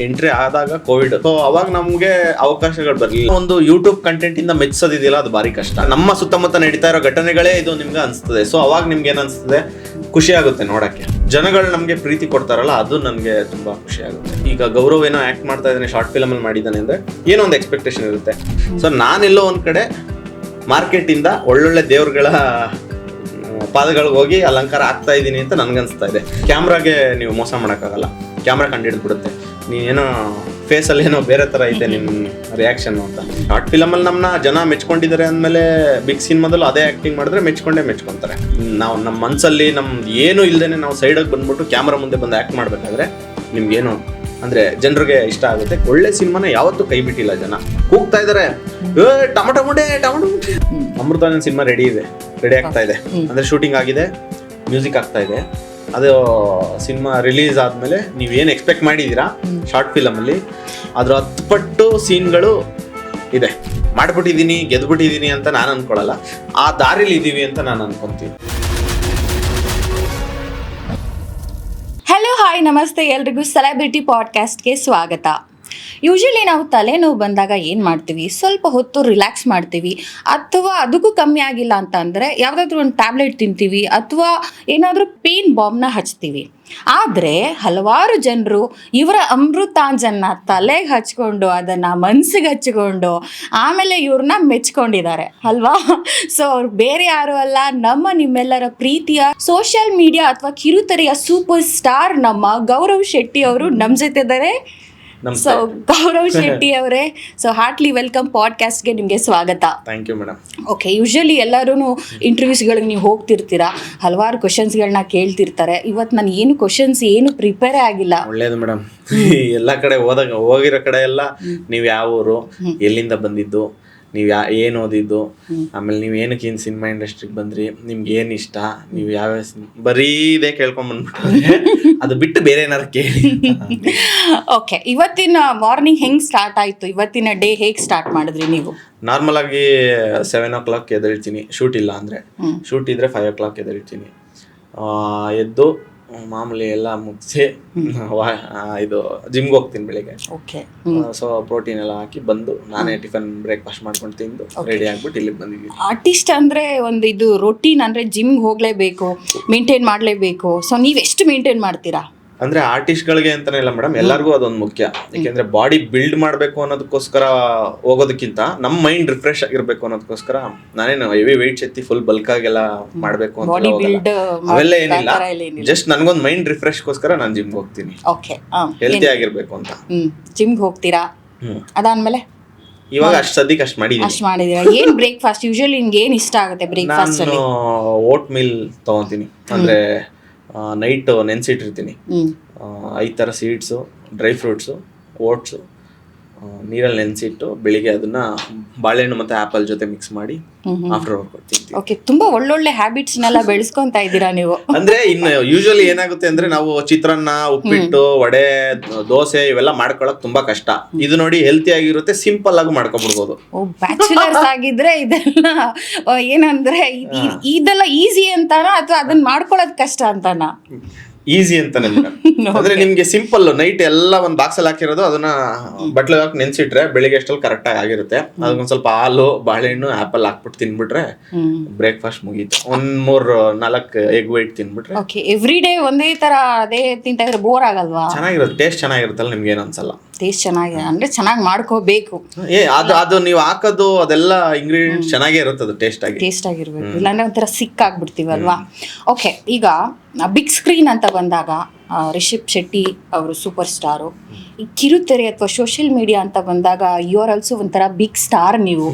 Entry ಆದಾಗ Covid. So ಅವಾಗ ನಮ್ಗೆ ಅವಕಾಶಗಳು ಬರಲಿಲ್ಲ. ಒಂದು ಯೂಟ್ಯೂಬ್ ಕಂಟೆಂಟ್ ಇಂದ ಮೆಚ್ಚೋದಿದೆಯಲ್ಲ, ಅದು ಭಾರಿ ಕಷ್ಟ. ನಮ್ಮ ಸುತ್ತಮುತ್ತ ನಡೀತಾ ಇರೋ ಘಟನೆಗಳೇ ಇದು ನಿಮ್ಗೆ ಅನ್ಸ್ತದೆ. ಸೊ ಅವಾಗ ನಿಮ್ಗೆ ಏನ್ ಅನ್ಸ್ತದೆ, ಖುಷಿ ಆಗುತ್ತೆ ನೋಡಕ್ಕೆ. ಜನಗಳು ನಮ್ಗೆ ಪ್ರೀತಿ ಕೊಡ್ತಾರಲ್ಲ, ಅದು ನನ್ಗೆ ತುಂಬಾ ಖುಷಿ ಆಗುತ್ತೆ. ಈಗ ಗೌರವ್ ಏನೋ ಆಕ್ಟ್ ಮಾಡ್ತಾ ಇದ್ದಾನೆ, ಶಾರ್ಟ್ ಫಿಲಮ್ ಅಲ್ಲಿ ಮಾಡಿದ್ದಾನೆ ಅಂದ್ರೆ ಏನೋ ಒಂದು ಎಕ್ಸ್ಪೆಕ್ಟೇಷನ್ ಇರುತ್ತೆ. ಸೊ ನಾನೆಲ್ಲೋ ಒಂದ್ ಕಡೆ ಮಾರ್ಕೆಟ್ ಇಂದ ಒಳ್ಳೊಳ್ಳೆ ದೇವ್ರಗಳ ಪಾದಗಳಿಗೆ ಹೋಗಿ ಅಲಂಕಾರ ಆಗ್ತಾ ಇದ್ದೀನಿ ಅಂತ ನನ್ಗನ್ಸ್ತಾ ಇದೆ. ಕ್ಯಾಮ್ರಾಗೆ ನೀವು ಮೋಸ ಮಾಡೋಕ್ಕಾಗಲ್ಲ, ಕ್ಯಾಮ್ರಾ ಕಂಡಿಡ್ಬಿಡುತ್ತೆ. ನೀನೇನೋ ಫೇಸಲ್ಲಿ ಏನೋ ಬೇರೆ ಥರ ಇದೆ ನಿಮ್ಮ ರಿಯಾಕ್ಷನ್ ಅಂತ. ಶಾರ್ಟ್ ಫಿಲಮಲ್ಲಿ ನಮ್ಮನ್ನ ಜನ ಮೆಚ್ಕೊಂಡಿದ್ದಾರೆ ಅಂದಮೇಲೆ ಬಿಗ್ ಸಿನಿಮಾದಲ್ಲೂ ಅದೇ ಆ್ಯಕ್ಟಿಂಗ್ ಮಾಡಿದ್ರೆ ಮೆಚ್ಕೊಂತಾರೆ. ನಾವು ನಮ್ಮ ಮನಸ್ಸಲ್ಲಿ ಏನೂ ಇಲ್ಲದೇ ನಾವು ಸೈಡಾಗಿ ಬಂದ್ಬಿಟ್ಟು ಕ್ಯಾಮ್ರಾ ಮುಂದೆ ಬಂದು ಆ್ಯಕ್ಟ್ ಮಾಡಬೇಕಾದ್ರೆ ನಿಮ್ಗೇನು ಅಂದರೆ ಜನರಿಗೆ ಇಷ್ಟ ಆಗುತ್ತೆ. ಒಳ್ಳೆ ಸಿನಿಮಾನ ಯಾವತ್ತೂ ಕೈ ಬಿಟ್ಟಿಲ್ಲ ಜನ. ಕೂಗ್ತಾ ಇದ್ದಾರೆ, ಟೊಮಟೊ ಮುಂಡೆ. ಅಮೃತಾನಂದ್ ಸಿನಿಮಾ ರೆಡಿ ಆಗ್ತಾ ಇದೆ. ಅಂದರೆ ಶೂಟಿಂಗ್ ಆಗಿದೆ, ಮ್ಯೂಸಿಕ್ ಆಗ್ತಾ ಇದೆ. ಅದು ಸಿನಿಮಾ ರಿಲೀಸ್ ಆದಮೇಲೆ ನೀವೇನು ಎಕ್ಸ್ಪೆಕ್ಟ್ ಮಾಡಿದ್ದೀರಾ ಶಾರ್ಟ್ ಫಿಲಮಲ್ಲಿ ಅದ್ರ 10 ಪಟ್ಟು ಸೀನ್ಗಳು ಇದೆ. ಮಾಡ್ಬಿಟ್ಟಿದ್ದೀನಿ, ಗೆದ್ಬಿಟ್ಟಿದ್ದೀನಿ ಅಂತ ನಾನು ಅನ್ಕೊಳ್ಳಲ್ಲ, ಆ ದಾರಿಲಿ ಇದ್ದೀವಿ ಅಂತ ನಾನು ಅನ್ಕೊಂತೀನಿ. ಹಲೋ, ಹಾಯ್, ನಮಸ್ತೆ ಎಲ್ರಿಗೂ ಸೆಲೆಬ್ರಿಟಿ ಪಾಡ್ಕಾಸ್ಟ್ಗೆ ಸ್ವಾಗತ. ಯೂಶಲಿ ನಾವು ತಲೆನೋವು ಬಂದಾಗ ಏನು ಮಾಡ್ತೀವಿ, ಸ್ವಲ್ಪ ಹೊತ್ತು ರಿಲ್ಯಾಕ್ಸ್ ಮಾಡ್ತೀವಿ, ಅಥವಾ ಅದಕ್ಕೂ ಕಮ್ಮಿ ಆಗಿಲ್ಲ ಅಂತ ಅಂದರೆ ಯಾವುದಾದ್ರೂ ಒಂದು ಟ್ಯಾಬ್ಲೆಟ್ ತಿಂತೀವಿ, ಅಥವಾ ಏನಾದರೂ ಪೇನ್ ಬಾಂಬ್ನ ಹಚ್ತೀವಿ. ಆದರೆ ಹಲವಾರು ಜನರು ಇವರ ಅಮೃತಾಂಜನ್ನ ತಲೆಗೆ ಹಚ್ಕೊಂಡು ಅದನ್ನು ಮನಸ್ಸಿಗೆ ಹಚ್ಕೊಂಡು ಆಮೇಲೆ ಇವ್ರನ್ನ ಮೆಚ್ಕೊಂಡಿದ್ದಾರೆ ಅಲ್ವಾ. ಸೊ ಅವ್ರು ಬೇರೆ ಯಾರು ಅಲ್ಲ, ನಿಮ್ಮೆಲ್ಲರ ಪ್ರೀತಿಯ ಸೋಷಿಯಲ್ ಮೀಡಿಯಾ ಅಥವಾ ಕಿರುತೆರೆಯ ಸೂಪರ್ ಸ್ಟಾರ್ ನಮ್ಮ ಗೌರವ್ ಶೆಟ್ಟಿ ಅವರು ನಮ್ಮ ಜೊತೆ ಇದ್ದಾರೆ. ಸೊ ಗೌರವ್ ಶೆಟ್ಟಿ ಅವರೇ, ಸೊ ಹಾರ್ಟ್ಲಿ ವೆಲ್ಕಮ್ ಪಾಡ್ಕಾಸ್ಟ್ಗೆ, ನಿಮಗೆ ಸ್ವಾಗತ. Thank you madam. Okay, usually ಎಲ್ಲರೂ ಇಂಟರ್ವ್ಯೂಸ್ಗಳಿಗೆ ನೀವು ಹೋಗ್ತಿರ್ತೀರಾ, ಹಲವಾರು ಕ್ವಶನ್ಸ್ಗಳನ್ನ ಕೇಳ್ತಿರ್ತಾರೆ. ಇವತ್ತು ನಾನು ಏನು ಕ್ವಶನ್ಸ್ ಏನು ಪ್ರಿಪೇರೇ ಆಗಿಲ್ಲ. ಒಳ್ಳೇದು ಮೇಡಮ್. ಎಲ್ಲ ಕಡೆ ಹೋಗಿರೋ ಕಡೆ ಎಲ್ಲ ನೀವು ಯಾವ ಊರು, ಎಲ್ಲಿಂದ ಬಂದಿದ್ದು, ನೀವು ಏನು ಓದಿದ್ದು, ಆಮೇಲೆ ನೀವು ಏನಕ್ಕೆ ಏನು ಸಿನಿಮಾ ಇಂಡಸ್ಟ್ರಿಗೆ ಬಂದ್ರಿ, ನಿಮ್ಗೆ ಏನು ಇಷ್ಟ, ನೀವು ಯಾವ್ಯಾವ ಬರೀ ಇದೇ ಕೇಳ್ಕೊಂಬಂದ್ಬಿಟ್ಟು ಅದು ಬಿಟ್ಟು ಬೇರೆ ಏನಾರು ಕೇಳಿ. ಓಕೆ, ಇವತ್ತಿನ ಮಾರ್ನಿಂಗ್ ಹೆಂಗೆ ಸ್ಟಾರ್ಟ್ ಆಯಿತು? ಇವತ್ತಿನ ಡೇ ಹೇಗೆ ಸ್ಟಾರ್ಟ್ ಮಾಡಿದ್ರಿ ನೀವು? ನಾರ್ಮಲ್ ಆಗಿ 7 o'clock ಎದ್ದೇಳ್ತೀನಿ, ಶೂಟ್ ಇಲ್ಲ ಅಂದರೆ. ಶೂಟ್ ಇದ್ರೆ 5 o'clock ಎದ್ದೇಳ್ತೀನಿ. ಎದ್ದು ಮಾಮೂಲಿ ಎಲ್ಲ ಮುಗಿಸಿ ಇದು ಜಿಮ್ಗೆ ಹೋಗ್ತೀನಿ ಬೆಳಿಗ್ಗೆ. ಓಕೆ. ಸೊ ಪ್ರೋಟೀನ್ ಎಲ್ಲ ಹಾಕಿ ಬಂದು ನಾನೇ ಟಿಫನ್ ಬ್ರೇಕ್ಫಾಸ್ಟ್ ಮಾಡ್ಕೊಂಡು ತಿಂದು ರೆಡಿ ಆಗ್ಬಿಟ್ಟು ಇಲ್ಲಿಗೆ ಬಂದಿದ್ದೀನಿ. ಆರ್ಟಿಸ್ಟ್ ಅಂದರೆ ಒಂದು ಇದು ರೊಟೀನ್, ಅಂದರೆ ಜಿಮ್ಗೆ ಹೋಗಲೇಬೇಕು, ಮೇಂಟೈನ್ ಮಾಡಲೇಬೇಕು. ಸೊ ನೀವು ಎಷ್ಟು ಮೇಂಟೈನ್ ಮಾಡ್ತೀರಾ? ಅಂದ್ರೆ ಆರ್ಟಿಸ್ಟ್ಗಳಿಗೆ ಅಂತಾನೆ ಇಲ್ಲ ಮೇಡಮ್, ಎಲ್ಲರಿಗೂ ಅದೊಂದು ಮುಖ್ಯ. ಯಾಕೆಂದ್ರೆ ಬಾಡಿ ಬಿಲ್ಡ್ ಮಾಡಬೇಕು ಅನ್ನೋದಕ್ಕೋಸ್ಕರ ಹೋಗೋದಕ್ಕಿಂತ ನಮ್ಮ ಮೈಂಡ್ ರಿಫ್ರೆಶ್ ಆಗಿರ್ಬೇಕು ಅನ್ನೋದಕ್ಕೋಸ್ಕರ ನಾನೇನು ಹೆವಿ ವೆಯ್ಟ್ಸ್ ಎತ್ತಿ ಫುಲ್ ಬಲ್ಕ್ ಆಗೆಲ್ಲ ಮಾಡಬೇಕು ಅಂತ ಅವೆಲ್ಲ ಏನಿಲ್ಲ. ಜಸ್ಟ್ ನನಗೊಂದು ಮೈಂಡ್ ರಿಫ್ರೆಶ್ಗೋಸ್ಕರ ನಾನು ಜಿಮ್ಗೆ ಹೋಗ್ತೀನಿ. ಓಕೆ, ಹೆಲ್ತಿ ಆಗಿರ್ಬೇಕು ಅಂತ ಜಿಮ್ಗೆ ಹೋಗ್ತೀರಾ. ಅದಾದ್ಮೇಲೆ ಇವಾಗ ಅಷ್ಟು ಸದ್ಯಕ್ಕೆ ಅಷ್ಟು ಮಾಡಿದೀರಾ. ಏನ್ ಬ್ರೇಕ್ಫಾಸ್ಟ್ ಯೂಶಲಿ ನಿಮ್ಗೆ ಏನ್ ಇಷ್ಟ ಆಗುತ್ತೆ ಬ್ರೇಕ್ಫಾಸ್ಟ್ ಅಲ್ಲಿ? ಓಟ್ ಮೀಲ್ ತಗೊಂತೀನಿ. ಅಂದ್ರೆ ನೈಟ್ ನೆನೆಸಿಟ್ಟಿರ್ತೀನಿ. 5 ಥರ ಸೀಡ್ಸು, ಡ್ರೈ ಫ್ರೂಟ್ಸು, ಓಟ್ಸು ನೀರಲ್ಲಿ ನೆನೆಸಿಟ್ಟು ಬೆಳಿಗ್ಗೆ ಅದನ್ನ ಬಾಳೆಹಣ್ಣು ಮತ್ತು ಆ್ಯಪಲ್ ಜೊತೆ ಮಿಕ್ಸ್ ಮಾಡಿ ಆಫ್ಟರ್ ವರ್ಕೌಟ್ ತಿಂತೀವಿ. ಓಕೆ, ತುಂಬಾ ಒಳ್ಳೊಳ್ಳೆ ಹ್ಯಾಬಿಟ್ಸ್ನೆಲ್ಲ ಬೆಳೆಸ್ಕೊಂತಾ ಇದ್ದೀರಾ ನೀವು. ಅಂದ್ರೆ ಇನ್ನು ಯೂಶಲಿ ಏನಾಗುತ್ತೆ ಅಂದ್ರೆ ನಾವು ಚಿತ್ರಾನ್ನ, ಉಪ್ಪಿಟ್ಟು, ವಡೆ, ದೋಸೆ ಇವೆಲ್ಲ ಮಾಡ್ಕೊಳಕ್ ತುಂಬಾ ಕಷ್ಟ. ಇದು ನೋಡಿ ಹೆಲ್ತಿ ಆಗಿರುತ್ತೆ, ಸಿಂಪಲ್ ಆಗಿ ಮಾಡ್ಕೊಬಿಡ್ಬೋದು. ಬ್ಯಾಚುಲರ್ಸ್ ಆಗಿದ್ರೆ ಇದೆಲ್ಲ ಏನಂದ್ರೆ ಇದೆಲ್ಲ ಈಸಿ ಅಂತಾನ ಅಥವಾ ಅದನ್ನ ಮಾಡ್ಕೊಳ್ಳೋದು ಕಷ್ಟ ಅಂತಾನ? ಈಸಿ ಅಂತಾನೆ ಮೇಡಮ್. ಅಂದ್ರೆ ನಿಮ್ಗೆ ಸಿಂಪಲ್, ನೈಟ್ ಎಲ್ಲ ಒಂದು ಬಾಕ್ಸಲ್ಲಿ ಹಾಕಿರೋದು ಅದನ್ನ ಬಟ್ಲೆ ಹಾಕಿ ನೆನ್ಸಿಟ್ರೆ ಬೆಳಿಗ್ಗೆ ಅಷ್ಟಲ್ಲಿ ಕರೆಕ್ಟ್ ಆಗಿ ಆಗಿರುತ್ತೆ. ಅದಕ್ಕೊಂದ್ ಸ್ವಲ್ಪ ಹಾಲು, ಬಾಳೆಹಣ್ಣು, ಆಪಲ್ ಹಾಕ್ಬಿಟ್ಟು ತಿನ್ಬಿಟ್ರೆ ಬ್ರೇಕ್ಫಾಸ್ಟ್ ಮುಗೀತು. 3-4 ಎಗ್ ವೈಟ್ ತಿನ್ಬಿಟ್ರೆ. ಓಕೆ, ಎವ್ರಿ ಡೇ ಒಂದೇ ತರ ಅದೇ ತಿಂತಾ ಇದ್ರೆ ಬೋರ್ ಆಗಲ್ವಾ? ಚೆನ್ನಾಗಿರುತ್ತೆ, ಟೇಸ್ಟ್ ಚೆನ್ನಾಗಿರುತ್ತಲ್ಲ, ನಿಮ್ಗೆ ಏನು ಅನ್ಸಲ್ಲ. ಟೇಸ್ಟ್ ಚೆನ್ನಾಗಿದೆ ಅಂದ್ರೆ ಚೆನ್ನಾಗಿ ಮಾಡ್ಕೋಬೇಕು. ಅದು ನೀವು ಹಾಕೋದು ಅದೆಲ್ಲ ಇಂಗ್ರೀಡಿಯೆಂಟ್ಸ್ ಚೆನ್ನಾಗೇ ಇರುತ್ತೆ, ಅದು ಟೇಸ್ಟ್ ಆಗಿರ್ಬೇಕು, ಇಲ್ಲಾಂದ್ರೆ ಒಂಥರ ಸಿಕ್ ಆಗ್ಬಿಡ್ತೀವಲ್ವಾ. ಓಕೆ, ಈಗ ಬಿಗ್ ಸ್ಕ್ರೀನ್ ಅಂತ ಬಂದಾಗ ರಿಷಬ್ ಶೆಟ್ಟಿ ಅವರು ಸೂಪರ್ ಸ್ಟಾರು. ಈ ಕಿರುತೆರೆ ಅಥವಾ ಸೋಷಿಯಲ್ ಮೀಡಿಯಾ ಅಂತ ಬಂದಾಗ ಯು ಆರ್ ಆಲ್ಸೋ ಒಂಥರ ಬಿಗ್ ಸ್ಟಾರ್ ನೀವು.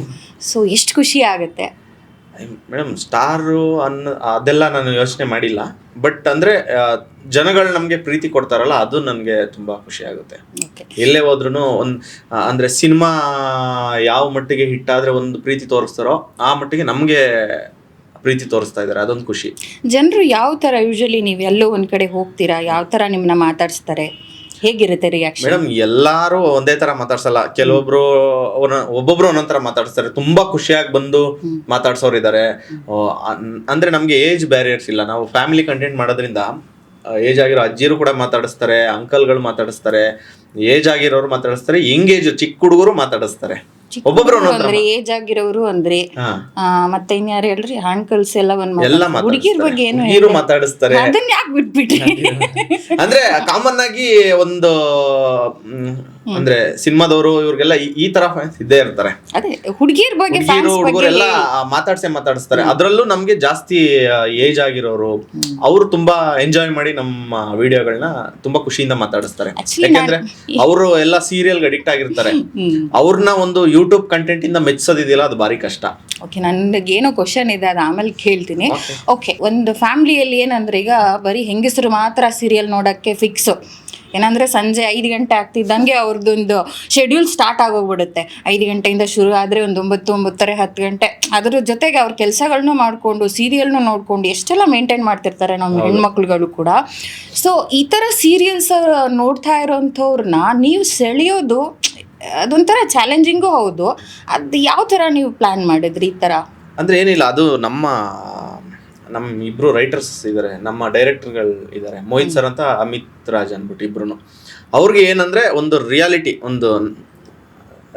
ಸೊ ಎಷ್ಟು ಖುಷಿ ಆಗುತ್ತೆ ಮೇಡಮ್. ಸ್ಟಾರು ಅದೆಲ್ಲ ನಾನು ಯೋಚನೆ ಮಾಡಿಲ್ಲ. ಬಟ್ ಅಂದರೆ ಜನಗಳು ನಮಗೆ ಪ್ರೀತಿ ಕೊಡ್ತಾರಲ್ಲ, ಅದು ನನಗೆ ತುಂಬ ಖುಷಿ ಆಗುತ್ತೆ. ಎಲ್ಲೇ ಹೋದ್ರೂ ಅಂದರೆ ಸಿನಿಮಾ ಯಾವ ಮಟ್ಟಿಗೆ ಹಿಟ್ ಆದರೆ ಒಂದು ಪ್ರೀತಿ ತೋರಿಸ್ತಾರೋ ಆ ಮಟ್ಟಿಗೆ ನಮಗೆ ಪ್ರೀತಿ ತೋರಿಸ್ತಾ ಇದ್ದಾರೆ, ಅದೊಂದು ಖುಷಿ. ಜನರು ಯಾವ ಥರ ಯೂಶಲಿ ನೀವು ಎಲ್ಲೋ ಒಂದು ಕಡೆ ಹೋಗ್ತೀರಾ, ಯಾವ ಥರ ನಿಮ್ಮನ್ನ ಮಾತಾಡಿಸ್ತಾರೆ, ಹೇಗಿರುತ್ತೆ ರಿಯಾಕ್ಷನ್? ಮೇಡಮ್, ಎಲ್ಲರೂ ಒಂದೇ ತರ ಮಾತಾಡ್ಸಲ್ಲ. ಕೆಲವೊಬ್ರು ಒಬ್ಬೊಬ್ರು ಒಂದೊಂದ್ ತರ ಮಾತಾಡ್ಸ್ತಾರೆ. ತುಂಬಾ ಖುಷಿಯಾಗಿ ಬಂದು ಮಾತಾಡ್ಸೋರು ಇದ್ದಾರೆ. ಅಂದ್ರೆ ನಮ್ಗೆ ಏಜ್ ಬ್ಯಾರಿಯರ್ಸ್ ಇಲ್ಲ. ನಾವು ಫ್ಯಾಮಿಲಿ ಕಂಟೆಂಟ್ ಮಾಡೋದ್ರಿಂದ ಏಜ್ ಆಗಿರೋ ಅಜ್ಜಿರು ಕೂಡ ಮಾತಾಡಿಸ್ತಾರೆ, ಅಂಕಲ್ಗಳು ಮಾತಾಡಿಸ್ತಾರೆ, ಏಜ್ ಆಗಿರೋರು ಮಾತಾಡಿಸ್ತಾರೆ, ಏಜ್ ಚಿಕ್ಕ ಹುಡುಗರು ಮಾತಾಡಿಸ್ತಾರೆ. ಒಬ್ಬೊಬ್ರು ಅಂದ್ರೆ ಏಜ್ ಆಗಿರೋರು ಅಂದ್ರೆ ಮತ್ತೆ ಇನ್ಯಾರು ಹೇಳ್ರಿ ಅಂಕಲ್ಸ್ ಎಲ್ಲ ಎಲ್ಲ ಹುಡುಗಿರ್ ಬಗ್ಗೆ ಏನು ಹುಡುಗಿರು ಮಾತಾಡಿಸ್ತಾರೆ. ಅದನ್ನ ಯಾಕೆ ಬಿಟ್ಬಿಟ್ರಿ? ಅಂದ್ರೆ ಕಾಮನ್ ಆಗಿ ಒಂದು ಅಂದ್ರೆ ಸಿನಿಮಾದವರು ಇವ್ರಿಗೆಲ್ಲ ಈ ತರ ಇದ್ದೇ ಇರ್ತಾರೆ. ಅದೇ ಹುಡುಗಿರ್ ಬಗ್ಗೆ ಹುಡುಗರೆಲ್ಲ ಮಾತಾಡಿಸ್ತಾರೆ. ಅದ್ರಲ್ಲೂ ನಮ್ಗೆ ಜಾಸ್ತಿ ಏಜ್ ಆಗಿರೋರು ಅವರು ತುಂಬಾ ಎಂಜಾಯ್ ಮಾಡಿ ನಮ್ಮ ವಿಡಿಯೋಗಳನ್ನ ತುಂಬಾ ಖುಷಿಯಿಂದ ಮಾತಾಡಿಸ್ತಾರೆ. ಯಾಕೆಂದ್ರೆ ಅವರು ಎಲ್ಲ ಸೀರಿಯಲ್ ಅಡಿಕ್ಟ್ ಆಗಿರ್ತಾರೆ. ಅವ್ರನ್ನ ಒಂದು ಯೂಟ್ಯೂಬ್ ಕಂಟೆಂಟ್ ಇಂದ ಮೆಚ್ಚೋದಿದೆಯಲ್ಲ, ಅದು ಬಾರಿ ಕಷ್ಟ. ಓಕೆ, ನನಗೆ ಏನೋ ಕ್ವಶನ್ ಇದೆ, ಅದು ಆಮೇಲೆ ಕೇಳ್ತೀನಿ. ಓಕೆ, ಒಂದು ಫ್ಯಾಮಿಲಿಯಲ್ಲಿ ಏನಂದ್ರೆ ಈಗ ಬರೀ ಹೆಂಗಸರು ಮಾತ್ರ ಸೀರಿಯಲ್ ನೋಡಕ್ಕೆ ಫಿಕ್ಸ್. ಏನಂದ್ರೆ ಸಂಜೆ 5 ಗಂಟೆ ಆಗ್ತಿದ್ದಂಗೆ ಅವ್ರದ್ದೊಂದು ಶೆಡ್ಯೂಲ್ ಸ್ಟಾರ್ಟ್ ಆಗೋಗ್ಬಿಡುತ್ತೆ. 5 ಗಂಟೆಯಿಂದ ಶುರು ಆದರೆ ಒಂದು 9, 9:30, 10 ಗಂಟೆ. ಅದ್ರ ಜೊತೆಗೆ ಅವ್ರ ಕೆಲಸಗಳನ್ನೂ ಮಾಡಿಕೊಂಡು ಸೀರಿಯಲ್ನು ನೋಡಿಕೊಂಡು ಎಷ್ಟೆಲ್ಲ ಮೇಂಟೈನ್ ಮಾಡ್ತಿರ್ತಾರೆ ನಮ್ಮ ಹೆಣ್ಮಕ್ಳುಗಳು ಕೂಡ. ಸೊ ಈ ಥರ ಸೀರಿಯಲ್ಸ್ ನೋಡ್ತಾ ಇರೋಂಥವ್ರನ್ನ ನೀವು ಸೆಳೆಯೋದು ಅದೊಂಥರ ಚಾಲೆಂಜಿಂಗು ಹೌದು. ಅದು ಯಾವ ಥರ ನೀವು ಪ್ಲ್ಯಾನ್ ಮಾಡಿದ್ರಿ ಈ ಥರ? ಅಂದರೆ ಏನಿಲ್ಲ, ಅದು ನಮ್ಮ ಇಬ್ರು ರೈಟರ್ಸ್ ಇದ್ದಾರೆ, ನಮ್ಮ ಡೈರೆಕ್ಟರ್ಗಳು ಇದ್ದಾರೆ, ಮೋಹಿತ್ ಸರ್ ಅಂತ, ಅಮಿತ್ ರಾಜ್ ಅಂದ್ಬಿಟ್ಟು ಇಬ್ರು. ಅವ್ರಿಗೆ ಏನಂದರೆ ಒಂದು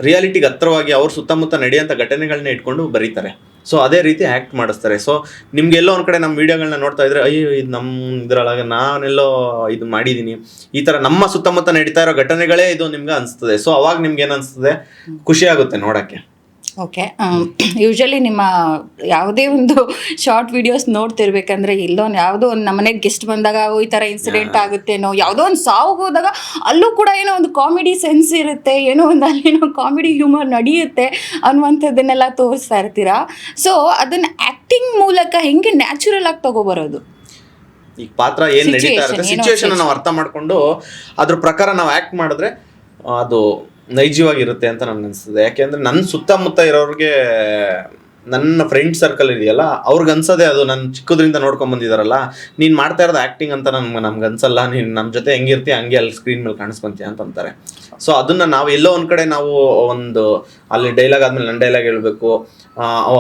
ರಿಯಾಲಿಟಿಗೆ ಹತ್ರವಾಗಿ ಅವ್ರ ಸುತ್ತಮುತ್ತ ನಡೆಯೋಂಥ ಘಟನೆಗಳನ್ನ ಇಟ್ಕೊಂಡು ಬರೀತಾರೆ. ಸೊ ಅದೇ ರೀತಿ ಆ್ಯಕ್ಟ್ ಮಾಡಿಸ್ತಾರೆ. ಸೊ ನಿಮ್ಗೆಲ್ಲೋ ಒಂದು ಕಡೆ ನಮ್ಮ ವೀಡಿಯೋಗಳನ್ನ ನೋಡ್ತಾ ಇದ್ರೆ, ಅಯ್ಯೋ ಇದು ನಮ್ಮ ಇದರೊಳಗೆ ನಾನೆಲ್ಲೋ ಇದು ಮಾಡಿದ್ದೀನಿ, ಈ ಥರ ನಮ್ಮ ಸುತ್ತಮುತ್ತ ನಡೀತಾ ಇರೋ ಘಟನೆಗಳೇ ಇದು ನಿಮ್ಗೆ ಅನಿಸ್ತದೆ. ಸೊ ಅವಾಗ ನಿಮ್ಗೆ ಏನು ಅನಿಸ್ತದೆ, ಖುಷಿ ಆಗುತ್ತೆ ನೋಡೋಕ್ಕೆ. ಓಕೆ, ಯೂಶಲಿ ನಿಮ್ಮ ಯಾವುದೇ ಒಂದು ಶಾರ್ಟ್ ವಿಡಿಯೋಸ್ ನೋಡ್ತಿರ್ಬೇಕಂದ್ರೆ ಯಾವುದೋ ಒಂದು ನಮ್ಮನೆಗೆ ಗೆಸ್ಟ್ ಬಂದಾಗ ಈ ಥರ ಇನ್ಸಿಡೆಂಟ್ ಆಗುತ್ತೇನೋ, ಯಾವುದೋ ಒಂದು ಸಾವು ಹೋದಾಗ ಅಲ್ಲೂ ಕೂಡ ಏನೋ ಒಂದು ಕಾಮಿಡಿ ಸೆನ್ಸ್ ಇರುತ್ತೆ, ಏನೋ ಒಂದು ಅಲ್ಲೇನೋ ಕಾಮಿಡಿ ಹ್ಯೂಮರ್ ನಡೆಯುತ್ತೆ ಅನ್ನುವಂಥದ್ದನ್ನೆಲ್ಲ ತೋರಿಸ್ತಾ ಇರ್ತೀರಾ. ಸೊ ಅದನ್ನು ಆ್ಯಕ್ಟಿಂಗ್ ಮೂಲಕ ಹೆಂಗೆ ನ್ಯಾಚುರಲ್ ಆಗಿ ತಗೋಬರೋದು? ಈಗ ಪಾತ್ರ ಏನು ನಡೀತಾ ಇರುತ್ತೆ, ಸಿಚುವೇಶನ್ ನಾವು ಅರ್ಥ ಮಾಡಿಕೊಂಡು ಅದ್ರ ಪ್ರಕಾರ ನಾವು ಆ್ಯಕ್ಟ್ ಮಾಡಿದ್ರೆ ಅದು ನೈಜವಾಗಿರುತ್ತೆ ಅಂತ ನನಗೆ ಅನಿಸ್ತದೆ. ಯಾಕೆಂದರೆ ನನ್ನ ಸುತ್ತಮುತ್ತ ಇರೋರಿಗೆ, ನನ್ನ ಫ್ರೆಂಡ್ ಸರ್ಕಲ್ ಇದೆಯಲ್ಲ, ಅವ್ರಿಗೆ ಅನ್ಸೋದೆ ಅದು. ನನ್ನ ಚಿಕ್ಕದ್ರಿಂದ ನೋಡ್ಕೊಂಡು ಬಂದಿದ್ದಾರಲ್ಲ, ನೀನು ಮಾಡ್ತಾ ಇರೋದು ಆ್ಯಕ್ಟಿಂಗ್ ಅಂತ ನಮ್ಗೆ ಅನ್ಸಲ್ಲ, ನೀನು ನಮ್ಮ ಜೊತೆ ಹೆಂಗಿರ್ತೀಯ ಹಂಗೆ ಅಲ್ಲಿ ಸ್ಕ್ರೀನ್ ಮೇಲೆ ಕಾಣಿಸ್ಕೊಂತೀಯ ಅಂತಾರೆ. ಸೊ ಅದನ್ನು ನಾವು ಎಲ್ಲೋ ಒಂದು ಕಡೆ ನಾವು ಒಂದು ಅಲ್ಲಿ ಡೈಲಾಗ್ ಆದಮೇಲೆ ನನ್ನ ಡೈಲಾಗ್ ಹೇಳ್ಬೇಕು,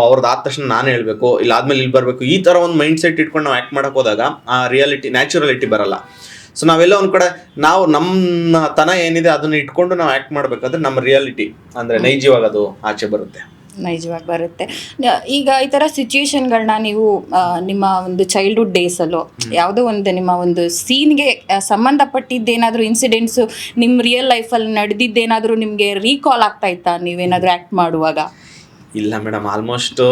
ಅವ್ರದ್ದು ಆದ ತಕ್ಷಣ ನಾನು ಹೇಳಬೇಕು, ಇಲ್ಲ ಆದಮೇಲೆ ಇಲ್ಲಿ ಬರಬೇಕು, ಈ ಥರ ಒಂದು ಮೈಂಡ್ ಸೆಟ್ ಇಟ್ಕೊಂಡು ನಾವು ಆ್ಯಕ್ಟ್ ಮಾಡೋಕೆ ಹೋದಾಗ ಆ ರಿಯಾಲಿಟಿ, ನ್ಯಾಚುರಾಲಿಟಿ ಬರಲ್ಲ. ಸೊ ನಾವೆಲ್ಲ ಒಂದು ಕಡೆ ನಾವು ನಮ್ಮ ತನ ಏನಿದೆ ಅದನ್ನು ಇಟ್ಕೊಂಡು ನಾವು ಆ್ಯಕ್ಟ್ ಮಾಡಬೇಕಾದ್ರೆ ನಮ್ಮ ರಿಯಾಲಿಟಿ ಅಂದರೆ ನೈಜವಾಗಿ ಅದು ಆಚೆ ಬರುತ್ತೆ. ನೈಜವಾಗಿ ಬರುತ್ತೆ. ಈಗ ಈ ಥರ ಸಿಚುಯೇಷನ್ಗಳನ್ನ ನೀವು ನಿಮ್ಮ ಒಂದು ಚೈಲ್ಡ್ಹುಡ್ ಡೇಸಲ್ಲೋ ಯಾವುದೋ ಒಂದು ನಿಮ್ಮ ಒಂದು ಸೀನ್ಗೆ ಸಂಬಂಧಪಟ್ಟಿದ್ದೇನಾದರೂ ಇನ್ಸಿಡೆಂಟ್ಸು ನಿಮ್ಮ ರಿಯಲ್ ಲೈಫಲ್ಲಿ ನಡೆದಿದ್ದೇನಾದರೂ ನಿಮಗೆ ರೀಕಾಲ್ ಆಗ್ತಾ ಇತ್ತಾ ನೀವೇನಾದರೂ ಆ್ಯಕ್ಟ್ ಮಾಡುವಾಗ? ಇಲ್ಲ ಮೇಡಮ್, ಆಲ್ಮೋಸ್ಟು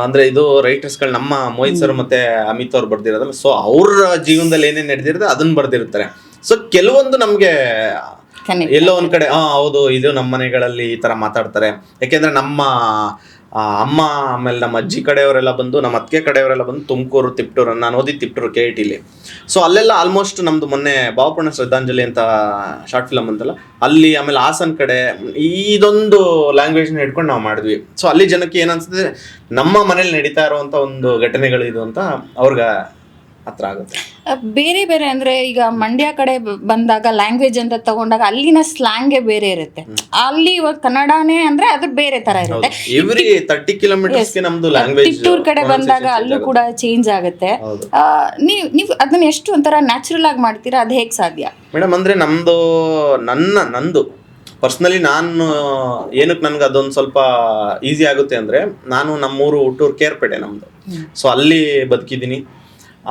ಅಂದರೆ ಇದು ರೈಟರ್ಸ್ಗಳು ನಮ್ಮ ಮೋಹಿತ್ ಸರ್ ಮತ್ತು ಅಮಿತ್ ಅವ್ರು ಬರ್ದಿರೋದಲ್ಲ, ಸೊ ಅವ್ರ ಜೀವನದಲ್ಲಿ ಏನೇನು ನಡೆದಿರುತ್ತೆ ಅದನ್ನು ಬರ್ದಿರ್ತಾರೆ. ಸೊ ಕೆಲವೊಂದು ನಮಗೆ ಎಲ್ಲೋ ಒಂದು ಕಡೆ ಹೌದು ಇದು ನಮ್ಮ ಮನೆಗಳಲ್ಲಿ ಈ ಥರ ಮಾತಾಡ್ತಾರೆ. ಯಾಕೆಂದರೆ ನಮ್ಮ ಅಮ್ಮ ಆಮೇಲೆ ನಮ್ಮ ಅಜ್ಜಿ ಕಡೆಯವರೆಲ್ಲ ಬಂದು, ನಮ್ಮ ಅತ್ತಿಗೆ ಕಡೆಯವರೆಲ್ಲ ಬಂದು ತುಮಕೂರು, ತಿಪ್ಟೂರು, ನಾನು ಓದಿದ್ದು ತಿಪ್ಟೂರು KITಲಿ. ಸೊ ಅಲ್ಲೆಲ್ಲ ಆಲ್ಮೋಸ್ಟ್ ನಮ್ಮದು ಮೊನ್ನೆ ಭಾವಪೂರ್ಣ ಶ್ರದ್ಧಾಂಜಲಿ ಅಂತ ಶಾರ್ಟ್ ಫಿಲಮ್ ಅಂತಲ್ಲ, ಅಲ್ಲಿ ಆಮೇಲೆ ಹಾಸನ್ ಕಡೆ ಇದೊಂದು ಲ್ಯಾಂಗ್ವೇಜ್ನ ಹಿಡ್ಕೊಂಡು ನಾವು ಮಾಡಿದ್ವಿ. ಸೊ ಅಲ್ಲಿ ಜನಕ್ಕೆ ಏನನ್ಸುತ್ತೆ, ನಮ್ಮ ಮನೇಲಿ ನಡೀತಾ ಇರುವಂಥ ಒಂದು ಘಟನೆಗಳು ಇದು ಅಂತ ಅವ್ರಿಗೆ ಹತ್ರ ಆಗುತ್ತೆ. ಬೇರೆ ಬೇರೆ ಅಂದರೆ ಈಗ ಮಂಡ್ಯ ಕಡೆ ಬಂದಾಗ ಲ್ಯಾಂಗ್ವೇಜ್ ಅಂತ ತಗೊಂಡಾಗ ಅಲ್ಲಿನ ಸ್ಲ್ಯಾಂಗೇ ಬೇರೆ ಇರುತ್ತೆ. ಅಲ್ಲಿ ಇವಾಗ ಕನ್ನಡನೇ ಅಂದರೆ ಅದ್ರ ಬೇರೆ ಥರ ಇರುತ್ತೆ. ಎವ್ರಿ 30 ಕಿಲೋಮೀಟರ್ಸ್ಗೆ ನಮ್ಮದು ಲ್ಯಾಂಗ್ವೇಜ್. ತಿಪ್ಟೂರ್ ಕಡೆ ಬಂದಾಗ ಅಲ್ಲೂ ಕೂಡ ಚೇಂಜ್ ಆಗುತ್ತೆ. ನೀವು ಅದನ್ನ ಎಷ್ಟು ಒಂಥರ ನ್ಯಾಚುರಲ್ ಆಗಿ ಮಾಡ್ತೀರಾ, ಅದು ಹೇಗೆ ಸಾಧ್ಯ ಮೇಡಮ್? ಅಂದರೆ ನಂದು ಪರ್ಸ್ನಲಿ ನಾನು ಏನಕ್ಕೆ ನನಗೆ ಅದೊಂದು ಸ್ವಲ್ಪ ಈಸಿ ಆಗುತ್ತೆ ಅಂದರೆ, ನಾನು ನಮ್ಮೂರು ಹುಟ್ಟೂರು ಕೇರ್ಪೇಟೆ ನಮ್ಮದು. ಸೊ ಅಲ್ಲಿ ಬದುಕಿದ್ದೀನಿ.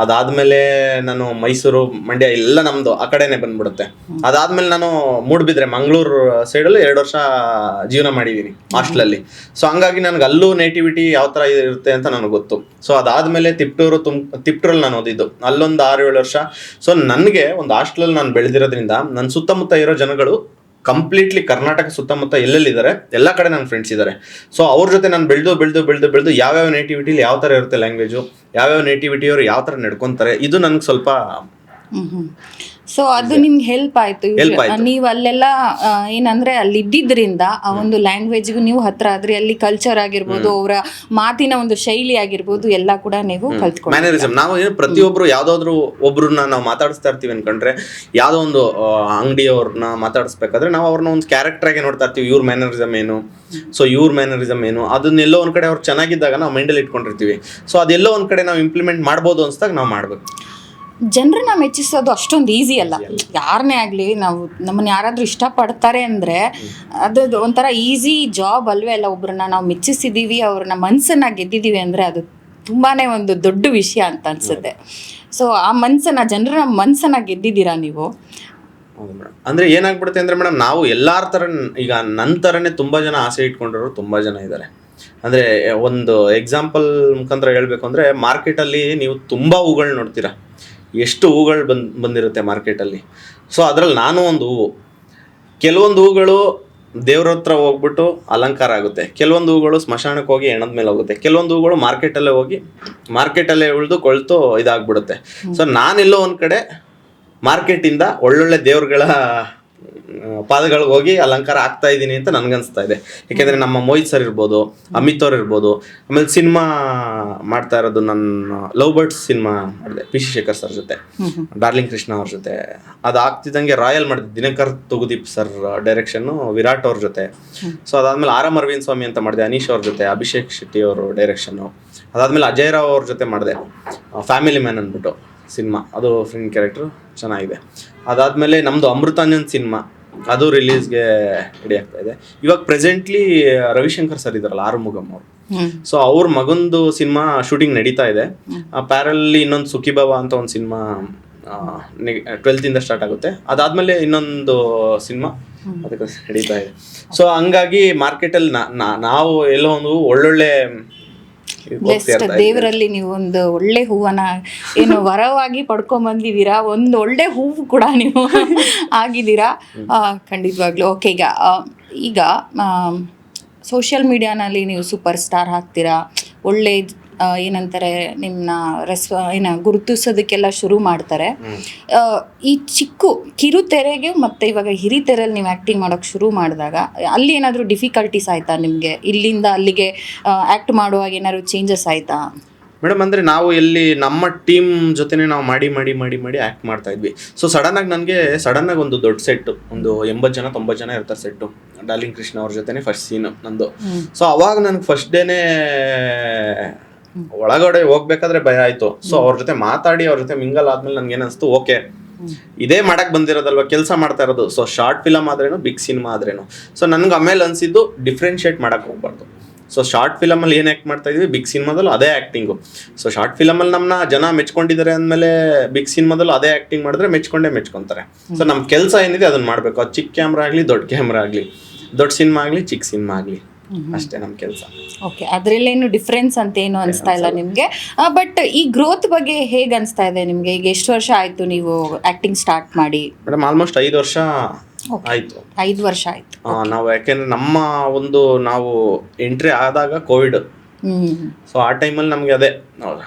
ಅದಾದಮೇಲೆ ನಾನು ಮೈಸೂರು, ಮಂಡ್ಯ ಎಲ್ಲ ನಮ್ಮದು ಆ ಕಡೆನೇ ಬಂದ್ಬಿಡುತ್ತೆ. ಅದಾದಮೇಲೆ ನಾನು ಮೂಡಬಿದ್ರೆ ಮಂಗಳೂರು ಸೈಡಲ್ಲಿ 2 ವರ್ಷ ಜೀವನ ಮಾಡಿದ್ದೀನಿ ಹಾಸ್ಟ್ಲಲ್ಲಿ. ಸೊ ಹಂಗಾಗಿ ನನಗೆ ಅಲ್ಲೂ ನೇಟಿವಿಟಿ ಯಾವ ಥರ ಇರುತ್ತೆ ಅಂತ ನನಗೆ ಗೊತ್ತು. ಸೊ ಅದಾದಮೇಲೆ ತಿಪ್ಟೂರಲ್ಲಿ ನಾನು ಓದಿದ್ದು, ಅಲ್ಲೊಂದು 6-7 ವರ್ಷ. ಸೊ ನನಗೆ ಒಂದು ಹಾಸ್ಟ್ಲಲ್ಲಿ ನಾನು ಬೆಳೆದಿರೋದ್ರಿಂದ ನನ್ನ ಸುತ್ತಮುತ್ತ ಇರೋ ಜನಗಳು ಕಂಪ್ಲೀಟ್ಲಿ ಕರ್ನಾಟಕ ಸುತ್ತಮುತ್ತ ಎಲ್ಲೆಲ್ಲಿದ್ದಾರೆ ಎಲ್ಲ ಕಡೆ ನನ್ನ ಫ್ರೆಂಡ್ಸ್ ಇದ್ದಾರೆ. ಸೊ ಅವ್ರ ಜೊತೆ ನಾನು ಬೆಳೆದು ಯಾವ್ಯಾವ ನೇಟಿವಿಟಿಲಿ ಯಾವ ಥರ ಇರುತ್ತೆ ಲ್ಯಾಂಗ್ವೇಜು, ಯಾವ್ಯಾವ ನೇಟಿವಿಟಿಯವರು ಯಾವ ಥರ ನಡ್ಕೊತಾರೆ, ಇದು ನನಗೆ ಸ್ವಲ್ಪ ಸೊ ಅದು ನಿಮ್ಗೆ ಹೆಲ್ಪ್ ಆಯ್ತು. ನೀವು ಅಲ್ಲೆಲ್ಲ ಏನಂದ್ರೆ ಅಲ್ಲಿ ಇದ್ದಿದ್ರಿಂದ ಆ ಒಂದು ಲ್ಯಾಂಗ್ವೇಜ್ಗೂ ನೀವು ಹತ್ರ ಆದ್ರಿ. ಅಲ್ಲಿ ಕಲ್ಚರ್ ಆಗಿರ್ಬೋದು, ಅವರ ಮಾತಿನ ಒಂದು ಶೈಲಿ ಆಗಿರ್ಬೋದು, ಎಲ್ಲ ಕೂಡ ನೀವು ಕಲ್ತ್ಕೊಂಡು. ಮ್ಯಾನರಿಸಮ್ ನಾವು ಏನು ಪ್ರತಿಯೊಬ್ರು ಯಾವ್ದಾದ್ರು ಒಬ್ರನ್ನ ನಾವು ಮಾತಾಡಿಸ್ತಾ ಇರ್ತೀವಿ ಅನ್ಕೊಂಡ್ರೆ, ಯಾವುದೋ ಒಂದು ಅಂಗಡಿಯವ್ರನ್ನ ಮಾತಾಡಿಸ್ಬೇಕಾದ್ರೆ ನಾವು ಅವ್ರನ್ನ ಒಂದು ಕ್ಯಾರೆಕ್ಟರ್ ಆಗಿ ನೋಡ್ತಾ ಇರ್ತೀವಿ. ಇವ್ರ ಮ್ಯಾನರಿಸಮ್ ಏನು, ಸೊ ಇವ್ರ ಮ್ಯಾನರಿಸಮ್ ಏನು, ಅದನ್ನೆಲ್ಲೋ ಒಂದ್ ಕಡೆ ಅವ್ರು ಚೆನ್ನಾಗಿದ್ದಾಗ ನಾವು ಮೈಂಡಲ್ಲಿ ಇಟ್ಕೊಂಡಿರ್ತೀವಿ. ಸೊ ಅದೆಲ್ಲೋ ಒಂದ್ ಕಡೆ ನಾವು ಇಂಪ್ಲಿಮೆಂಟ್ ಮಾಡ್ಬೋದು ಅನ್ಸ್ದಾಗ ನಾವು ಮಾಡ್ಬೇಕು. ಜನರನ್ನ ಮೆಚ್ಚಿಸೋದು ಅಷ್ಟೊಂದು ಈಸಿ ಅಲ್ಲ. ಯಾರನ್ನೇ ಆಗಲಿ, ನಾವು ನಮ್ಮನ್ನು ಯಾರಾದರೂ ಇಷ್ಟಪಡ್ತಾರೆ ಅಂದರೆ ಅದು ಒಂಥರ ಈಸಿ ಜಾಬ್ ಅಲ್ವೇ ಅಲ್ಲ. ಒಬ್ಬರನ್ನ ನಾವು ಮೆಚ್ಚಿಸಿದ್ದೀವಿ, ಅವ್ರನ್ನ ಮನಸ್ಸನ್ನು ಗೆದ್ದಿದ್ದೀವಿ ಅಂದರೆ ಅದು ತುಂಬಾ ಒಂದು ದೊಡ್ಡ ವಿಷಯ ಅಂತ ಅನಿಸುತ್ತೆ. ಸೊ ಆ ಜನರ ಮನಸ್ಸನ್ನು ಗೆದ್ದಿದ್ದೀರಾ ನೀವು. ಹೌದು ಮೇಡಮ್. ಅಂದರೆ ಏನಾಗ್ಬಿಡುತ್ತೆ ಅಂದರೆ ಮೇಡಮ್, ನಾವು ಎಲ್ಲರ ಥರ ಈಗ ನನ್ನ ಥರನೇ ತುಂಬ ಜನ ಆಸೆ ಇಟ್ಕೊಂಡಿರೋರು ತುಂಬ ಜನ ಇದ್ದಾರೆ. ಅಂದರೆ ಒಂದು ಎಕ್ಸಾಂಪಲ್ ಮುಖಾಂತರ ಹೇಳಬೇಕು ಅಂದರೆ, ಮಾರ್ಕೆಟಲ್ಲಿ ನೀವು ತುಂಬ ಹೂಗಳು ನೋಡ್ತೀರಾ, ಎಷ್ಟು ಹೂಗಳು ಬಂದಿರುತ್ತೆ ಮಾರ್ಕೆಟಲ್ಲಿ. ಸೊ ಅದರಲ್ಲಿ ನಾನು ಒಂದು ಹೂವು. ಕೆಲವೊಂದು ಹೂಗಳು ದೇವ್ರ ಹತ್ರ ಹೋಗ್ಬಿಟ್ಟು ಅಲಂಕಾರ ಆಗುತ್ತೆ, ಕೆಲವೊಂದು ಹೂಗಳು ಸ್ಮಶಾನಕ್ಕೆ ಹೋಗಿ ಹೆಣದ ಮೇಲೆ ಹೋಗುತ್ತೆ, ಕೆಲವೊಂದು ಹೂಗಳು ಮಾರ್ಕೆಟಲ್ಲೇ ಉಳಿದು ಕೊಳ್ತು ಇದಾಗ್ಬಿಡುತ್ತೆ. ಸೊ ನಾನೆಲ್ಲೋ ಒಂದು ಕಡೆ ಮಾರ್ಕೆಟಿಂದ ಒಳ್ಳೊಳ್ಳೆ ದೇವ್ರುಗಳ ಪಾದಗಳಿಗೆ ಹೋಗಿ ಅಲಂಕಾರ ಆಗ್ತಾ ಇದ್ದೀನಿ ಅಂತ ನನಗನ್ಸ್ತಾ ಇದೆ. ಯಾಕೆಂದರೆ ನಮ್ಮ ಮೋಹಿತ್ ಸರ್ ಇರ್ಬೋದು, ಅಮಿತ್ ಅವ್ರು ಇರ್ಬೋದು, ಆಮೇಲೆ ಸಿನಿಮಾ ಮಾಡ್ತಾ ಇರೋದು ನನ್ನ ಲವ್ ಬರ್ಡ್ಸ್ ಸಿನಿಮಾ ಮಾಡಿದೆ ಪಿ ಸಿ ಶೇಖರ್ ಸರ್ ಜೊತೆ, ಡಾರ್ಲಿಂಗ್ ಕೃಷ್ಣ ಅವ್ರ ಜೊತೆ. ಅದು ಆಗ್ತಿದ್ದಂಗೆ ರಾಯಲ್ ಮಾಡಿದೆ ದಿನಕರ್ ತುಗುದೀಪ್ ಸರ್ ಡೈರೆಕ್ಷನ್ನು, ವಿರಾಟ್ ಅವ್ರ ಜೊತೆ. ಸೊ ಅದಾದಮೇಲೆ ಆರ್ ಅರವಿಂದ್ ಸ್ವಾಮಿ ಅಂತ ಮಾಡಿದೆ ಅನೀಶ್ ಅವ್ರ ಜೊತೆ, ಅಭಿಷೇಕ್ ಶೆಟ್ಟಿ ಅವರು ಡೈರೆಕ್ಷನ್ನು. ಅದಾದಮೇಲೆ ಅಜಯ್ ರಾವ್ ಅವ್ರ ಜೊತೆ ಮಾಡಿದೆ ಫ್ಯಾಮಿಲಿ ಮ್ಯಾನ್ ಅಂದ್ಬಿಟ್ಟು ಸಿನಿಮಾ, ಅದು ಫ್ರೆಂಡ್ ಕ್ಯಾರೆಕ್ಟ್ರು ಚೆನ್ನಾಗಿದೆ. ಅದಾದಮೇಲೆ ನಮ್ಮದು ಅಮೃತಾಂಜನ್ ಸಿನಿಮಾ, ಅದು ರಿಲೀಸ್ಗೆ ರೆಡಿ ಆಗ್ತಾ ಇದೆ. ಇವಾಗ ಪ್ರೆಸೆಂಟ್ಲಿ ರವಿಶಂಕರ್ ಸರ್ ಇದಾರಲ್ಲ, ಆರುಮುಗಮ್ ಅವರು, ಸೊ ಅವ್ರ ಮಗಂದು ಸಿನಿಮಾ ಶೂಟಿಂಗ್ ನಡೀತಾ ಇದೆ. ಪ್ಯಾರಲ್ಲಿ ಇನ್ನೊಂದು ಸುಖಿಭವ ಅಂತ ಒಂದು ಸಿನಿಮಾ 12th ಸ್ಟಾರ್ಟ್ ಆಗುತ್ತೆ. ಅದಾದಮೇಲೆ ಇನ್ನೊಂದು ಸಿನಿಮಾ ಅದಕ್ಕೆ ನಡೀತಾ ಇದೆ. ಸೊ ಹಂಗಾಗಿ ಮಾರ್ಕೆಟಲ್ಲಿ ನಾವು ಎಲ್ಲೋ ಒಂದು ಒಳ್ಳೊಳ್ಳೆ ದೇವರಲ್ಲಿ ನೀವು ಒಂದು ಒಳ್ಳೆ ಹೂವನ್ನ ಏನು ವರವಾಗಿ ಪಡ್ಕೊಂಡ್ಬಂದಿದ್ದೀರಾ, ಒಂದು ಒಳ್ಳೆ ಹೂವು ಕೂಡ ನೀವು ಆಗಿದ್ದೀರಾ ಖಂಡಿತವಾಗ್ಲೂ. ಓಕೆ, ಈಗ ಸೋಷಿಯಲ್ ಮೀಡಿಯಾನಲ್ಲಿ ನೀವು ಸೂಪರ್ ಸ್ಟಾರ್ ಆಗ್ತೀರಾ, ಒಳ್ಳೆ ಏನಂತಾರೆ ನಿಮ್ಮನ್ನ ಗುರುತಿಸೋದಕ್ಕೆಲ್ಲ ಶುರು ಮಾಡ್ತಾರೆ. ಈ ಕಿರುತೆರೆಗೆ ಮತ್ತು ಇವಾಗ ಹಿರಿತೆರೆಯಲ್ಲಿ ನೀವು ಆ್ಯಕ್ಟಿಂಗ್ ಮಾಡೋಕ್ಕೆ ಶುರು ಮಾಡಿದಾಗ ಅಲ್ಲಿ ಏನಾದರೂ ಡಿಫಿಕಲ್ಟೀಸ್ ಆಯಿತಾ ನಿಮಗೆ? ಇಲ್ಲಿಂದ ಅಲ್ಲಿಗೆ ಆ್ಯಕ್ಟ್ ಮಾಡುವಾಗ ಏನಾದ್ರು ಚೇಂಜಸ್ ಆಯಿತಾ? ಮೇಡಮ್, ಅಂದರೆ ನಾವು ಎಲ್ಲಿ ನಮ್ಮ ಟೀಮ್ ಜೊತೆನೇ ನಾವು ಮಾಡಿ ಆ್ಯಕ್ಟ್ ಮಾಡ್ತಾ ಇದ್ವಿ. ಸೊ ಸಡನ್ನಾಗಿ ಒಂದು ದೊಡ್ಡ ಸೆಟ್ಟು, ಒಂದು 80-90 ಜನ ಇರ್ತಾರೆ ಸೆಟ್ಟು. ಡಾರ್ಲಿಂಗ್ ಕೃಷ್ಣ ಅವ್ರ ಜೊತೆನೇ ಫಸ್ಟ್ ಸೀನು ನಂದು. ಸೊ ಅವಾಗ ನನಗೆ ಫಸ್ಟ್ ಡೇನೇ ಒಳಗಡೆ ಹೋಗ್ಬೇಕಾದ್ರೆ ಭಯ ಆಯಿತು. ಸೊ ಅವ್ರ ಜೊತೆ ಮಾತಾಡಿ ಅವ್ರ ಜೊತೆ ಮಿಂಗಲ್ ಆದ್ಮೇಲೆ ನನ್ಗೆ ಏನಿಸ್ತು, ಓಕೆ ಇದೇ ಮಾಡಕ್ ಬಂದಿರೋದಲ್ವ, ಕೆಲಸ ಮಾಡ್ತಾ ಇರೋದು. ಸೊ ಶಾರ್ಟ್ ಫಿಲಮ್ ಆದ್ರೇನು, ಬಿಗ್ ಸಿನಿಮಾ ಆದ್ರೇನು. ಸೊ ನನ್ಗೆ ಆಮೇಲೆ ಅನ್ಸಿದ್ದು ಡಿಫ್ರೆನ್ಶಿಯೇಟ್ ಮಾಡಕ್ ಹೋಗ್ಬಾರ್ದು. ಸೊ ಶಾರ್ಟ್ ಫಿಲಮಲ್ಲಿ ಏನು ಆ್ಯಕ್ಟ್ ಮಾಡ್ತಾ ಇದೀವಿ, ಬಿಗ್ ಸಿನಿಮಾದಲ್ಲೂ ಅದೇ ಆ್ಯಕ್ಟಿಂಗು. ಸೊ ಶಾರ್ಟ್ ಫಿಲಮಲ್ಲಿ ನಮ್ಮನ್ನ ಜನ ಮೆಚ್ಕೊಂಡಿದ್ದಾರೆ ಅಂದಮೇಲೆ ಬಿಗ್ ಸಿನಿಮಾದಲ್ಲೂ ಅದೇ ಆ್ಯಕ್ಟಿಂಗ್ ಮಾಡಿದ್ರೆ ಮೆಚ್ಕೊಂತಾರೆ. ಸೊ ನಮ್ಮ ಕೆಲಸ ಏನಿದೆ ಅದನ್ನ ಮಾಡಬೇಕು. ಅದು ಚಿಕ್ಕ ಕ್ಯಾಮ್ರಾ ಆಗಲಿ, ದೊಡ್ಡ ಕ್ಯಾಮ್ರಾ ಆಗಲಿ, ದೊಡ್ಡ ಸಿನಿಮಾ ಆಗಲಿ, ಚಿಕ್ಕ ಸಿನಿಮಾ ಆಗಲಿ, ಅಷ್ಟೇ ನಮ್ಮ ಕೆಲಸ. ಓಕೆ, ಅದರಲ್ಲೇನು ಡಿಫ್ರೆನ್ಸ್ ಅಂತ ಏನು ಅನಿಸ್ತಾ ಇಲ್ಲ ನಿಮಗೆ. ಬಟ್ ಈ ಗ್ರೋತ್ ಬಗ್ಗೆ ಹೇಗೆ ಅನಿಸ್ತಾ ಇದೆ ನಿಮಗೆ? ಈಗ ಎಷ್ಟು ವರ್ಷ ಆಯಿತು ನೀವು ಆ್ಯಕ್ಟಿಂಗ್ ಸ್ಟಾರ್ಟ್ ಮಾಡಿ? ಮೇಡಮ್, ಆಲ್ಮೋಸ್ಟ್ 5 ವರ್ಷ ಆಯಿತು. 5 ವರ್ಷ ಆಯಿತು. ನಾವು ಯಾಕೆಂದರೆ ನಾವು ಎಂಟ್ರಿ ಆದಾಗ ಕೋವಿಡ್. ಸೊ ಆ ಟೈಮಲ್ಲಿ ನಮಗೆ ಅದೇ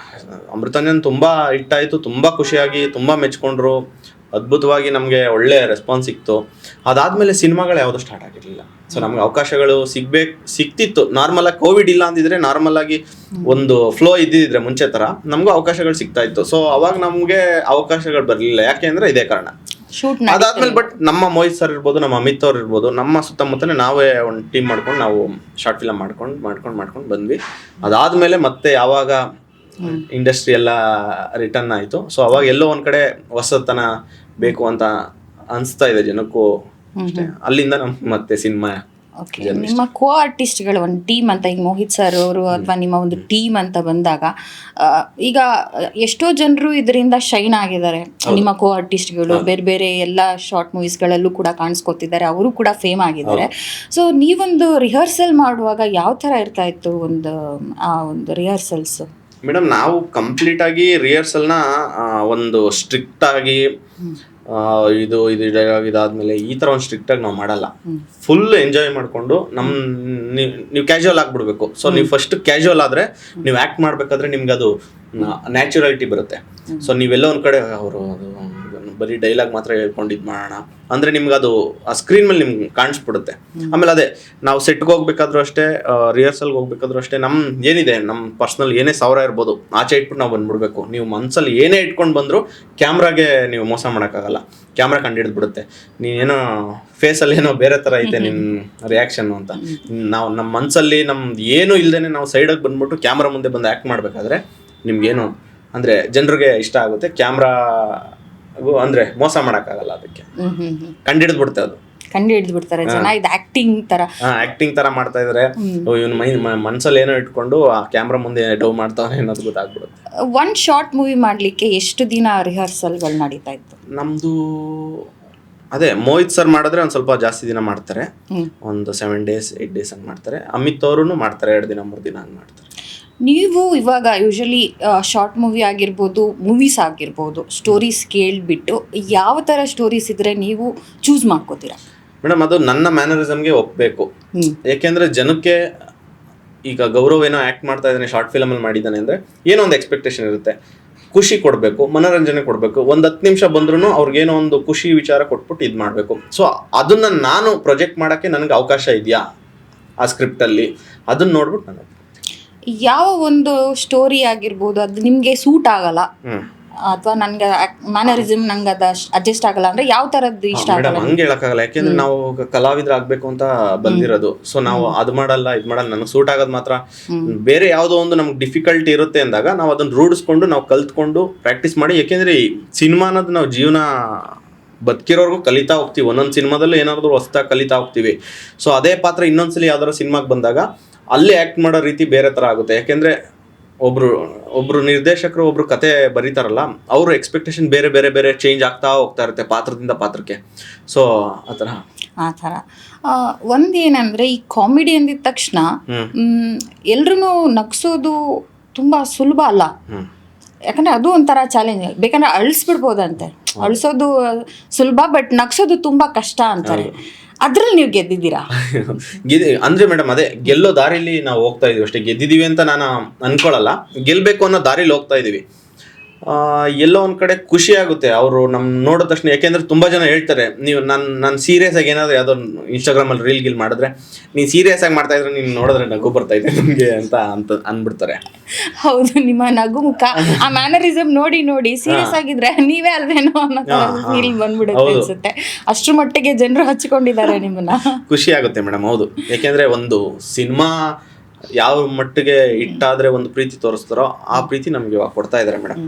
ಅಮೃತಾಂಜನ್ ತುಂಬ ಹಿಟ್ಟಾಯಿತು, ತುಂಬ ಖುಷಿಯಾಗಿ ತುಂಬ ಮೆಚ್ಕೊಂಡ್ರು, ಅದ್ಭುತವಾಗಿ ನಮಗೆ ಒಳ್ಳೆ ರೆಸ್ಪಾನ್ಸ್ ಸಿಕ್ತು. ಅದಾದಮೇಲೆ ಸಿನಿಮಾಗಳು ಯಾವುದೂ ಸ್ಟಾರ್ಟ್ ಆಗಿರಲಿಲ್ಲ. ಸೊ ನಮ್ಗೆ ಅವಕಾಶಗಳು ಸಿಕ್ತಿತ್ತು ನಾರ್ಮಲಾಗಿ. ಕೋವಿಡ್ ಇಲ್ಲ ಅಂದಿದ್ರೆ ನಾರ್ಮಲಾಗಿ ಒಂದು ಫ್ಲೋ ಇದ್ದಿದ್ರೆ ಮುಂಚೆ ಥರ ನಮಗೂ ಅವಕಾಶಗಳು ಸಿಗ್ತಾ ಇತ್ತು. ಸೊ ಅವಾಗ ನಮಗೆ ಅವಕಾಶಗಳು ಬರಲಿಲ್ಲ. ಯಾಕೆ ಅಂದರೆ ಇದೇ ಕಾರಣ. ಅದಾದ್ಮೇಲೆ ಬಟ್ ನಮ್ಮ ಮೋಹಿತ್ ಸರ್ ಇರ್ಬೋದು, ನಮ್ಮ ಅಮಿತ್ ಅವ್ರು ಇರ್ಬೋದು, ನಮ್ಮ ಸುತ್ತಮುತ್ತನೇ ನಾವೇ ಒಂದು ಟೀಮ್ ಮಾಡ್ಕೊಂಡು ನಾವು ಶಾರ್ಟ್ ಫಿಲಮ್ ಮಾಡ್ಕೊಂಡು ಬಂದ್ವಿ. ಅದಾದಮೇಲೆ ಮತ್ತೆ ಯಾವಾಗ ಇಂಡಸ್ಟ್ರಿ ಎಲ್ಲ ರಿಟರ್ನ್ ಆಯಿತು, ಸೊ ಅವಾಗ ಎಲ್ಲೋ ಒಂದು ಕಡೆ ಹೊಸತನ ಬೇಕು ಅಂತ ಅನಿಸ್ತಾ ಇದೆ ಜನಕ್ಕೂ ಅಷ್ಟೇ. ಅಲ್ಲಿಂದ ನಮ್ಮ ಮತ್ತೆ ಸಿನಿಮಾ. ನಿಮ್ಮ ಕೋ ಆರ್ಟಿಸ್ಟ್ಗಳು ಒಂದು ಟೀಮ್ ಅಂತ, ಈಗ ಮೋಹಿತ್ ಸರ್ ಅವರು ಅಥವಾ ನಿಮ್ಮ ಒಂದು ಟೀಮ್ ಅಂತ ಬಂದಾಗ ಈಗ ಎಷ್ಟೋ ಜನರು ಇದರಿಂದ ಶೈನ್ ಆಗಿದ್ದಾರೆ. ನಿಮ್ಮ ಕೋ ಆರ್ಟಿಸ್ಟ್ಗಳು ಬೇರೆ ಬೇರೆ ಎಲ್ಲ ಶಾರ್ಟ್ ಮೂವೀಸ್ಗಳಲ್ಲೂ ಕೂಡ ಕಾಣಿಸ್ಕೊತಿದ್ದಾರೆ, ಅವರು ಕೂಡ ಫೇಮ್ ಆಗಿದ್ದಾರೆ. ಸೊ ನೀವೊಂದು ರಿಹರ್ಸಲ್ ಮಾಡುವಾಗ ಯಾವ ಥರ ಇರ್ತಾ ಇತ್ತು ಒಂದು ರಿಹರ್ಸಲ್ಸ್? ಮೇಡಮ್, ನಾವು ಕಂಪ್ಲೀಟ್ ಆಗಿ ರಿಹರ್ಸಲ್ನ ಒಂದು ಸ್ಟ್ರಿಕ್ಟ್ ಆಗಿ ಇದು ಡೈಲಾಗ್ ಇದಾದ್ಮೇಲೆ ಈ ಥರ ಒಂದು ಸ್ಟ್ರಿಕ್ಟಾಗಿ ನಾವು ಮಾಡಲ್ಲ. ಫುಲ್ ಎಂಜಾಯ್ ಮಾಡಿಕೊಂಡು ನೀವು ಕ್ಯಾಶುವಲ್ ಆಗಿಬಿಡ್ಬೇಕು. ಸೊ ನೀವು ಫಸ್ಟ್ ಕ್ಯಾಶುವಲ್ ಆದರೆ ನೀವು ಆ್ಯಕ್ಟ್ ಮಾಡಬೇಕಾದ್ರೆ ನಿಮ್ಗೆ ಅದು ನ್ಯಾಚುರಾಲಿಟಿ ಬರುತ್ತೆ. ಸೊ ನೀವೆಲ್ಲ ಒಂದು ಕಡೆ ಅವರು ಬರೀ ಡೈಲಾಗ್ ಮಾತ್ರ ಹೇಳ್ಕೊಂಡು ಇದು ಮಾಡೋಣ ಅಂದರೆ ನಿಮ್ಗೆ ಅದು ಆ ಸ್ಕ್ರೀನ್ ಮೇಲೆ ನಿಮ್ಗೆ ಕಾಣಿಸ್ಬಿಡುತ್ತೆ. ಆಮೇಲೆ ಅದೇ ನಾವು ಸೆಟ್ಗೆ ಹೋಗ್ಬೇಕಾದ್ರೂ ಅಷ್ಟೇ, ರಿಹರ್ಸಲ್ಗೆ ಹೋಗ್ಬೇಕಾದ್ರೂ ಅಷ್ಟೇ, ನಮ್ಮ ಪರ್ಸ್ನಲ್ ಏನೇ 1000 ಇರ್ಬೋದು, ಆಚೆ ಇಟ್ಬಿಟ್ಟು ನಾವು ಬಂದ್ಬಿಡ್ಬೇಕು. ನೀವು ಮನಸ್ಸಲ್ಲಿ ಏನೇ ಇಟ್ಕೊಂಡು ಬಂದರೂ ಕ್ಯಾಮ್ರಾಗೆ ನೀವು ಮೋಸ ಮಾಡೋಕ್ಕಾಗಲ್ಲ. ಕ್ಯಾಮ್ರಾ ಕಂಡುಹಿಡಿದ್ಬಿಡುತ್ತೆ ನೀನೇನೋ ಫೇಸಲ್ಲಿ ಏನೋ ಬೇರೆ ಥರ ಐತೆ ನಿಮ್ಮ ರಿಯಾಕ್ಷನ್ನು ಅಂತ. ನಾವು ನಮ್ಮ ಮನಸ್ಸಲ್ಲಿ ನಮ್ದು ಏನೂ ಇಲ್ಲದೇ ನಾವು ಸೈಡಾಗಿ ಬಂದ್ಬಿಟ್ಟು ಕ್ಯಾಮ್ರಾ ಮುಂದೆ ಬಂದು ಆ್ಯಕ್ಟ್ ಮಾಡಬೇಕಾದ್ರೆ ನಿಮ್ಗೇನು ಅಂದ್ರೆ ಜನರಿಗೆ ಇಷ್ಟ ಆಗುತ್ತೆ. ಕ್ಯಾಮ್ರಾ ಅಂದ್ರೆ ಮೋಸ ಮಾಡಕ್ಕಾಗಲ್ಲ, ಅದಕ್ಕೆ ಕಂಡಿಡಿದ್ ಬಿಡುತ್ತೆ ಅದು. ಕಂಡು ಹಿಡಿದು ಬಿಡ್ತಾರೆ ಜನ. ಇದು ಆಕ್ಟಿಂಗ್ ತರ, ಆಕ್ಟಿಂಗ್ ತರ ಮಾಡ್ತಾ ಇದಾರೆ, ಇವನ್ ಮನ್ಸಲ್ಲಿ ಏನೋ ಇಟ್ಕೊಂಡು ಆ ಕ್ಯಾಮ್ರಾ ಮುಂದೆ ಡವ್ ಮಾಡ್ತಾನೆ ಅನ್ನೋದು ಗೊತ್ತಾಗ್ಬಿಡುತ್ತೆ. ಒನ್ ಶಾರ್ಟ್ ಮೂವಿ ಮಾಡ್ಲಿಕ್ಕೆ ಎಷ್ಟು ದಿನ ರಿಹರ್ಸಲ್ಗಳು ನಡೀತಾ ಇತ್ತು? ನಮ್ದು ಅದೇ ಮೋಹಿತ್ ಸರ್ ಮಾಡಿದ್ರೆ ಒಂದ್ ಸ್ವಲ್ಪ ಜಾಸ್ತಿ ದಿನ ಮಾಡ್ತಾರೆ, ಒಂದು 7 days 8 days ಹಂಗೆ ಮಾಡ್ತಾರೆ. ಅಮಿತ್ ಅವರು ಮಾಡ್ತಾರೆ 2 ದಿನ 3 ದಿನ ಹಂಗೆ ಮಾಡ್ತಾರೆ. ನೀವು ಇವಾಗ ಯೂಶಲಿ ಶಾರ್ಟ್ ಮೂವಿ ಆಗಿರ್ಬೋದು, ಮೂವೀಸ್ ಆಗಿರ್ಬೋದು, ಸ್ಟೋರೀಸ್ ಕೇಳಿಬಿಟ್ಟು ಯಾವ ಥರ ಸ್ಟೋರೀಸ್ ಇದ್ರೆ ನೀವು ಚೂಸ್ ಮಾಡ್ಕೋತೀರಾ? ಮೇಡಮ್, ಅದು ನನ್ನ ಮ್ಯಾನರಿಸಮ್ಗೆ ಒಪ್ಪಬೇಕು. ಯಾಕೆಂದ್ರೆ ಜನಕ್ಕೆ ಈಗ ಗೌರವ್ ಏನೋ ಆ್ಯಕ್ಟ್ ಮಾಡ್ತಾ ಇದ್ದಾನೆ, ಶಾರ್ಟ್ ಫಿಲಮಲ್ಲಿ ಮಾಡಿದ್ದಾನೆ ಅಂದರೆ ಏನೋ ಒಂದು ಎಕ್ಸ್ಪೆಕ್ಟೇಷನ್ ಇರುತ್ತೆ. ಖುಷಿ ಕೊಡಬೇಕು, ಮನೋರಂಜನೆ ಕೊಡಬೇಕು. ಒಂದು 10 ನಿಮಿಷ ಬಂದ್ರೂ ಅವ್ರಿಗೇನೋ ಒಂದು ಖುಷಿ ವಿಚಾರ ಕೊಟ್ಬಿಟ್ಟು ಇದು ಮಾಡಬೇಕು. ಸೊ ಅದನ್ನು ನಾನು ಪ್ರೊಜೆಕ್ಟ್ ಮಾಡೋಕ್ಕೆ ನನಗೆ ಅವಕಾಶ ಇದೆಯಾ ಆ ಸ್ಕ್ರಿಪ್ಟಲ್ಲಿ, ಅದನ್ನು ನೋಡ್ಬಿಟ್ಟು ನಾನು ಯಾವ ಒಂದು ಸ್ಟೋರಿ ಆಗಿರ್ಬೋದು ಅದು ನಿಮಗೆ ಸೂಟ್ ಆಗಲ್ಲ, ಅಥವಾ ನನಗೆ ಮ್ಯಾನರಿಸಮ್ ನಂಗೆ ಅದು ಅಡ್ಜಸ್ಟ್ ಆಗಲ್ಲ ಅಂದ್ರೆ ಯಾವ ಥರದ್ದು ಇಷ್ಟ ಆಗಲ್ಲ? ಹಂಗೆ ಹೇಳಕ್ಕಾಗಲ್ಲ, ಯಾಕೆಂದ್ರೆ ನಾವು ಕಲಾವಿದರಾಗಬೇಕು ಅಂತ ಬಂದಿರೋದು. ಸೊ ನಾವು ಅದು ಮಾಡಲ್ಲ ಇದು ಮಾಡಲ್ಲ, ನನಗೆ ಸೂಟ್ ಆಗೋದು ಮಾತ್ರ. ಬೇರೆ ಯಾವುದೋ ಒಂದು ನಮ್ಗೆ ಡಿಫಿಕಲ್ಟಿ ಇರುತ್ತೆ ಅಂದಾಗ ನಾವು ಅದನ್ನ ರೂಢಿಸ್ಕೊಂಡು ನಾವು ಕಲ್ತ್ಕೊಂಡು ಪ್ರಾಕ್ಟೀಸ್ ಮಾಡಿ. ಯಾಕೆಂದ್ರೆ ಈ ಸಿನಿಮಾ ಅನ್ನೋದು ನಾವು ಜೀವನ ಬದುಕಿರೋರ್ಗು ಕಲಿತಾ ಹೋಗ್ತೀವಿ. ಒಂದೊಂದು ಸಿನಿಮಾದಲ್ಲೂ ಏನಾದ್ರು ಹೊಸ್ದಾಗಿ ಕಲಿತಾ ಹೋಗ್ತೀವಿ. ಸೊ ಅದೇ ಪಾತ್ರ ಇನ್ನೊಂದ್ಸಲಿ ಯಾವ್ದಾರ ಸಿನಿಮಾಗೆ ಬಂದಾಗ ಅಲ್ಲೇ ಆ್ಯಕ್ಟ್ ಮಾಡೋ ರೀತಿ ಬೇರೆ ಥರ ಆಗುತ್ತೆ. ಯಾಕೆಂದರೆ ಒಬ್ರು ನಿರ್ದೇಶಕರು ಒಬ್ರು ಕತೆ ಬರೀತಾರಲ್ಲ, ಅವ್ರ ಎಕ್ಸ್ಪೆಕ್ಟೇಷನ್ ಬೇರೆ ಬೇರೆ ಬೇರೆ ಚೇಂಜ್ ಆಗ್ತಾ ಹೋಗ್ತಾ ಇರುತ್ತೆ ಪಾತ್ರದಿಂದ ಪಾತ್ರಕ್ಕೆ. ಸೊ ಆ ಥರ ಒಂದೇನಂದ್ರೆ ಈ ಕಾಮಿಡಿ ಅಂದಿದ ತಕ್ಷಣ ಎಲ್ರೂ ನಗ್ಸೋದು ತುಂಬಾ ಸುಲಭ ಅಲ್ಲ. ಯಾಕಂದ್ರೆ ಅದು ಒಂಥರ ಚಾಲೆಂಜ್. ಬೇಕಂದ್ರೆ ಅಳಿಸ್ಬಿಡ್ಬೋದಂತೆ, ಅಳಿಸೋದು ಸುಲಭ, ಬಟ್ ನಗ್ಸೋದು ತುಂಬಾ ಕಷ್ಟ ಅಂತಾರೆ. ಅದ್ರಲ್ಲಿ ನೀವು ಗೆದ್ದಿದ್ದೀರಾ? ಅಂದ್ರೆ ಮೇಡಮ್, ಅದೇ ಗೆಲ್ಲೋ ದಾರಿಲಿ ನಾವು ಹೋಗ್ತಾ ಇದೀವಿ ಅಷ್ಟೇ. ಗೆದ್ದಿದೀವಿ ಅಂತ ನಾನು ಅನ್ಕೊಳ್ಳಲ್ಲ, ಗೆಲ್ಬೇಕು ಅನ್ನೋ ದಾರಿಲಿ ಹೋಗ್ತಾ ಇದೀವಿ. ಎಲ್ಲೋ ಒಂದ್ ಕಡೆ ಖುಷಿ ಆಗುತ್ತೆ ಅವರು ನಮ್ ನೋಡಿದ ತಕ್ಷಣ. ಯಾಕೆಂದ್ರೆ ತುಂಬಾ ಜನ ಹೇಳ್ತಾರೆ, ನೀವು ನಾನು ಸೀರಿಯಸ್ ಆಗಿ ಏನಾದ್ರು ಯಾವ್ದೋ ಇನ್ಸ್ಟಾಗ್ರಾಮ್ ಅಲ್ಲಿ ರೀಲ್ ಮಾಡಿದ್ರೆ, ನೀನ್ ಸೀರಿಯಸ್ ಆಗಿ ಮಾಡ್ತಾ ಇದ್ರೆ ನೀನ್ ನೋಡಿದ್ರೆ ನಗು ಬರ್ತಾ ಇದೆ ನಮ್ಗೆ ಅಂತ ಅನ್ಬಿಡ್ತಾರೆ. ಹೌದು, ನಿಮ್ಮ ನಗು ಮುಖ, ಆ ಮ್ಯಾನರಿಸಮ್ ನೋಡಿ ನೋಡಿ ಸೀರಿಯಸ್ ಆಗಿದ್ರೆ ನೀವೇ ಅಲ್ವೇನೋ ಅನ್ನೋ ಫೀಲ್ ಬಂದ್ಬಿಡುತ್ತೆ ಅನ್ಸುತ್ತೆ. ಅಷ್ಟ್ರ ಮಟ್ಟಿಗೆ ಜನರು ಹಚ್ಕೊಂಡಿದ್ದಾರೆ ನಿಮ್ಮನ್ನ. ಖುಷಿ ಆಗುತ್ತೆ ಮೇಡಮ್. ಹೌದು, ಯಾಕೆಂದ್ರೆ ಒಂದು ಸಿನಿಮಾ ಯಾವ ಮಟ್ಟಿಗೆ ಇಟ್ಟಾದ್ರೆ ಒಂದು ಪ್ರೀತಿ ತೋರಿಸ್ತಾರೋ ಆ ಪ್ರೀತಿ ನಮ್ಗೆ ಇವಾಗ ಕೊಡ್ತಾ ಇದಾರೆ ಮೇಡಮ್.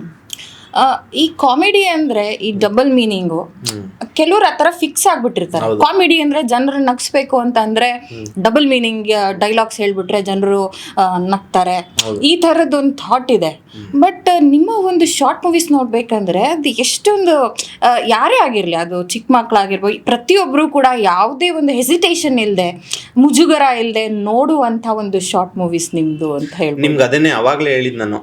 ಈ ಕಾಮಿಡಿ ಅಂದ್ರೆ ಈ ಡಬಲ್ ಮೀನಿಂಗು ಕೆಲವ್ರು ಆ ಥರ ಫಿಕ್ಸ್ ಆಗ್ಬಿಟ್ಟಿರ್ತಾರೆ. ಕಾಮಿಡಿ ಅಂದ್ರೆ ಜನರು ನಗ್ಸ್ಬೇಕು ಅಂತ ಅಂದ್ರೆ ಡಬಲ್ ಮೀನಿಂಗ್ ಡೈಲಾಗ್ಸ್ ಹೇಳ್ಬಿಟ್ರೆ ಜನರು ನಗ್ತಾರೆ, ಈ ಥರದ್ದೊಂದು ಥಾಟ್ ಇದೆ. ಬಟ್ ನಿಮ್ಮ ಒಂದು ಶಾರ್ಟ್ ಮೂವೀಸ್ ನೋಡ್ಬೇಕಂದ್ರೆ ಅದು ಎಷ್ಟೊಂದು, ಯಾರೇ ಆಗಿರ್ಲಿ, ಅದು ಚಿಕ್ಕ ಮಕ್ಕಳಾಗಿರ್ಬೋದು, ಪ್ರತಿಯೊಬ್ಬರು ಕೂಡ ಯಾವುದೇ ಒಂದು ಹೆಸಿಟೇಷನ್ ಇಲ್ಲದೆ, ಮುಜುಗರ ಇಲ್ಲದೆ ನೋಡುವಂಥ ಒಂದು ಶಾರ್ಟ್ ಮೂವೀಸ್ ನಿಮ್ದು ಅಂತ ಹೇಳಿ. ನಿಮ್ಗೆ ಅದನ್ನೇ ಅವಾಗಲೇ ಹೇಳಿದ್ ನಾನು.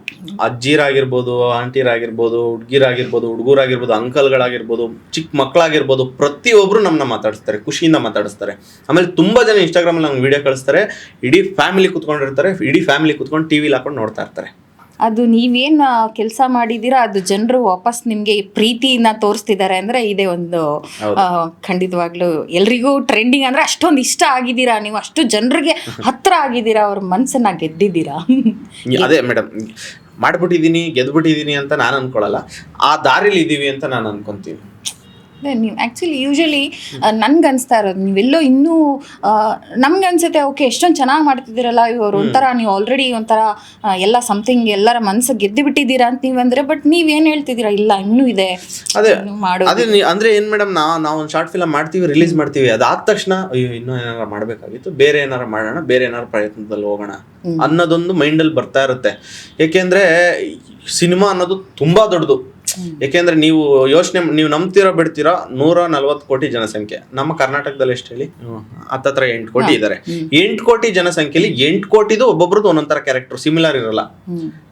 ಅಜ್ಜಿರಾಗಿರ್ಬೋದು, ಆಂಟಿರಾಗಿರ್ಬೋದು, ಹುಡುಗಿರಾಗಿರ್ಬೋದು, ಹುಡುಗರಾಗಿರ್ಬೋದು, ಅಂಕಲ್ಗಳಾಗಿರ್ಬೋದು, ಚಿಕ್ಕ ಮಕ್ಕಳಾಗಿರ್ಬೋದು, ಪ್ರತಿಯೊಬ್ರು ನಮ್ಮನ್ನ ಮಾತಾಡಿಸ್ತಾರೆ, ಖುಷಿಯಿಂದ ಮಾತಾಡಿಸ್ತಾರೆ. ಆಮೇಲೆ ತುಂಬಾ ಜನ ಇನ್ಸ್ಟಾಗ್ರಾಮ್ ಅಲ್ಲಿ ನಮ್ಗೆ ವಿಡಿಯೋ ಕಳಿಸ್ತಾರೆ. ಇಡೀ ಫ್ಯಾಮಿಲಿ ಕುತ್ಕೊಂಡಿರ್ತಾರೆ, ಇಡೀ ಫ್ಯಾಮಿಲಿ ಕುತ್ಕೊಂಡು ಟಿವಿಲಿ ಹಾಕೊಂಡು ನೋಡ್ತಾ ಇರ್ತಾರೆ. ಅದು ನೀವೇನ್ ಕೆಲಸ ಮಾಡಿದ್ದೀರಾ ಅದು ಜನರು ವಾಪಸ್ ನಿಮ್ಗೆ ಪ್ರೀತಿನ ತೋರಿಸ್ತಿದ್ದಾರೆ ಅಂದ್ರೆ ಇದೇ ಒಂದು ಖಂಡಿತವಾಗ್ಲೂ ಎಲ್ರಿಗೂ ಟ್ರೆಂಡಿಂಗ್. ಅಂದ್ರೆ ಅಷ್ಟೊಂದು ಇಷ್ಟ ಆಗಿದ್ದೀರಾ ನೀವು, ಅಷ್ಟು ಜನರಿಗೆ ಹತ್ರ ಆಗಿದ್ದೀರಾ, ಅವ್ರ ಮನಸ್ಸನ್ನ ಗೆದ್ದಿದ್ದೀರಾ. ಅದೇ ಮೇಡಮ್, ಮಾಡ್ಬಿಟ್ಟಿದ್ದೀನಿ, ಗೆದ್ಬಿಟ್ಟಿದ್ದೀನಿ ಅಂತ ನಾನು ಅನ್ಕೊಳ್ಳಲ್ಲ, ಆ ದಾರಿಲಿ ಇದ್ದೀವಿ ಅಂತ ನಾನು ಅನ್ಕೊಂತೀನಿ. ನೀವು ಆ್ಯಕ್ಚುಲಿ ಯೂಶಲಿ ನನ್ಗೆ ಅನಿಸ್ತಾ ಇರೋದು, ನೀವೆಲ್ಲೋ ಇನ್ನೂ ನಮ್ಗೆ ಅನ್ಸುತ್ತೆ ಓಕೆ ಎಷ್ಟೊಂದು ಚೆನ್ನಾಗಿ ಮಾಡ್ತಿದ್ದೀರಲ್ಲ ಇವರು, ಒಂಥರ ನೀವು ಆಲ್ರೆಡಿ ಒಂಥರ ಎಲ್ಲ ಸಮಥಿಂಗ್ ಎಲ್ಲರ ಮನಸ್ಸು ಗೆದ್ದು ಬಿಟ್ಟಿದ್ದೀರಾ ಅಂತ ನೀವಂದ್ರೆ. ಬಟ್ ನೀವೇನು ಹೇಳ್ತಿದ್ದೀರಾ, ಇಲ್ಲ ಇನ್ನೂ ಇದೆ ಅದೇ ಅಂದ್ರೆ ಏನ್ ಮೇಡಮ್, ನಾವು ಒಂದು ಶಾರ್ಟ್ ಫಿಲಮ್ ಮಾಡ್ತೀವಿ, ರಿಲೀಸ್ ಮಾಡ್ತೀವಿ, ಅದಾದ ತಕ್ಷಣ ಅಯ್ಯೋ ಇನ್ನೂ ಏನಾರ ಮಾಡಬೇಕಾಗಿತ್ತು, ಬೇರೆ ಏನಾರ ಮಾಡೋಣ, ಬೇರೆ ಏನಾರ ಪ್ರಯತ್ನದಲ್ಲಿ ಹೋಗೋಣ ಅನ್ನೋದೊಂದು ಮೈಂಡಲ್ಲಿ ಬರ್ತಾ ಇರುತ್ತೆ. ಏಕೆಂದ್ರೆ ಸಿನಿಮಾ ಅನ್ನೋದು ತುಂಬಾ ದೊಡ್ಡದು. ಯಾಕೆಂದ್ರೆ ನೀವು ನಂಬ್ತಿರೋ ಬಿಡ್ತಿರೋ 140 ಕೋಟಿ ಜನಸಂಖ್ಯೆ. ನಮ್ಮ ಕರ್ನಾಟಕದಲ್ಲಿ ಎಷ್ಟು ಹೇಳಿ, ಹತ್ತತ್ರ 8 ಕೋಟಿ ಇದ್ದಾರೆ. 8 ಕೋಟಿ ಜನಸಂಖ್ಯೆಯಲ್ಲಿ 8 ಕೋಟಿದು ಒಬ್ಬೊಬ್ರದ್ದು ಒಂದೊಂದರ ಕ್ಯಾರೆಕ್ಟರ್ ಸಿಮಿಲರ್ ಇರಲ್ಲ.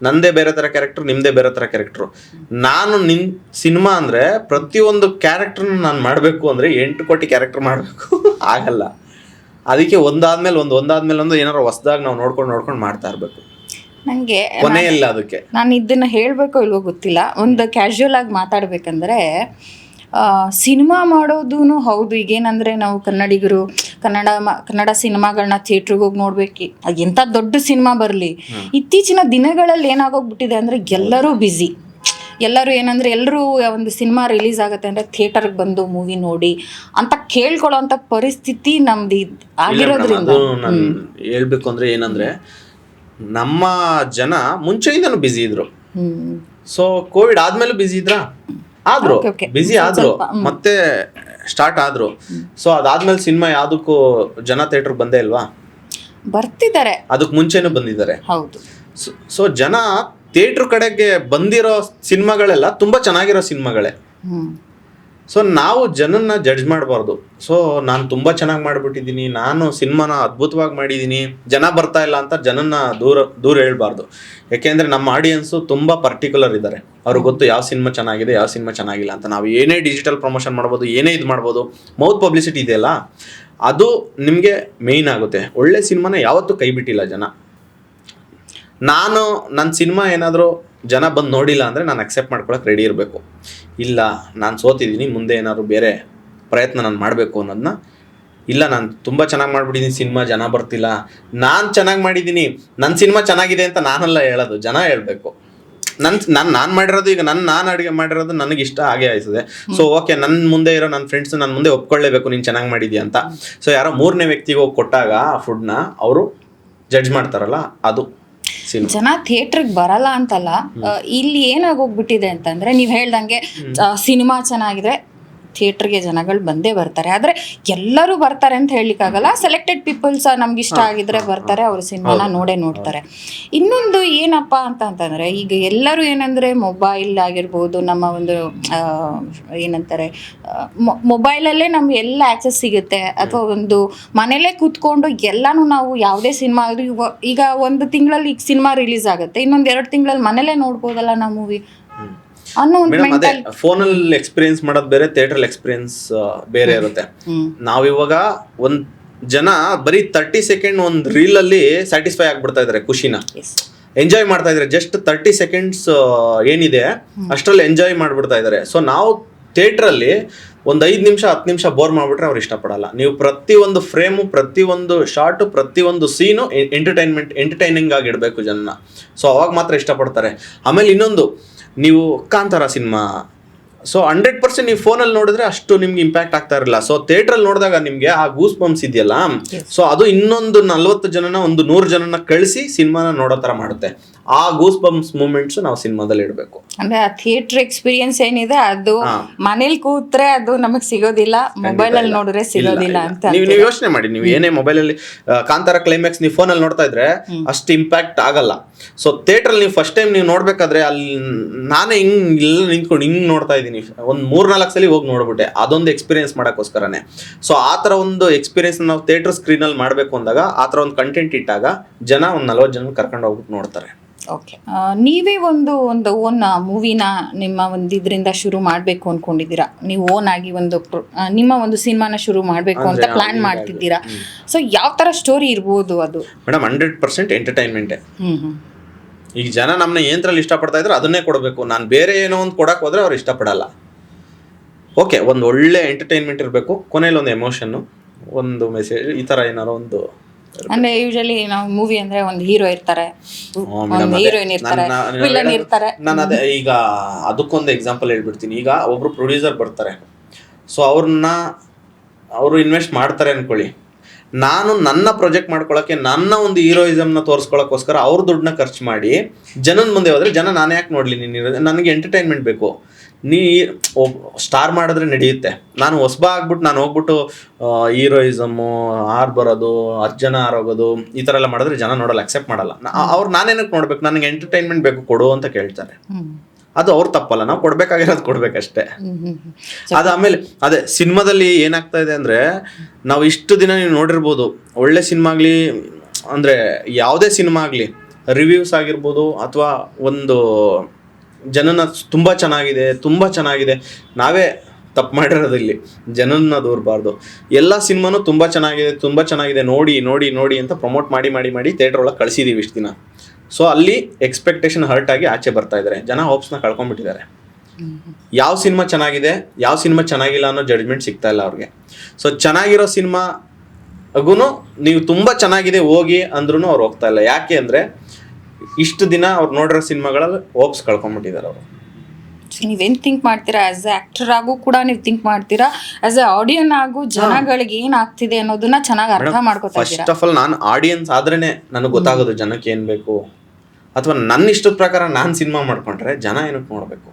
ನಂದೇ ಬೇರೆ ತರ ಕ್ಯಾರೆಕ್ಟರ್, ನಿಮ್ದೇ ಬೇರೆ ತರ ಕ್ಯಾರೆಕ್ಟರ್. ನಾನು ಸಿನಿಮಾ ಅಂದ್ರೆ ಪ್ರತಿಯೊಂದು ಕ್ಯಾರೆಕ್ಟರ್ ನಾನು ಮಾಡ್ಬೇಕು ಅಂದ್ರೆ 8 ಕೋಟಿ ಕ್ಯಾರೆಕ್ಟರ್ ಮಾಡ್ಬೇಕು ಆಗಲ್ಲ. ಅದಕ್ಕೆ ಒಂದಾದ್ಮೇಲೆ ಒಂದು ಏನಾರು ಹೊಸದಾಗಿ ನಾವು ನೋಡ್ಕೊಂಡು ಮಾಡ್ತಾ ಇರ್ಬೇಕು. ನನಗೆ ಕೊನೆಯಲ್ಲ ಅದಕ್ಕೆ ನಾನು ಇದನ್ನ ಹೇಳಬೇಕೋ ಇಲ್ವೋ ಗೊತ್ತಿಲ್ಲ. ಒಂದು ಕ್ಯಾಶುಯಲ್ ಆಗಿ ಮಾತಾಡ್ಬೇಕಂದ್ರೆ ಸಿನಿಮಾ ಮಾಡೋದು ಹೌದು. ಈಗೇನಂದರೆ ನಾವು ಕನ್ನಡಿಗರು ಕನ್ನಡ ಸಿನಿಮಾಗಳನ್ನ ಥಿಯೇಟ್ರಿಗೆ ಹೋಗಿ ನೋಡ್ಬೇಕು, ಎಂಥ ದೊಡ್ಡ ಸಿನಿಮಾ ಬರಲಿ. ಇತ್ತೀಚಿನ ದಿನಗಳಲ್ಲಿ ಏನಾಗೋಗ್ಬಿಟ್ಟಿದೆ ಅಂದರೆ ಎಲ್ಲರೂ ಬ್ಯುಸಿ. ಎಲ್ಲರೂ ಏನಂದರೆ ಎಲ್ಲರೂ ಒಂದು ಸಿನಿಮಾ ರಿಲೀಸ್ ಆಗುತ್ತೆ ಅಂದರೆ ಥಿಯೇಟರ್ಗೆ ಬಂದು ಮೂವಿ ನೋಡಿ ಅಂತ ಕೇಳ್ಕೊಳ್ಳೋ ಅಂಥ ಪರಿಸ್ಥಿತಿ ನಮ್ದು ಆಗಿರೋದ್ರಿಂದ. ನಾನು ಹೇಳ್ಬೇಕು ಅಂದರೆ ಏನಂದರೆ, ನಮ್ಮ ಜನ ಮುಂಚೆಯಿಂದನೂ ಬ್ಯುಸಿ ಇದ್ರು. ಸೊ ಕೋವಿಡ್ ಆದ್ಮೇಲೆ ಬಿಸಿ ಇದ್ರಾ? ಆದ್ರು ಬಿಸಿ ಆದ್ರು, ಮತ್ತೆ ಸ್ಟಾರ್ಟ್ ಆದ್ರು. ಸೊ ಅದಾದ್ಮೇಲೆ ಸಿನಿಮಾ ಯಾವ್ದಕ್ಕೂ ಜನ ಥಿಯೇಟರ್ ಬಂದೇ ಇಲ್ವಾ? ಬರ್ತಿದ್ದಾರೆ, ಅದಕ್ಕೆ ಮುಂಚೆನೂ ಬಂದಿದ್ದಾರೆ. ಹೌದು. ಸೊ ಜನ ಥಿಯೇಟರ್ ಕಡೆಗೆ ಬಂದಿರೋ ಸಿನಿಮಾಗಳೆಲ್ಲ ತುಂಬಾ ಚೆನ್ನಾಗಿರೋ ಸಿನಿಮಾಗಳೇ. ಸೊ ನಾವು ಜನನ್ನ ಜಡ್ಜ್ ಮಾಡಬಾರ್ದು. ಸೊ ನಾನು ತುಂಬಾ ಚೆನ್ನಾಗಿ ಮಾಡ್ಬಿಟ್ಟಿದ್ದೀನಿ, ನಾನು ಸಿನಿಮಾನ ಅದ್ಭುತವಾಗಿ ಮಾಡಿದ್ದೀನಿ, ಜನ ಬರ್ತಾ ಇಲ್ಲ ಅಂತ ಜನನ್ನ ದೂರ ಹೇಳ್ಬಾರ್ದು. ಯಾಕೆಂದ್ರೆ ನಮ್ಮ ಆಡಿಯನ್ಸು ತುಂಬಾ ಪರ್ಟಿಕ್ಯುಲರ್ ಇದ್ದಾರೆ. ಅವ್ರಿಗೆ ಗೊತ್ತು ಯಾವ ಸಿನಿಮಾ ಚೆನ್ನಾಗಿದೆ, ಯಾವ ಸಿನಿಮಾ ಚೆನ್ನಾಗಿಲ್ಲ ಅಂತ. ನಾವು ಏನೇ ಡಿಜಿಟಲ್ ಪ್ರಮೋಷನ್ ಮಾಡ್ಬೋದು, ಏನೇ ಇದು ಮಾಡ್ಬೋದು, ಮೌತ್ ಪಬ್ಲಿಸಿಟಿ ಇದೆಯಲ್ಲ ಅದು ನಿಮಗೆ ಮೇಯ್ನ್ ಆಗುತ್ತೆ. ಒಳ್ಳೆ ಸಿನಿಮಾನ ಯಾವತ್ತೂ ಕೈ ಬಿಟ್ಟಿಲ್ಲ ಜನ. ನಾನು ನನ್ನ ಸಿನಿಮಾ ಏನಾದರೂ ಜನ ಬಂದು ನೋಡಿಲ್ಲ ಅಂದರೆ ನಾನು ಅಕ್ಸೆಪ್ಟ್ ಮಾಡ್ಕೊಳಕ್ಕೆ ರೆಡಿ ಇರಬೇಕು. ಇಲ್ಲ ನಾನು ಸೋತಿದ್ದೀನಿ, ಮುಂದೆ ಏನಾದರೂ ಬೇರೆ ಪ್ರಯತ್ನ ನಾನು ಮಾಡಬೇಕು ಅನ್ನೋದನ್ನ, ಇಲ್ಲ ನಾನು ತುಂಬ ಚೆನ್ನಾಗಿ ಮಾಡಿಬಿಟ್ಟಿದ್ದೀನಿ, ಸಿನಿಮಾ ಜನ ಬರ್ತಿಲ್ಲ, ನಾನು ಚೆನ್ನಾಗಿ ಮಾಡಿದ್ದೀನಿ, ನನ್ನ ಸಿನಿಮಾ ಚೆನ್ನಾಗಿದೆ ಅಂತ ನಾನೆಲ್ಲ ಹೇಳೋದು, ಜನ ಹೇಳಬೇಕು. ನಾನು ಮಾಡಿರೋದು, ಈಗ ನಾನು ಅಡುಗೆ ಮಾಡಿರೋದು ನನಗೆ ಇಷ್ಟ ಆಗೇ ಆಯ್ತದೆ. ಸೊ ಓಕೆ, ನನ್ನ ಮುಂದೆ ಇರೋ ನನ್ನ ಫ್ರೆಂಡ್ಸ್ ನನ್ನ ಮುಂದೆ ಒಪ್ಕೊಳ್ಳೇಬೇಕು ನೀನು ಚೆನ್ನಾಗಿ ಮಾಡಿದ್ಯಾ ಅಂತ. ಸೊ ಯಾರೋ ಮೂರನೇ ವ್ಯಕ್ತಿಗೆ ಹೋಗಿ ಕೊಟ್ಟಾಗ ಆ ಫುಡ್ನ ಅವರು ಜಡ್ಜ್ ಮಾಡ್ತಾರಲ್ಲ, ಅದು ಜನ ಥಿಯೇಟ್ರಿಗೆ ಬರಲ್ಲ ಅಂತಲ್ಲ. ಇಲ್ಲಿ ಏನಾಗೋಗ್ಬಿಟ್ಟಿದೆ ಅಂತಂದ್ರೆ, ನೀವು ಹೇಳ್ದಂಗೆ ಸಿನಿಮಾ ಚೆನ್ನಾಗಿದೆ ಥಿಯೇಟ್ರಿಗೆ ಜನಗಳು ಬಂದೇ ಬರ್ತಾರೆ. ಆದರೆ ಎಲ್ಲರೂ ಬರ್ತಾರೆ ಅಂತ ಹೇಳಲಿಕ್ಕಾಗಲ್ಲ. ಸೆಲೆಕ್ಟೆಡ್ ಪೀಪಲ್ಸ್ ನಮ್ಗೆ ಇಷ್ಟ ಆಗಿದ್ರೆ ಬರ್ತಾರೆ, ಅವ್ರ ಸಿನಿಮಾನ ನೋಡ್ತಾರೆ. ಇನ್ನೊಂದು ಏನಪ್ಪ ಅಂತಂದರೆ, ಈಗ ಎಲ್ಲರೂ ಏನಂದರೆ ಮೊಬೈಲ್ ಆಗಿರ್ಬೋದು, ನಮ್ಮ ಒಂದು ಏನಂತಾರೆ ಮೊಬೈಲಲ್ಲೇ ನಮ್ಗೆ ಎಲ್ಲ ಆ್ಯಕ್ಸಸ್ ಸಿಗುತ್ತೆ. ಅಥವಾ ಒಂದು ಮನೇಲೇ ಕೂತ್ಕೊಂಡು ಎಲ್ಲನೂ ನಾವು ಯಾವುದೇ ಸಿನಿಮಾ ಈಗ ಒಂದು ತಿಂಗಳಲ್ಲಿ ಈಗ ಸಿನಿಮಾ ರಿಲೀಸ್ ಆಗುತ್ತೆ, ಇನ್ನೊಂದು 2 ತಿಂಗಳಲ್ಲಿ ಮನೇಲೇ ನೋಡ್ಬೋದಲ್ಲ ನಾವು ಮೂವಿ ಅನ್ನೋ ಒಂದು ಅದೇ ಫೋನಲ್ಲಿ ಎಕ್ಸ್ಪೀರಿಯನ್ಸ್ ಮಾಡೋದು ಬೇರೆ, ಥಿಯೇಟರ್ ಎಕ್ಸ್ಪೀರಿಯನ್ಸ್ ಬೇರೆ ಇರುತ್ತೆ. ನಾವಿವಾಗ ಒಂದ್ ಜನ ಬರೀ 30 ಸೆಕೆಂಡ್ ಒಂದು ರೀಲ್ ಅಲ್ಲಿ ಸ್ಯಾಟಿಸ್ಫೈ ಆಗ್ಬಿಡ್ತಾ ಇದಾರೆ, ಖುಷಿನ ಎಂಜಾಯ್ ಮಾಡ್ತಾ ಇದಾರೆ. ಜಸ್ಟ್ 30 ಸೆಕೆಂಡ್ಸ್ ಏನಿದೆ ಅಷ್ಟ್ರಲ್ಲಿ ಎಂಜಾಯ್ ಮಾಡ್ಬಿಡ್ತಾ ಇದಾರೆ. ಸೊ ನಾವು ಥಿಯೇಟರ್ ಅಲ್ಲಿ ಒಂದು 5 ನಿಮಿಷ 10 ನಿಮಿಷ ಬೋರ್ ಮಾಡ್ಬಿಟ್ರೆ ಅವ್ರು ಇಷ್ಟಪಡಲ್ಲ. ನೀವು ಪ್ರತಿಯೊಂದು ಫ್ರೇಮು, ಪ್ರತಿಯೊಂದು ಶಾರ್ಟು, ಪ್ರತಿಯೊಂದು ಸೀನು ಎಂಟರ್ಟೈನಿಂಗ್ ಆಗಿಡ್ಬೇಕು ಜನನ. ಸೊ ಅವಾಗ ಮಾತ್ರ ಇಷ್ಟಪಡ್ತಾರೆ. ಆಮೇಲೆ ಇನ್ನೊಂದು, ನೀವು ಕಾಂತಾರ ಸಿನಿಮಾ, ಸೊ 100% ನೀವು ಫೋನಲ್ಲಿ ನೋಡಿದ್ರೆ ಅಷ್ಟು ನಿಮ್ಗೆ ಇಂಪ್ಯಾಕ್ಟ್ ಆಗ್ತಾ ಇರಲಿಲ್ಲ. ಸೊ ಥಿಯೇಟ್ರಲ್ಲಿ ನೋಡಿದಾಗ ನಿಮಗೆ ಆ ಗೂಸ್ ಬಂಪ್ಸ್ ಇದೆಯಲ್ಲ, ಸೊ ಅದು ಇನ್ನೊಂದು 40 ಜನನ, ಒಂದು 100 ಜನನ ಕಳಿಸಿ ಸಿನಿಮಾನ ನೋಡೋ ಥರ ಮಾಡುತ್ತೆ. ಆ ಗೂಸ್ ಬಂಪ್ಸ್ ಮೂಮೆಂಟ್ಸ್ ನಾವು ಸಿನಿಮಾದಲ್ಲಿ ಇಡಬೇಕು. ಅಂದ್ರೆ ಆ ಥಿಯೇಟರ್ ಎಕ್ಸ್ಪೀರಿಯನ್ಸ್ ಏನಿದೆ ಅದು ಮನೇಲಿ ಕೂತ್ರೆ ಅದು ನಮಗೆ ಸಿಗೋದಿಲ್ಲ, ಮೊಬೈಲ್ ಅಲ್ಲಿ ನೋಡಿದ್ರೆ ಸಿಗೋದಿಲ್ಲ ಅಂತ. ನೀವು ಯೋಚನೆ ಮಾಡಿ, ನೀವು ಏನೇ ಮೊಬೈಲ್ ಅಲ್ಲಿ ಕಾಂತಾರ ಕ್ಲೈಮ್ಯಾಕ್ಸ್ ನೀವು ಫೋನಲ್ಲಿ ನೋಡ್ತಾ ಇದ್ರೆ ಅಷ್ಟು ಇಂಪ್ಯಾಕ್ಟ್ ಆಗಲ್ಲ. ಸೊ ಥಿಯೇಟರ್ ನೀವು ಫಸ್ಟ್ ಟೈಮ್ ನೀವು ನೋಡ್ಬೇಕಾದ್ರೆ ಅಲ್ಲಿ ನಾನೇ ಹಿಂಗ್ ನಿಂತ್ಕೊಂಡು ಹಿಂಗ್ ನೋಡ್ತಾ ಇದ್ದೀನಿ, ಒಂದು 3-4 ಸಲ ಹೋಗಿ ನೋಡ್ಬಿಟ್ಟೆ, ಅದೊಂದು ಎಕ್ಸ್ಪೀರಿಯನ್ಸ್ ಮಾಡೋಕ್ಕೋಸ್ಕರನೇ. ಸೊ ಆ ಥರ ಒಂದು ಎಕ್ಸ್ಪೀರಿಯನ್ಸ್ ನಾವು ಥಿಯೇಟರ್ ಸ್ಕ್ರೀನಲ್ಲಿ ಮಾಡಬೇಕು ಅಂದಾಗ, ಆ ಥರ ಒಂದು ಕಂಟೆಂಟ್ ಇಟ್ಟಾಗ ಜನ ಒಂದು 40 ಜನ ಕರ್ಕೊಂಡು ಹೋಗ್ಬಿಟ್ಟು ನೋಡ್ತಾರೆ. ಓಕೆ, ನೀವೇ ಒಂದು ಓನ್ ಮೂವಿನ ನಿಮ್ಮ ಒಂದು ಇದರಿಂದ ಶುರು ಮಾಡಬೇಕು ಅಂದ್ಕೊಂಡಿದ್ದೀರಾ, ನೀವು ಓನ್ ಆಗಿ ಒಂದು ನಿಮ್ಮ ಒಂದು ಸಿನಿಮಾನ ಶುರು ಮಾಡಬೇಕು ಅಂತ ಪ್ಲಾನ್ ಮಾಡ್ತಿದ್ದೀರಾ. ಸೊ ಯಾವ ಥರ ಸ್ಟೋರಿ ಇರ್ಬೋದು ಅದು? ಮೇಡಮ್ 100% ಎಂಟರ್ಟೈನ್ಮೆಂಟೇ. ಈಗ ಜನ ನಮ್ಮನ್ನ ಏನರಲ್ಲಿ ಇಷ್ಟಪಡ್ತಾ ಇದ್ರೆ ಅದನ್ನೇ ಕೊಡಬೇಕು. ನಾನು ಬೇರೆ ಏನೋ ಒಂದು ಕೊಡಕ್ಕೆ ಹೋದ್ರೆ ಅವ್ರು ಇಷ್ಟಪಡಲ್ಲ. ಓಕೆ, ಒಂದು ಒಳ್ಳೆ ಎಂಟರ್ಟೈನ್ಮೆಂಟ್ ಇರಬೇಕು, ಕೊನೆಯಲ್ಲಿ ಒಂದು ಎಮೋಷನ್ನು, ಒಂದು ಮೆಸೇಜ್, ಈ ಥರ ಏನಾರೋ ಒಂದು. ಅಂದ್ರೆ ಯೂಶಲಿ ನಾವು ಮೂವಿ ಅಂದ್ರೆ ಒಂದು ಹೀರೋ ಇರ್ತಾರೆ, ಒಂದು ಹೀರೋಯಿನ್ ಇರ್ತಾರೆ, ವಿಲನ್ ಇರ್ತಾರೆ. ನಾನು ಅದೇ ಈಗ ಅದಕ್ಕೊಂದು ಎಕ್ಸಾಂಪಲ್ ಹೇಳ್ಬಿಡ್ತೀನಿ. ಈಗ ಒಬ್ರು ಪ್ರೊಡ್ಯೂಸರ್ ಬರ್ತಾರೆ, ಸೊ ಅವರು ಇನ್ವೆಸ್ಟ್ ಮಾಡ್ತಾರೆ ಅನ್ಕೊಳ್ಳಿ. ನಾನು ನನ್ನ ಪ್ರಾಜೆಕ್ಟ್ ಮಾಡ್ಕೊಳಕ್ಕೆ, ನನ್ನ ಒಂದು ಹೀರೋಯಿಸಮ್ನ ತೋರಿಸ್ಕೊಳಕ್ಕೋಸ್ಕರ ಅವ್ರ ದುಡ್ಡನ್ನ ಖರ್ಚು ಮಾಡಿ ಜನನ ಮುಂದೆ ಹೋದ್ರೆ ಜನ ನಾನು ಯಾಕೆ ನೋಡಲಿ, ನನಗೆ ಎಂಟರ್ಟೈನ್ಮೆಂಟ್ ಬೇಕು. ಸ್ಟಾರ್ ಮಾಡಿದ್ರೆ ನಡೆಯುತ್ತೆ. ನಾನು ಹೊಸಬ ಆಗ್ಬಿಟ್ಟು ನಾನು ಹೋಗ್ಬಿಟ್ಟು ಹೀರೋಯಿಸಮ್ಮು ಬರೋದು, 10 ಜನ ಆರೋಗೋದು, ಈ ಥರ ಎಲ್ಲ ಮಾಡಿದ್ರೆ ಜನ ನೋಡಲ್ಲ, ಅಕ್ಸೆಪ್ಟ್ ಮಾಡಲ್ಲ. ಅವ್ರು ನಾನೇನಕ್ಕೆ ನೋಡ್ಬೇಕು, ನನಗೆ ಎಂಟರ್ಟೈನ್ಮೆಂಟ್ ಬೇಕು ಕೊಡು ಅಂತ ಕೇಳ್ತಾರೆ. ಅದು ಅವ್ರು ತಪ್ಪಲ್ಲ, ನಾವು ಕೊಡ್ಬೇಕಾಗಿರೋದು ಕೊಡ್ಬೇಕಷ್ಟೇ. ಅದಾದ್ಮೇಲೆ ಅದೇ ಸಿನಿಮಾದಲ್ಲಿ ಏನಾಗ್ತಾ ಇದೆ ಅಂದ್ರೆ, ನಾವು ಇಷ್ಟು ದಿನ ನೀವು ನೋಡಿರ್ಬೋದು, ಒಳ್ಳೆ ಸಿನಿಮಾ ಆಗಲಿ ಅಂದ್ರೆ ಯಾವುದೇ ಸಿನಿಮಾ ಆಗಲಿ, ರಿವ್ಯೂಸ್ ಆಗಿರ್ಬೋದು ಅಥವಾ ಒಂದು ಜನನ ತುಂಬ ಚೆನ್ನಾಗಿದೆ, ನಾವೇ ತಪ್ಪು ಮಾಡಿರೋದು ಇಲ್ಲಿ, ಜನನ ದೂರಬಾರ್ದು. ಎಲ್ಲ ಸಿನಿಮಾನು ತುಂಬ ಚೆನ್ನಾಗಿದೆ ನೋಡಿ ಅಂತ ಪ್ರಮೋಟ್ ಮಾಡಿ ಥಿಯೇಟರ್ ಒಳಗೆ ಕಳಿಸಿದೀವಿ ಇಷ್ಟು ದಿನ. ಸೊ ಅಲ್ಲಿ ಎಕ್ಸ್ಪೆಕ್ಟೇಷನ್ ಹರ್ಟ್ ಆಗಿ ಆಚೆ ಬರ್ತಾ ಇದ್ದಾರೆ, ಜನ ಹೋಪ್ಸ್ನ ಕಳ್ಕೊಂಡ್ಬಿಟ್ಟಿದ್ದಾರೆ. ಯಾವ ಸಿನಿಮಾ ಚೆನ್ನಾಗಿದೆ, ಯಾವ ಸಿನಿಮಾ ಚೆನ್ನಾಗಿಲ್ಲ ಅನ್ನೋ ಜಡ್ಜ್ಮೆಂಟ್ ಸಿಗ್ತಾ ಇಲ್ಲ ಅವ್ರಿಗೆ. ಸೊ ಚೆನ್ನಾಗಿರೋ ಸಿನಿಮಾಗೂ ನೀವು ತುಂಬ ಚೆನ್ನಾಗಿದೆ ಹೋಗಿ ಅಂದ್ರೂ ಅವ್ರು ಹೋಗ್ತಾ ಇಲ್ಲ. ಯಾಕೆ ಅಂದರೆ ಇಷ್ಟು ದಿನ ಅವ್ರು ನೋಡಿರೋ ಸಿನಿಮಾಗಳಲ್ಲಿ ಹೋಪ್ಸ್ ಕಳ್ಕೊಂಡ್ಬಿಟ್ಟಿದ್ದಾರೆ ಅವರು. ನೀವೇನು ಥಿಂಕ್ ಮಾಡ್ತೀರಾ? ಆಸ್ ಎ ಆಕ್ಟರ್ ಆಗು ಕೂಡ ನೀವು ಥಿಂಕ್ ಮಾಡ್ತೀರಾ, ಆಸ್ ಎ ಆಡಿಯನ್ ಆಗು ಜನಗಳಿಗೆ ಏನಾಗ್ತಿದೆ ಅನ್ನೋದನ್ನ ಚೆನ್ನಾಗಿ ಅರ್ಥ ಮಾಡ್ಕೊತಾ ಇದ್ದೀರಾ? ಫಸ್ಟ್ ಆಫ್ ಆಲ್ ನಾನು ಆಡಿಯನ್ಸ್ ಆದ್ರೇನೆ ನನಗೆ ಗೊತ್ತಾಗೋದು ಜನಕ್ಕೆ ಏನು ಬೇಕು. ಅಥವಾ ನನ್ನ ಇಷ್ಟದ ಪ್ರಕಾರ ನಾನು ಸಿನಿಮಾ ಮಾಡ್ಕೊಂಡ್ರೆ ಜನ ಏನಕ್ಕೆ ನೋಡಬೇಕು,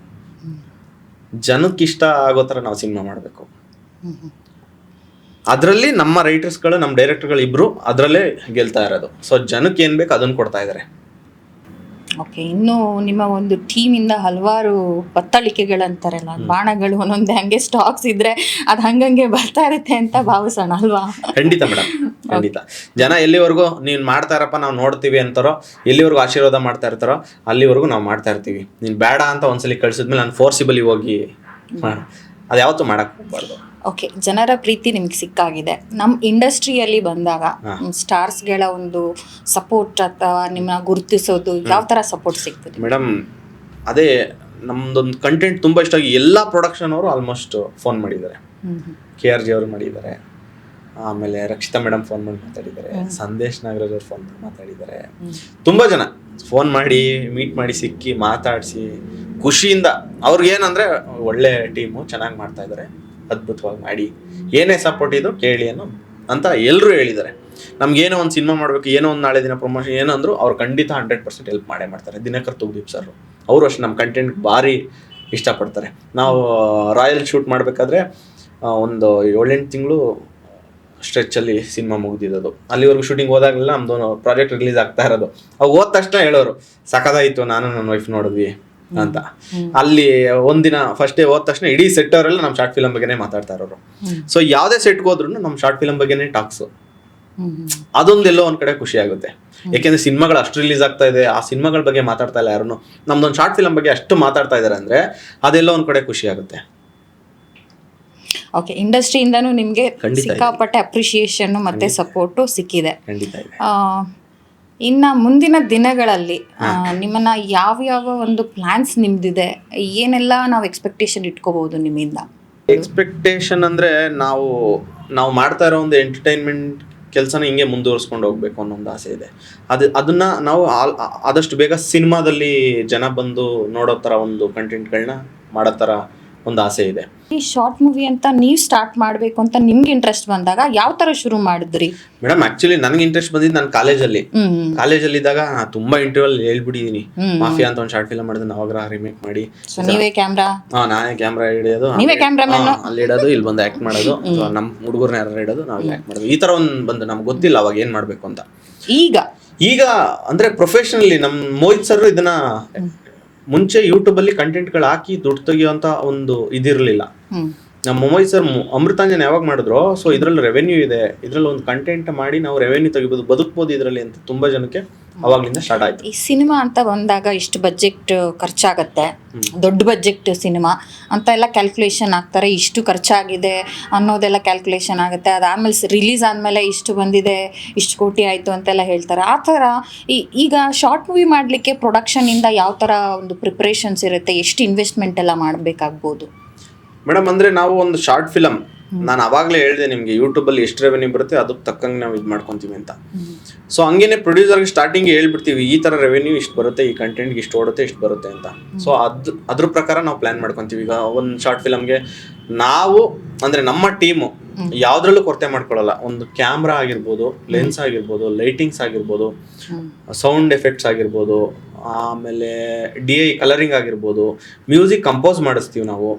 ಜನಕ್ಕೆ ಇಷ್ಟ ಆಗೋ ಥರ ನಾವು ಸಿನಿಮಾ ಮಾಡಬೇಕು. ಅದರಲ್ಲಿ ನಮ್ಮ ರೈಟರ್ಸ್ಗಳು ನಮ್ಮ ಡೈರೆಕ್ಟರ್ಗಳು ಇಬ್ರು ಅದರಲ್ಲೇ ಗೆಲ್ತಾ ಇರೋದು. ಸೊ ಜನಕ್ಕೆ ಏನು ಬೇಕು ಅದನ್ನು ಕೊಡ್ತಾ ಇದ್ದಾರೆ. ಓಕೆ, ಇನ್ನು ನಿಮ್ಮ ಒಂದು ಟೀಮಿಂದ ಹಲವಾರು ಬತ್ತಳಿಕೆಗಳಂತಾರಲ್ಲ, ಬಾಣಗಳು ಒಂದೊಂದೇ ಹಂಗೆ ಸ್ಟಾಕ್ಸ್ ಇದ್ರೆ ಅದು ಹಂಗಂಗೆ ಬರ್ತಾ ಇರುತ್ತೆ ಅಂತ ಭಾವಿಸೋಣ ಅಲ್ವಾ? ಖಂಡಿತ ಮೇಡಮ್, ಖಂಡಿತ. ಜನ ಎಲ್ಲಿವರೆಗೂ ನೀನು ಮಾಡ್ತಾ ಇರಪ್ಪ ನಾವು ನೋಡ್ತೀವಿ ಅಂತಾರೋ, ಎಲ್ಲಿವರೆಗೂ ಆಶೀರ್ವಾದ ಮಾಡ್ತಾ ಇರ್ತಾರೋ ಅಲ್ಲಿವರೆಗೂ ನಾವು ಮಾಡ್ತಾ ಇರ್ತೀವಿ. ನೀನು ಬೇಡ ಅಂತ ಒಂದ್ಸಲಿ ಕಳ್ಸಿದ್ಮೇಲೆ ನಾನು ಫೋರ್ಸಿಬಲಿ ಹೋಗಿ ಅದು ಯಾವತ್ತೂ ಮಾಡಕ್ಕೆ ಹೋಗ್ಬಾರ್ದು. ಓಕೆ, ಜನರ ಪ್ರೀತಿ ನಿಮ್ಗೆ ಸಿಕ್ಕಾಗಿದೆ. ನಮ್ಮ ಇಂಡಸ್ಟ್ರಿಯಲ್ಲಿ ಬಂದಾಗ ಸ್ಟಾರ್ಸ್ಗಳ ಒಂದು ಸಪೋರ್ಟ್ ಅಥವಾ ನಿಮ್ಮ ಗುರುತಿಸೋದು ಯಾವ ಥರ ಸಪೋರ್ಟ್ ಸಿಗ್ತದೆ ಮೇಡಮ್? ಅದೇ ನಮ್ದೊಂದು ಕಂಟೆಂಟ್ ತುಂಬ ಇಷ್ಟ ಆಗಿ ಎಲ್ಲ ಪ್ರೊಡಕ್ಷನ್ ಅವರು ಆಲ್ಮೋಸ್ಟ್ ಫೋನ್ ಮಾಡಿದ್ದಾರೆ. KRJ ಅವರು ಮಾಡಿದ್ದಾರೆ, ಆಮೇಲೆ ರಕ್ಷಿತಾ ಮೇಡಮ್ ಫೋನ್ ಮಾಡಿ ಮಾತಾಡಿದ್ದಾರೆ, ಸಂದೇಶ್ ನಾಗರಾಜ್ ಅವ್ರು ಫೋನ್ ಮಾಡಿ ಮಾತಾಡಿದ್ದಾರೆ. ತುಂಬ ಜನ ಫೋನ್ ಮಾಡಿ ಮೀಟ್ ಮಾಡಿ ಸಿಕ್ಕಿ ಮಾತಾಡಿಸಿ ಖುಷಿಯಿಂದ ಅವ್ರಿಗೇನಂದರೆ ಒಳ್ಳೆ ಟೀಮು, ಚೆನ್ನಾಗಿ ಮಾಡ್ತಾ ಇದ್ದಾರೆ, ಅದ್ಭುತವಾಗಿ ಮಾಡಿ, ಏನೇ ಸಪೋರ್ಟ್ ಇದು ಕೇಳಿ ಅಂತ ಎಲ್ಲರೂ ಹೇಳಿದ್ದಾರೆ. ನಮ್ಗೇನೋ ಒಂದು ಸಿನಿಮಾ ಮಾಡಬೇಕು, ಏನೋ ಒಂದು ನಾಳೆ ದಿನ ಪ್ರಮೋಷನ್ ಏನೋ ಅಂದರು ಅವ್ರು ಖಂಡಿತ 100% ಹೆಲ್ಪ್ ಮಾಡೇ ಮಾಡ್ತಾರೆ. ದಿನಕರ್ ತುಗ್ದೀಪ್ ಸರ್ ಅವರು ಅಷ್ಟೇ ನಮ್ಮ ಕಂಟೆಂಟ್ ಭಾರಿ ಇಷ್ಟಪಡ್ತಾರೆ. ನಾವು ರಾಯಲ್ ಶೂಟ್ ಮಾಡಬೇಕಾದ್ರೆ ಒಂದು 7-8 ತಿಂಗಳು ಸ್ಟ್ರೆಚ್ಚಲ್ಲಿ ಸಿನಿಮಾ ಮುಗಿದಿದ್ದು. ಅಲ್ಲಿವರೆಗೂ ಶೂಟಿಂಗ್ ಹೋದಾಗಲೆಲ್ಲ ನಮ್ಮದು ಪ್ರಾಜೆಕ್ಟ್ ರಿಲೀಸ್ ಆಗ್ತಾ ಇರೋದು. ಅವು ಹೋದ ತಕ್ಷಣ ಹೇಳೋರು ಸಖತ್ತಾಯಿತು, ನಾನು ನನ್ನ ವೈಫ್ ನೋಡಿದ್ವಿ ಅಂತ. ಅಲ್ಲಿ ಒಂದಿನ ಫಸ್ಟ್ ಡೇ ಹೋದ ತಕ್ಷಣ ಇಡೀ ಸೆಟ್ ಅವರೆಲ್ಲ ನಮ್ಮ ಶಾರ್ಟ್ ಫಿಲಮ್ ಬಗ್ಗೆನೇ ಮಾತಾಡ್ತಾ ಇರೋರು. ಸೊ ಯಾವುದೇ ಸೆಟ್ಗೆ ಹೋದ್ರು ನಮ್ಮ ಶಾರ್ಟ್ ಫಿಲಮ್ ಬಗ್ಗೆನೇ ಟಾಕ್ಸು. ಅದೊಂದೆಲ್ಲೋ ಒಂದ್ ಕಡೆ ಖುಷಿ ಆಗುತ್ತೆ. ಯಾಕೆಂದ್ರೆ ಸಿನಿಮಾಗಳು ಅಷ್ಟು ರಿಲೀಸ್ ಆಗ್ತಾ ಇದೆ, ಆ ಸಿನಿಮಾಗಳ ಬಗ್ಗೆ ಮಾತಾಡ್ತಾ ಇಲ್ಲ ಯಾರು. ನಮ್ದೊಂದು ಶಾರ್ಟ್ ಫಿಲಮ್ ಬಗ್ಗೆ ಅಷ್ಟು ಮಾತಾಡ್ತಾ ಇದಾರೆ ಅಂದ್ರೆ ಅದೆಲ್ಲೋ ಒಂದ್ ಕಡೆ ಖುಷಿ ಆಗುತ್ತೆ. ಓಕೆ, ಇಂಡಸ್ಟ್ರಿಯಿಂದನೂ ನಿಮಗೆ ಸಿಕ್ಕಾಪಟ್ಟೆ ಅಪ್ರಿಷಿಯೇಷನ್ ಮತ್ತೆ ಸಪೋರ್ಟು ಸಿಕ್ಕಿದೆ. ಇನ್ನು ಮುಂದಿನ ದಿನಗಳಲ್ಲಿ ನಿಮ್ಮನ್ನ ಯಾವ ಒಂದು ಪ್ಲಾನ್ಸ್ ನಿಮ್ದಿದೆ, ಏನೆಲ್ಲ ನಾವು ಎಕ್ಸ್ಪೆಕ್ಟೇಷನ್ ಇಟ್ಕೋಬಹುದು ನಿಮ್ಮಿಂದ? ಎಕ್ಸ್ಪೆಕ್ಟೇಷನ್ ಅಂದ್ರೆ ನಾವು ಮಾಡ್ತಾ ಇರೋ ಒಂದು ಎಂಟರ್ಟೈನ್ಮೆಂಟ್ ಕೆಲಸನ ಹಿಂಗೆ ಮುಂದುವರಿಸ್ಕೊಂಡು ಹೋಗ್ಬೇಕು ಅನ್ನೋ ಒಂದು ಆಸೆ ಇದೆ. ಅದನ್ನ ನಾವು ಆದಷ್ಟು ಬೇಗ ಸಿನಿಮಾದಲ್ಲಿ ಜನ ಬಂದು ನೋಡೋ ಥರ ಒಂದು ಕಂಟೆಂಟ್ಗಳನ್ನ ಮಾಡೋ ಥರ ಒಂದು ಆಸೆ ಇದೆ. ಈ ಶಾರ್ಟ್ ಮೂವಿ ಅಂತ ನೀವು ಸ್ಟಾರ್ಟ್ ಮಾಡಬೇಕು ಅಂತ ನಿಮ್ಗೆ ಇಂಟ್ರೆಸ್ಟ್ ಬಂದಾಗ ಯಾವ ಥರ ಶುರು ಮಾಡಿದ್ರಿ? ಮೇಡಮ್ ಆಕ್ಚುಲಿ ನನಗೆ ಇಂಟ್ರೆಸ್ಟ್ ಬಂದಿದ್ದು ನಾನು ಕಾಲೇಜಲ್ಲಿ ಇದ್ದಾಗ ತುಂಬಾ ಇಂಟರ್ವ್ಯೂ ಹೇಳ್ಬಿಟ್ಟಿದ್ದೀನಿ. ಮಾಫಿಯಾ ಅಂತ ಒಂದು ಶಾರ್ಟ್ ಫಿಲ್ಮ್ ಮಾಡಿದ್ರೆ ನಾವಾಗ ರಿಮೇಕ್ ಮಾಡಿ ನೀವೇ ಕ್ಯಾಮ್ರಾ, ನಾನೇ ಕ್ಯಾಮ್ರಾ ಹಿಡಿಯೋದು, ನೀವೇ ಕ್ಯಾಮ್ರಾಮನ್ ಅಲ್ಲಿ ಇಡೋದು, ಇಲ್ಲಿ ಬಂದು ಆಕ್ಟ್ ಮಾಡೋದು, ನಮ್ಮ ಹುಡುಗರ್ನ ಯಾರು ಇಡೋದು, ನಾವು ಆಕ್ಟ್ ಮಾಡೋದು. ಈ ತರ ಒಂದು ಬಂದು ನಮ್ಗೆ ಗೊತ್ತಿಲ್ಲ ಅವಾಗ ಏನ್ ಮಾಡ್ಬೇಕು ಅಂತ. ಈಗ ಅಂದ್ರೆ ಪ್ರೊಫೆಷನಲಿ ನಮ್ ಮೋಹಿತ್ ಸರ್ ಇದನ್ನ ಮುಂಚೆ ಯೂಟ್ಯೂಬ್ ಅಲ್ಲಿ ಕಂಟೆಂಟ್ಗಳು ಹಾಕಿ ದುಡ್ಡು ತೆಗಿಯುವಂತ ಒಂದು ಇದಿರಲಿಲ್ಲ. ನಮ್ಮ ಮೊಮೈ ಸರ್ ಅಮೃತಾಂಜನ್ ಯಾವಾಗ ಮಾಡಿದ್ರು, ಸೊ ಇದ್ರಲ್ಲಿ ರೆವೆನ್ಯೂ ಇದೆ, ಇದ್ರಲ್ಲಿ ಒಂದು ಕಂಟೆಂಟ್ ಮಾಡಿ ನಾವು ರೆವೆನ್ಯೂ ತೆಗಿಬೋದು, ಬದುಕ್ಬೋದು ಇದರಲ್ಲಿ ಅಂತ ತುಂಬಾ ಜನಕ್ಕೆ ಅವಾಗ್ಲಿಂದ ಸ್ಟಾರ್ಟ್ ಆಯ್ತು. ಈ ಸಿನಿಮಾ ಅಂತ ಬಂದಾಗ ಇಷ್ಟು ಬಜೆಟ್ ಖರ್ಚಾಗತ್ತೆ, ದೊಡ್ಡ ಬಜೆಟ್ ಸಿನಿಮಾ ಅಂತ ಎಲ್ಲ ಕ್ಯಾಲ್ಕುಲೇಷನ್ ಆಗ್ತಾರೆ, ಇಷ್ಟು ಖರ್ಚಾಗಿದೆ ಅನ್ನೋದೆಲ್ಲ ಕ್ಯಾಲ್ಕುಲೇಷನ್ ಆಗುತ್ತೆ. ಅದಾದ್ಮೇಲೆ ರಿಲೀಸ್ ಆದಮೇಲೆ ಇಷ್ಟು ಬಂದಿದೆ, ಇಷ್ಟು ಕೋಟಿ ಆಯಿತು ಅಂತೆಲ್ಲ ಹೇಳ್ತಾರೆ. ಆ ಥರ ಈಗ ಶಾರ್ಟ್ ಮೂವಿ ಮಾಡಲಿಕ್ಕೆ ಪ್ರೊಡಕ್ಷನಿಂದ ಯಾವ ಥರ ಒಂದು ಪ್ರಿಪ್ರೇಷನ್ಸ್ ಇರುತ್ತೆ, ಎಷ್ಟು ಇನ್ವೆಸ್ಟ್ಮೆಂಟ್ ಎಲ್ಲ ಮಾಡಬೇಕಾಗ್ಬೋದು? ಮೇಡಮ್ ಅಂದ್ರೆ ನಾವು ಒಂದು ಶಾರ್ಟ್ ಫಿಲಮ್, ನಾನು ಅವಾಗಲೇ ಹೇಳಿದೆ ನಿಮಗೆ, ಯೂಟ್ಯೂಬಲ್ಲಿ ಎಷ್ಟು ರೆವೆನ್ಯೂ ಬರುತ್ತೆ ಅದಕ್ಕೆ ತಕ್ಕಂಗೆ ನಾವು ಇದು ಮಾಡ್ಕೊತೀವಿ ಅಂತ. ಸೊ ಹಂಗೇನೆ ಪ್ರೊಡ್ಯೂಸರ್ಗೆ ಸ್ಟಾರ್ಟಿಂಗ್ ಹೇಳ್ಬಿಡ್ತೀವಿ, ಈ ಥರ ರೆವೆನ್ಯೂ ಇಷ್ಟು ಬರುತ್ತೆ, ಈ ಕಂಟೆಂಟ್ಗೆ ಇಷ್ಟು ಓಡುತ್ತೆ, ಇಷ್ಟು ಬರುತ್ತೆ ಅಂತ. ಸೊ ಅದ್ರ ಪ್ರಕಾರ ನಾವು ಪ್ಲ್ಯಾನ್ ಮಾಡ್ಕೊತೀವಿ. ಈಗ ಒಂದು ಶಾರ್ಟ್ ಫಿಲಮ್ಗೆ ನಾವು ಅಂದರೆ ನಮ್ಮ ಟೀಮು ಯಾವುದ್ರಲ್ಲೂ ಕೊರತೆ ಮಾಡ್ಕೊಳ್ಳಲ್ಲ. ಒಂದು ಕ್ಯಾಮ್ರಾ ಆಗಿರ್ಬೋದು, ಲೆನ್ಸ್ ಆಗಿರ್ಬೋದು, ಲೈಟಿಂಗ್ಸ್ ಆಗಿರ್ಬೋದು, ಸೌಂಡ್ ಎಫೆಕ್ಟ್ಸ್ ಆಗಿರ್ಬೋದು, ಆಮೇಲೆ DI ಕಲರಿಂಗ್ ಆಗಿರ್ಬೋದು, ಮ್ಯೂಸಿಕ್ ಕಂಪೋಸ್ ಮಾಡಿಸ್ತೀವಿ ನಾವು,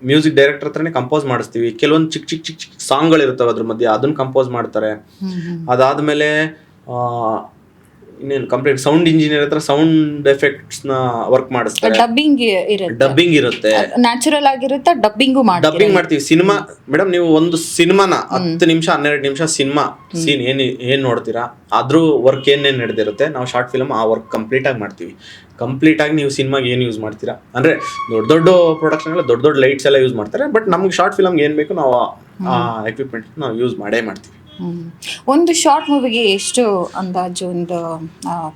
ಮ್ಯೂಸಿಕ್ ಡೈರೆಕ್ಟರ್ ಹತ್ರನೇ ಕಂಪೋಸ್ ಮಾಡಿಸ್ತೀವಿ. ಕೆಲವೊಂದು ಚಿಕ್ಕ ಚಿಕ್ಕ ಚಿಕ್ಕ ಚಿಕ್ಕ ಸಾಂಗ್ಗಳಿರ್ತವೆ ಅದ್ರ ಮಧ್ಯೆ, ಅದನ್ನ ಕಂಪೋಸ್ ಮಾಡ್ತಾರೆ. ಅದಾದಮೇಲೆ ಇನ್ನೇನು ಕಂಪ್ಲೀಟ್ ಸೌಂಡ್ ಇಂಜಿನಿಯರ್ ಹತ್ರ ಸೌಂಡ್ ಎಫೆಕ್ಟ್ಸ್ನ ವರ್ಕ್ ಮಾಡಿಸ್ತಾರೆ. ಡಬ್ಬಿಂಗ್ ಇರುತ್ತೆ, ನ್ಯಾಚುರಲ್ ಆಗಿರುತ್ತೆ, ಡಬ್ಬಿಂಗ್ ಮಾಡ್ತೀವಿ. ಸಿನಿಮಾ ಮೇಡಮ್, ನೀವು ಒಂದು ಸಿನಿಮಾನ 10 ನಿಮಿಷ 12 ನಿಮಿಷ ಸಿನಿಮಾ ಸೀನ್ ಏನ್ ನೋಡ್ತೀರಾ, ಅದ್ರ ವರ್ಕ್ ಏನೇನು ನಡೆದಿರುತ್ತೆ, ನಾವು ಶಾರ್ಟ್ ಫಿಲ್ಮ್ ಆ ವರ್ಕ್ ಕಂಪ್ಲೀಟ್ ಆಗಿ ಮಾಡ್ತೀವಿ. ಕಂಪ್ಲೀಟ್ ಆಗಿ ನೀವು ಸಿನಿಮಾಗೆ ಏನು ಯೂಸ್ ಮಾಡ್ತೀರಾ ಅಂದ್ರೆ ದೊಡ್ಡ ಪ್ರೊಡಕ್ಷನ್ ಎಲ್ಲ ದೊಡ್ಡ ಲೈಟ್ಸ್ ಎಲ್ಲ ಯೂಸ್ ಮಾಡ್ತಾರೆ. ಬಟ್ ನಮ್ಗೆ ಶಾರ್ಟ್ ಫಿಲ್ಮ್ಗೆ ಏನ್ ಬೇಕು ನಾವು ಆ ಎಕ್ವಿಪ್ಮೆಂಟ್ ನಾವು ಯೂಸ್ ಮಾಡೇ ಮಾಡ್ತೀವಿ. ಒಂದು ಶಾರ್ಟ್ ಮೂವಿಗೆ ಎಷ್ಟು ಅಂದಾಜು? ಒಂದು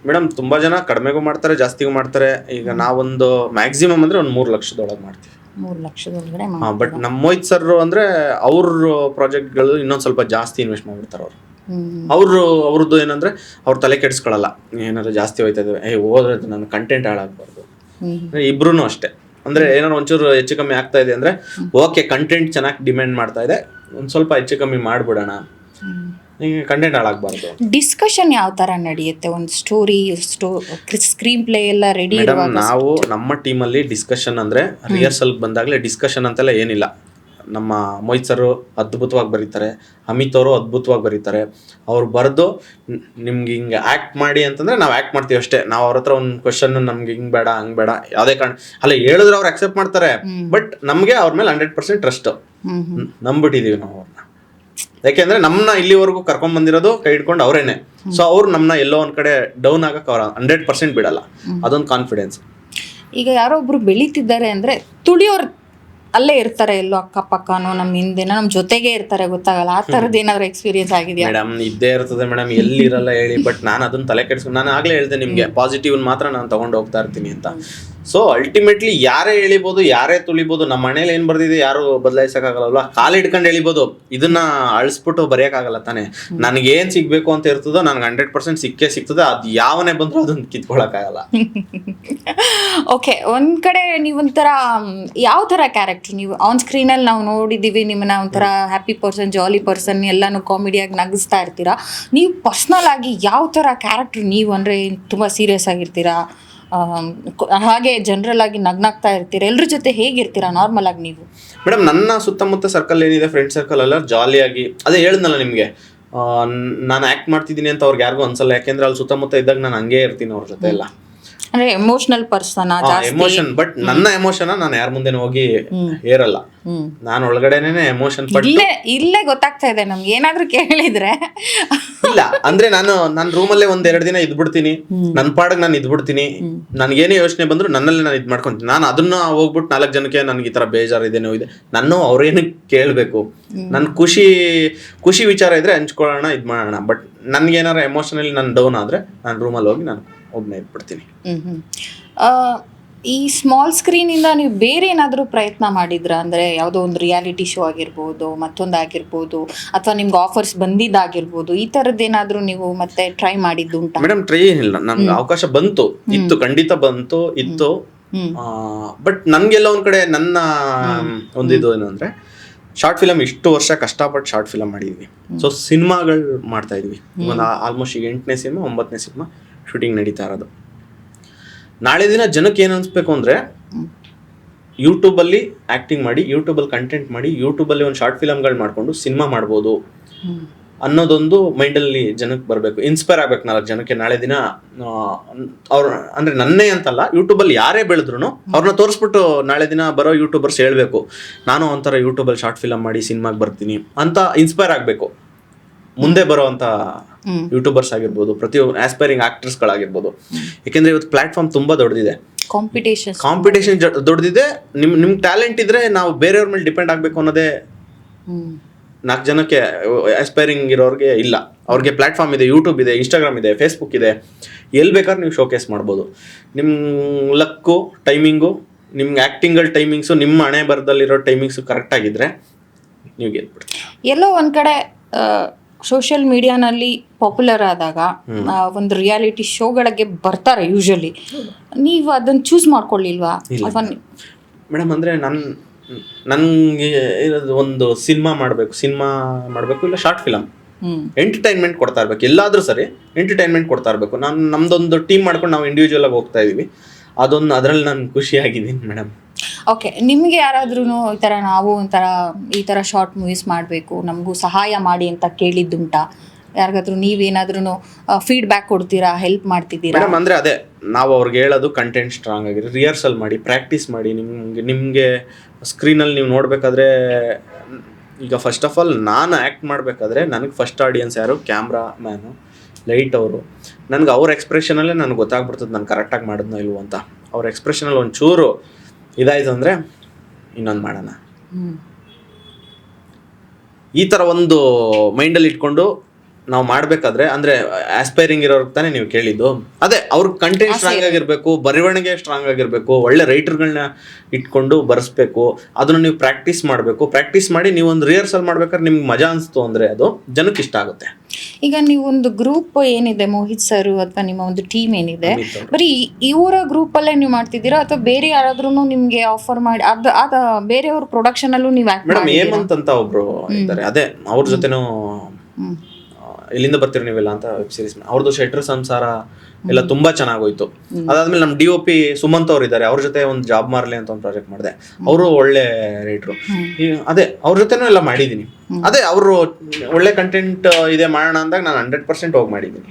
ಮೇಡಮ್ ತುಂಬಾ ಜನ ಕಡಿಮೆಗೂ ಮಾಡ್ತಾರೆ, ಜಾಸ್ತಿಗೂ ಮಾಡ್ತಾರೆ. ಈಗ ನಾವೊಂದು ಮ್ಯಾಕ್ಸಿಮಮ್ ಅಂದ್ರೆ ಒಂದು 3 ಲಕ್ಷದೊಳಗೆ ಮಾಡ್ತೀವಿ. 3 ಲಕ್ಷದೊಳಗಡೆ. ಬಟ್ ನಮ್ಮ ಮೋಹಿತ್ ಸರ್ ಅಂದ್ರೆ ಅವ್ರ ಪ್ರಾಜೆಕ್ಟ್ಗಳು ಇನ್ನೊಂದು ಸ್ವಲ್ಪ ಜಾಸ್ತಿ ಇನ್ವೆಸ್ಟ್ ಮಾಡ್ಬಿಡ್ತಾರೆ ಅವರು. ಅವ್ರದ್ದು ಏನಂದ್ರೆ ಅವ್ರ ತಲೆ ಕೆಡಿಸ್ಕೊಳ್ಳಲ್ಲ, ಏನಾದ್ರು ಜಾಸ್ತಿ ಹೋಯ್ತಾ ಇದಾವೆ, ಹೋದ್ರೆ ನನ್ನ ಕಂಟೆಂಟ್ ಹಾಳಾಗಬಾರ್ದು. ಇಬ್ರು ಅಷ್ಟೇ, ಅಂದ್ರೆ ಏನಾದ್ರು ಒಂಚೂರು ಹೆಚ್ಚು ಕಮ್ಮಿ ಆಗ್ತಾ ಇದೆ ಅಂದ್ರೆ ಓಕೆ, ಕಂಟೆಂಟ್ ಚೆನ್ನಾಗಿ ಡಿಮ್ಯಾಂಡ್ ಮಾಡ್ತಾ ಇದೆ, ಒಂದ್ ಸ್ವಲ್ಪ ಹೆಚ್ಚು ಕಮ್ಮಿ ಮಾಡ್ಬಿಡೋಣ ನಿಮಗೆ ಕಂಟೆಂಟ್ ಹಾಳಾಗಬಾರ್ದು. ಡಿಸ್ಕಷನ್ ಯಾವ ತರ ನಡೆಯುತ್ತೆ? ಒಂದು ಸ್ಟೋರಿ ಸ್ಕ್ರೀನ್ ಪ್ಲೇ ಎಲ್ಲ ರೆಡಿ ಮೇಡಮ್, ನಾವು ನಮ್ಮ ಟೀಮಲ್ಲಿ ಡಿಸ್ಕಷನ್ ಅಂದರೆ ರಿಹರ್ಸಲ್ ಬಂದಾಗಲೇ ಡಿಸ್ಕಷನ್ ಅಂತೆಲ್ಲ ಏನಿಲ್ಲ. ನಮ್ಮ ಮೋಹಿತ್ ಸರ್ ಅದ್ಭುತವಾಗಿ ಬರೀತಾರೆ, ಅಮಿತ್ ಅವರು ಅದ್ಭುತವಾಗಿ ಬರೀತಾರೆ. ಅವ್ರು ಬರೆದು ನಿಮ್ಗೆ ಹಿಂಗೆ ಆ್ಯಕ್ಟ್ ಮಾಡಿ ಅಂತಂದರೆ ನಾವು ಆ್ಯಕ್ಟ್ ಮಾಡ್ತೀವಿ ಅಷ್ಟೇ. ನಾವು ಅವ್ರ ಹತ್ರ ಒಂದು ಕ್ವಶನ್ ನಮ್ಗೆ ಹಿಂಗೆ ಬೇಡ ಹಂಗೆ ಬೇಡ ಯಾವುದೇ ಕಾರಣ ಅಲ್ಲ ಹೇಳಿದ್ರೆ ಅವ್ರು ಅಕ್ಸೆಪ್ಟ್ ಮಾಡ್ತಾರೆ. ಬಟ್ ನಮಗೆ ಅವ್ರ ಮೇಲೆ 100% ಟ್ರಸ್ಟ್ ನಂಬಿಟ್ಟಿದ್ದೀವಿ ನಾವು ಅವ್ರನ್ನ. ಯಾಕೆಂದ್ರೆ ನಮ್ಮನ್ನ ಇಲ್ಲಿವರೆಗೂ ಕರ್ಕೊಂಡ್ ಬಂದಿರೋದು ಕೈ ಹಿಡ್ಕೊಂಡು ಅವರೇನೆ. ಸೊ ಅವ್ರು ನಮ್ಮನ್ನ ಎಲ್ಲೋ ಒಂದ್ ಕಡೆ ಡೌನ್ ಆಗಕ್ಕೆ ಅವ್ರ 100% ಬಿಡಲ್ಲ. ಅದೊಂದು ಕಾನ್ಫಿಡೆನ್ಸ್. ಈಗ ಯಾರೋ ಒಬ್ರು ಬೆಳೀತಿದ್ದಾರೆ ಅಂದ್ರೆ ತುಳಿಯೋರು ಅಲ್ಲೇ ಇರ್ತಾರೆ, ಎಲ್ಲೋ ಅಕ್ಕಪಕ್ಕನೋ ನಮ್ಮ ಹಿಂದೆನೋ ನಮ್ಮ ಜೊತೆಗೆ ಇರ್ತಾರೆ, ಗೊತ್ತಾಗಲ್ಲ. ಆ ಥರದ್ದು ಏನಾದ್ರು ಎಕ್ಸ್ಪೀರಿಯನ್ಸ್ ಆಗಿದೆಯಾ? ಮೇಡಮ್, ಇದ್ದೇ ಇರ್ತದೆ ಮೇಡಮ್, ಎಲ್ಲಿರಲ್ಲ ಹೇಳಿ. ಬಟ್ ನಾನು ಅದನ್ನ ತಲೆ ಕೆಡಿಸ್ಕೊಂಡು, ನಾನು ಆಗ್ಲೇ ಹೇಳ್ದೆ ನಿಮ್ಗೆ, ಪಾಸಿಟಿವ್ ಮಾತ್ರ ನಾನು ತಗೊಂಡು ಹೋಗ್ತಾ ಇರ್ತೀನಿ ಅಂತ. ಸೊ ಅಲ್ಟಿಮೇಟ್ಲಿ ಯಾರೇ ಎಳಿಬೋದು, ಯಾರೇ ತುಳಿಬೋದು. ನಮ್ಮ ಮನೇಲಿ ಏನ್ ಬರ್ದಿದೆ ಯಾರು ಬದಲಾಯಿಸಕ್ಕಾಗಲ್ಲ. ಕಾಲು ಹಿಡ್ಕೊಂಡು ಎಳಿಬೋದು, ಇದನ್ನ ಅಳಿಸ್ಬಿಟ್ಟು ಬರೆಯಕ್ಕಾಗಲ್ಲ ತಾನೆ. ನನಗೆ ಏನ್ ಸಿಗ್ಬೇಕು ಅಂತ ಇರ್ತದೋ ನನಗೆ 100% ಸಿಕ್ಕೇ ಸಿಗ್ತದೆ. ಅದು ಯಾವನೇ ಬಂದ್ರು ಅದನ್ನ ಕಿತ್ಕೊಳಕ್ಕಾಗಲ್ಲ. ಓಕೆ, ಒಂದ್ ಕಡೆ ನೀವೊಂಥರ ಯಾವ ಥರ ಕ್ಯಾರೆಕ್ಟರ್? ನೀವು ಆನ್ ಸ್ಕ್ರೀನಲ್ಲಿ ನಾವು ನೋಡಿದ್ದೀವಿ ನಿಮ್ಮನ್ನ ಒಂಥರ ಹ್ಯಾಪಿ ಪರ್ಸನ್, ಜಾಲಿ ಪರ್ಸನ್, ಎಲ್ಲಾನು ಕಾಮಿಡಿಯಾಗಿ ನಗಿಸ್ತಾ ಇರ್ತೀರಾ. ನೀವು ಪರ್ಸ್ನಲ್ ಆಗಿ ಯಾವ ಥರ ಕ್ಯಾರೆಕ್ಟರ್ ನೀವು? ಅಂದರೆ ತುಂಬ ಸೀರಿಯಸ್ ಆಗಿರ್ತೀರಾ, ಹಾಗೆ ಜನರಲ್ ಆಗಿ ನಗ್ನಾಗ್ತಾ ಇರ್ತೀರಾ? ಎಲ್ಲರ ಜೊತೆ ಹೇಗಿರ್ತೀರಾ ನಾರ್ಮಲ್ ಆಗಿ ನೀವು? ಮೇಡಮ್, ನನ್ನ ಸುತ್ತಮುತ್ತ ಸರ್ಕಲ್ ಏನಿದೆ, ಫ್ರೆಂಡ್ ಸರ್ಕಲ್ ಎಲ್ಲ ಜಾಲಿಯಾಗಿ, ಅದೇ ಹೇಳಿದ್ನಲ್ಲ ನಿಮಗೆ, ನಾನು ಆ್ಯಕ್ಟ್ ಮಾಡ್ತಿದ್ದೀನಿ ಅಂತ ಅವ್ರಿಗೆ ಯಾರಿಗೂ ಅನ್ಸಲ್ಲ. ಯಾಕೆಂದ್ರೆ ಅಲ್ಲಿ ಸುತ್ತಮುತ್ತ ಇದ್ದಾಗ ನಾನು ಹಂಗೇ ಇರ್ತೀನಿ ಅವ್ರ ಜೊತೆ ಎಲ್ಲ. ಅಂದ್ರೆ ಎಮೋಷನಲ್ ಪರ್ಸನ್ ಎಮೋಷನ್. ಬಟ್ ನನ್ನ ಎಮೋಷನ್ ನಾನು ಯಾರ ಮುಂದೆ ಹೋಗಿ ಹೇರಲ್ಲ. ನಾನು ಒಳಗಡೆನೆ ಎಮೋಷನ್ ಇಲ್ಲೇ ಗೊತ್ತಾಗ್ತಾ ಇದೆ ನಮ್ಗೆ. ಏನಾದ್ರೂ ಕೇಳಿದ್ರೆ ಇಲ್ಲ ಅಂದ್ರೆ ನಾನು ರೂಮಲ್ಲೇ 1-2 ದಿನ ಇದ್ಬಿಡ್ತೀನಿ, ನನ್ನ ಪಾಡಿಗೆ ನಾನು ಇದ್ಬಿಡ್ತೀನಿ. ನನ್ಗೇನೇ ಯೋಚನೆ ಬಂದ್ರು ನನ್ನಲ್ಲೇ ನಾನು ಇದ್ ಮಾಡ್ಕೊಂತೀನಿ. ನಾನು ಅದನ್ನ ಹೋಗ್ಬಿಟ್ಟು 4 ಜನಕ್ಕೆ ನನ್ಗೆ ಈ ತರ ಬೇಜಾರಿದೆ, ನೋವಿದೆ, ನಾನು ಅವ್ರೇನು ಕೇಳಬೇಕು. ನನ್ ಖುಷಿ ವಿಚಾರ ಇದ್ರೆ ಹಂಚ್ಕೊಳ್ಳೋಣ, ಇದ್ ಮಾಡೋಣ. ಬಟ್ ನನ್ಗೇನಾರ ಎಮೋಷನಲಿ ನಾನು ಡೌನ್ ಆದ್ರೆ ನಾನು ರೂಮಲ್ಲಿ ಹೋಗಿ ನಾನು ಒಬ್ಬನೇ ಇದ್ಬಿಡ್ತೀನಿ. ಈ ಸ್ಮಾಲ್ ಸ್ಕ್ರೀನಿಂದ ನೀವು ಬೇರೆ ಏನಾದರೂ ಪ್ರಯತ್ನ ಮಾಡಿದ್ರಾ? ಅಂದರೆ ಯಾವುದೋ ಒಂದು ರಿಯಾಲಿಟಿ ಶೋ ಆಗಿರ್ಬೋದು, ಮತ್ತೊಂದು ಆಗಿರ್ಬೋದು, ಅಥವಾ ನಿಮ್ಗೆ ಆಫರ್ಸ್ ಬಂದಿದ್ದಾಗಿರ್ಬೋದು, ಈ ಥರದ್ದೇನಾದರೂ ನೀವು ಮತ್ತೆ ಟ್ರೈ ಮಾಡಿದ್ದು ಉಂಟಾ? ಮೇಡಮ್, ಟ್ರೈ ಏನಿಲ್ಲ, ನಮ್ಗೆ ಅವಕಾಶ ಬಂತು, ಇತ್ತು, ಖಂಡಿತ ಬಂತು, ಇತ್ತು. ಬಟ್ ನನ್ಗೆಲ್ಲ ಒಂದ್ ಕಡೆ ನನ್ನ ಒಂದಿದು ಏನಂದ್ರೆ, ಶಾರ್ಟ್ ಫಿಲಮ್ ಇಷ್ಟು ವರ್ಷ ಕಷ್ಟಪಟ್ಟು ಶಾರ್ಟ್ ಫಿಲಮ್ ಮಾಡಿದ್ವಿ. ಸೊ ಸಿನಿಮಾಗಳು ಮಾಡ್ತಾ ಇದ್ವಿ. ಒಂದು ಆಲ್ಮೋಸ್ಟ್ ಈಗ 8ನೇ ಸಿನಿಮಾ 9ನೇ ಸಿನಿಮಾ ಶೂಟಿಂಗ್ ನಡೀತಾ ಇರೋದು. ನಾಳೆ ದಿನ ಜನಕ್ಕೆ ಏನು ಅನ್ಸ್ಬೇಕು ಅಂದರೆ, ಯೂಟ್ಯೂಬಲ್ಲಿ ಆ್ಯಕ್ಟಿಂಗ್ ಮಾಡಿ, ಯೂಟ್ಯೂಬಲ್ಲಿ ಕಂಟೆಂಟ್ ಮಾಡಿ, ಯೂಟ್ಯೂಬಲ್ಲಿ ಒಂದು ಶಾರ್ಟ್ ಫಿಲಮ್ಗಳು ಮಾಡಿಕೊಂಡು ಸಿನಿಮಾ ಮಾಡ್ಬೋದು ಅನ್ನೋದೊಂದು ಮೈಂಡಲ್ಲಿ ಜನಕ್ಕೆ ಬರಬೇಕು. ಇನ್ಸ್ಪೈರ್ ಆಗ್ಬೇಕು 4 ಜನಕ್ಕೆ. ನಾಳೆ ದಿನ ಅವ್ರು ಅಂದರೆ ನನ್ನೇ ಅಂತಲ್ಲ, ಯೂಟ್ಯೂಬಲ್ಲಿ ಯಾರೇ ಬೆಳೆದ್ರು ಅವ್ರನ್ನ ತೋರಿಸ್ಬಿಟ್ಟು ನಾಳೆ ದಿನ ಬರೋ ಯೂಟ್ಯೂಬರ್ಸ್ ಹೇಳ್ಬೇಕು, ನಾನು ಒಂಥರ ಯೂಟ್ಯೂಬಲ್ಲಿ ಶಾರ್ಟ್ ಫಿಲಮ್ ಮಾಡಿ ಸಿನಿಮಾಗೆ ಬರ್ತೀನಿ ಅಂತ ಇನ್ಸ್ಪೈರ್ ಆಗಬೇಕು. ಮುಂದೆ ಬರೋವಂಥ ಯೂಟ್ಯೂಬರ್ಸ್ ಆಗಿರ್ಬೋದು, ಪ್ರತಿಯೊಬ್ಬರು ಆಸ್ಪೈರಿಂಗ್ ಆಕ್ಟರ್ಸ್ಗಳಾಗಿರ್ಬೋದು. ಯಾಕೆಂದ್ರೆ ಇವತ್ತು ಪ್ಲಾಟ್ಫಾರ್ಮ್ ತುಂಬಾ ದೊಡ್ಡದಿದೆ, ಕಾಂಪಿಟೇಷನ್ ದೊಡ್ಡದಿದೆ. ನಿಮ್ಗೆ ಟ್ಯಾಲೆಂಟ್ ಇದ್ರೆ ನಾವು ಬೇರೆಯವ್ರ ಮೇಲೆ ಡಿಪೆಂಡ್ ಆಗಬೇಕು ಅನ್ನೋದೇ 4 ಜನಕ್ಕೆ ಆಸ್ಪೈರಿಂಗ್ ಇರೋರಿಗೆ ಇಲ್ಲ. ಅವ್ರಿಗೆ ಪ್ಲಾಟ್ಫಾರ್ಮ್ ಇದೆ, ಯೂಟ್ಯೂಬ್ ಇದೆ, ಇನ್ಸ್ಟಾಗ್ರಾಮ್ ಇದೆ, ಫೇಸ್ಬುಕ್ ಇದೆ. ಎಲ್ಲಿ ಬೇಕಾದ್ರೆ ನೀವು ಶೋಕೇಸ್ ಮಾಡ್ಬೋದು. ನಿಮ್ಮ ಲಕ್ಕು, ಟೈಮಿಂಗು, ನಿಮ್ಗೆ ಆ್ಯಕ್ಟಿಂಗ್ಗಳ ಟೈಮಿಂಗ್ಸು, ನಿಮ್ಮ ಹಣೆ ಬರದಲ್ಲಿರೋ ಟೈಮಿಂಗ್ಸು ಕರೆಕ್ಟ್ ಆಗಿದ್ರೆ ನೀವು ಗೆದ್ಬಿಡ್ತೀವಿ. ಎಲ್ಲೋ ಒಂದು ಕಡೆ ಸೋಷಿಯಲ್ ಮೀಡಿಯಾನಲ್ಲಿ ಪಾಪ್ಯುಲರ್ ಆದಾಗ ಒಂದು ರಿಯಾಲಿಟಿ ಶೋಗಳಿಗೆ ಬರ್ತಾರೆ ಯೂಶಲಿ. ನೀವು ಅದನ್ನು ಚೂಸ್ ಮಾಡ್ಕೊಳ್ಳಿಲ್ವಾ? ಮೇಡಮ್, ಅಂದರೆ ನನಗೆ ಒಂದು ಸಿನಿಮಾ ಮಾಡಬೇಕು ಇಲ್ಲ ಶಾರ್ಟ್ ಫಿಲಮ್, ಎಂಟರ್ಟೈನ್ಮೆಂಟ್ ಕೊಡ್ತಾ ಇರ್ಬೇಕು. ಎಲ್ಲಾದರೂ ಸರಿ ಎಂಟರ್ಟೈನ್ಮೆಂಟ್ ಕೊಡ್ತಾ ಇರಬೇಕು. ನಮ್ದೊಂದು ಟೀಮ್ ಮಾಡ್ಕೊಂಡು ನಾವು ಇಂಡಿವಿಜುವಲ್ ಆಗಿ ಹೋಗ್ತಾ ಇದೀವಿ. ಅದರಲ್ಲಿ ನಾನು ಖುಷಿಯಾಗಿದ್ದೀನಿ ಮೇಡಮ್. ಓಕೆ, ನಿಮಗೆ ಯಾರಾದ್ರೂ ನಾವು ಈ ಥರ ಶಾರ್ಟ್ ಮೂವೀಸ್ ಮಾಡಬೇಕು, ನಮಗೂ ಸಹಾಯ ಮಾಡಿ ಅಂತ ಕೇಳಿದ್ದುಂಟಾ? ಯಾರಿಗಾದ್ರೂ ನೀವೇನಾದ್ರೂ ಫೀಡ್ಬ್ಯಾಕ್ ಕೊಡ್ತೀರಾ, ಹೆಲ್ಪ್ ಮಾಡ್ತಿದ್ದೀರಾ? ಮೇಡಮ್, ಅಂದರೆ ಅದೇ ನಾವು ಅವ್ರಿಗೆ ಹೇಳೋದು, ಕಂಟೆಂಟ್ ಸ್ಟ್ರಾಂಗ್ ಆಗಿರಿ, ರಿಹರ್ಸಲ್ ಮಾಡಿ, ಪ್ರಾಕ್ಟೀಸ್ ಮಾಡಿ. ನಿಮಗೆ ಸ್ಕ್ರೀನಲ್ಲಿ ನೀವು ನೋಡಬೇಕಾದ್ರೆ, ಈಗ ಫಸ್ಟ್ ಆಫ್ ಆಲ್ ನಾನು ಆ್ಯಕ್ಟ್ ಮಾಡಬೇಕಾದ್ರೆ ನನಗೆ ಫಸ್ಟ್ ಆಡಿಯನ್ಸ್ ಯಾರು? ಕ್ಯಾಮ್ರಾ ಮ್ಯಾನು, ಲೈಟ್ ಅವರು. ನನಗೆ ಅವ್ರ ಎಕ್ಸ್ಪ್ರೆಷನಲ್ಲೇ ನನಗೆ ಗೊತ್ತಾಗ್ಬಿಡ್ತದೆ ನಾನು ಕರೆಕ್ಟಾಗಿ ಮಾಡಿದ್ನೋ ಇಲ್ವೋ ಅಂತ. ಅವ್ರ ಎಕ್ಸ್ಪ್ರೆಷನಲ್ಲಿ ಒಂಚೂರು ಇದಾಯ್ತು ಅಂದರೆ ಇನ್ನೊಂದು ಮಾಡೋಣ, ಈ ಥರ ಒಂದು ಮೈಂಡಲ್ಲಿ ಇಟ್ಕೊಂಡು ನಾವು ಮಾಡಬೇಕಾದ್ರೆ, ಅಂದರೆ ಆಸ್ಪೈರಿಂಗ್ ಇರೋರ್ಗೆ ತಾನೇ ನೀವು ಕೇಳಿದ್ದು. ಅದೇ ಅವ್ರ ಕಂಟೆಂಟ್ ಸ್ಟ್ರಾಂಗ್ ಆಗಿರಬೇಕು, ಬರವಣಿಗೆ ಸ್ಟ್ರಾಂಗ್ ಆಗಿರಬೇಕು, ಒಳ್ಳೆ ರೈಟರ್ಗಳನ್ನ ಇಟ್ಕೊಂಡು ಬರೆಸ್ಬೇಕು. ಅದನ್ನು ನೀವು ಪ್ರಾಕ್ಟೀಸ್ ಮಾಡಬೇಕು. ಪ್ರಾಕ್ಟೀಸ್ ಮಾಡಿ ನೀವು ಒಂದು ರಿಹರ್ಸಲ್ ಮಾಡ್ಬೇಕಾದ್ರೆ ನಿಮ್ಗೆ ಮಜಾ ಅನಿಸ್ತು ಅಂದರೆ ಅದು ಜನಕ್ಕೆ ಇಷ್ಟ ಆಗುತ್ತೆ. ಈಗ ನೀವೊಂದು ಗ್ರೂಪ್ ಏನಿದೆ, ಮೋಹಿತ್ ಸರ್ ಅಥವಾ ನಿಮ್ಮ ಒಂದು ಟೀಮ್ ಏನಿದೆ, ಬರೀ ಇವರ ಗ್ರೂಪಲ್ಲೇ ನೀವು ಮಾಡ್ತಿದ್ದೀರಾ ಅಥವಾ ಬೇರೆ ಯಾರಾದ್ರೂ ನಿಮಗೆ ಆಫರ್ ಮಾಡಿ ಅದು ಬೇರೆಯವ್ರ ಪ್ರೊಡಕ್ಷನಲ್ಲೂ ನೀವು ಆ್ಯಕ್ಟ್ ಮೇಡಮ್? ಹೇಮಂತ್ ಅಂತ ಒಬ್ರು ಇದ್ದಾರೆ, ಅದೇ ಅವ್ರ ಜೊತೆನೂ ಎಲ್ಲಿಂದ ಬರ್ತೀರಿ ನೀವೆಲ್ಲ ಅಂತ ವೆಬ್ ಸೀರೀಸ್ ಅವ್ರದ್ದು ಶೆಟ್ರ್ ಸಂಸಾರ ಎಲ್ಲ ತುಂಬಾ ಚೆನ್ನಾಗೋಯ್ತು. ಅದಾದ್ಮೇಲೆ ನಮ್ಮ DOP ಸುಮಂತ್ ಅವ್ರು ಇದ್ದಾರೆ, ಅವ್ರ ಜೊತೆ ಒಂದು ಜಾಬ್ ಮಾರ್ಲಿ ಅಂತ ಒಂದು ಪ್ರಾಜೆಕ್ಟ್ ಮಾಡಿದೆ. ಅವರು ಒಳ್ಳೆ ರೈಟ್ರು. ಅದೇ ಅವ್ರ ಜೊತೆನೂ ಎಲ್ಲ ಮಾಡಿದೀನಿ. ಅದೇ ಅವರು ಒಳ್ಳೆ ಕಂಟೆಂಟ್ ಇದೆ ಮಾಡೋಣ ಅಂದಾಗ ನಾನು 100% ಹೋಗಿ ಮಾಡಿದ್ದೀನಿ.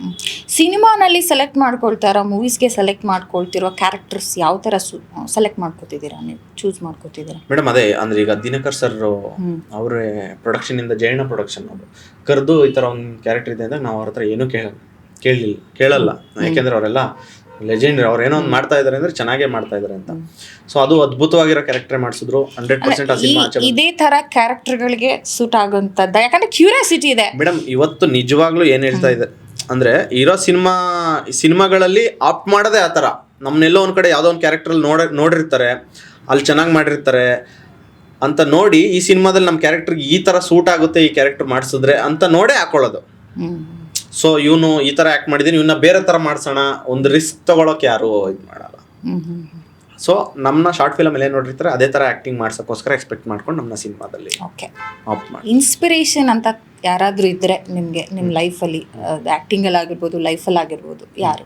ಸಿನಿಮಾನಲ್ಲಿ ಸೆಲೆಕ್ಟ್ ಮಾಡ್ಕೊಳ್ತಾರ, ಮೂವೀಸ್ಗೆ ಸೆಲೆಕ್ಟ್ ಮಾಡ್ಕೊಳ್ತಿರೋ ಕ್ಯಾರೆಕ್ಟರ್ಸ್ ಯಾವ ತರ ಸೆಲೆಕ್ಟ್ ಮಾಡ್ಕೋತಿದ್ದೀರಾ ನೀವು, ಚೂಸ್ ಮಾಡ್ಕೋತಿದ್ದೀರಾ? ಮೇಡಮ್ ಅದೇ ಅಂದ್ರೆ ಈಗ ದಿನಕರ್ ಸರ್ ಅವರೇ ಪ್ರೊಡಕ್ಷನ್ ಇಂದ ಜೈನ ಪ್ರೊಡಕ್ಷನ್ ಅವರು ಕರೆದು ಈ ತರ ಒಂದು ಕ್ಯಾರೆಕ್ಟರ್ ಇದೆ ಅಂದಾಗ ನಾವು ಅವ್ರ ಹತ್ರ ಏನೂ ಕೇಳಲ್ಲ. ಯಾಕೆಂದ್ರೆ ಅವರೆಲ್ಲ ಲೆಜೆಂಡ್, ಅವ್ರು ಏನೋ ಒಂದು ಮಾಡ್ತಾ ಇದಾರೆ ಅಂದ್ರೆ ಚೆನ್ನಾಗೇ ಮಾಡ್ತಾ ಇದಾರೆ ಅಂತ. ಸೊ ಅದು ಅದ್ಭುತವಾಗಿರೋ ಕ್ಯಾರೆಕ್ಟರ್ ಮಾಡಿಸಿದ್ರು. 100% ಆ ಸಿನಿಮಾ ಇದೇ ತರ ಕ್ಯಾರೆಕ್ಟರ್ಗಳಿಗೆ ಸೂಟ್ ಆಗುವಂತದ್ದು, ಯಾಕಂದ್ರೆ ಕ್ಯೂರಿಯಾಸಿಟಿ ಇದೆ ಮೇಡಮ್. ಇವತ್ತು ನಿಜವಾಗ್ಲೂ ಏನ್ ಹೇಳ್ತಾ ಇದೆ ಅಂದ್ರೆ ಇರೋ ಸಿನಿಮಾಗಳಲ್ಲಿ ಆಪ್ಟ್ ಮಾಡೋದೇ ಆ ಥರ. ನಮ್ಮನ್ನೆಲ್ಲೋ ಒಂದ್ ಕಡೆ ಯಾವುದೋ ಒಂದು ಕ್ಯಾರೆಕ್ಟರ್ ನೋಡಿರ್ತಾರೆ, ಅಲ್ಲಿ ಚೆನ್ನಾಗಿ ಮಾಡಿರ್ತಾರೆ ಅಂತ ನೋಡಿ ಈ ಸಿನಿಮಾದಲ್ಲಿ ನಮ್ಮ ಕ್ಯಾರೆಕ್ಟರ್ಗೆ ಈ ತರ ಸೂಟ್ ಆಗುತ್ತೆ, ಈ ಕ್ಯಾರೆಕ್ಟರ್ ಮಾಡಿಸಿದ್ರೆ ಅಂತ ನೋಡೇ ಹಾಕೊಳ್ಳೋದು. ಸೊ ಇವನು ಈ ತರ ಆಕ್ಟ್ ಮಾಡಿದೀನಿ, ಇವನ್ನ ಬೇರೆ ತರ ಮಾಡ್ಸೋಣ, ಒಂದು ರಿಸ್ಕ್ ತಗೊಳಕ್ ಯಾರು ಇದು ಮಾಡಲ್ಲ. ಸೊ ನಮ್ಮನ್ನ ಶಾರ್ಟ್ ಫಿಲಮ್ ಎಲ್ಲ ನೋಡಿರ್ತಾರೆ, ಅದೇ ತರ ಆಕ್ಟಿಂಗ್ ಮಾಡ್ಸೋಕ್ಕೋಸ್ಕರ ಎಕ್ಸ್ಪೆಕ್ಟ್ ಮಾಡ್ಕೊಂಡು ನಮ್ಮನ್ನ ಸಿನಿಮಾದಲ್ಲಿ ಆಪ್ಟ್ ಮಾಡಿ. ಇನ್ಸ್ಪಿರೇಷನ್ ಅಂತ ಯಾರಾದ್ರೂ ಇದ್ರೆ ನಿಮ್ಗೆ ನಿಮ್ಮ ಲೈಫಲ್ಲಿ, ಆಕ್ಟಿಂಗ್ ಅಲ್ಲಿ ಆಗಿರ್ಬೋದು, ಲೈಫಲ್ಲಿ ಆಗಿರ್ಬೋದು, ಯಾರು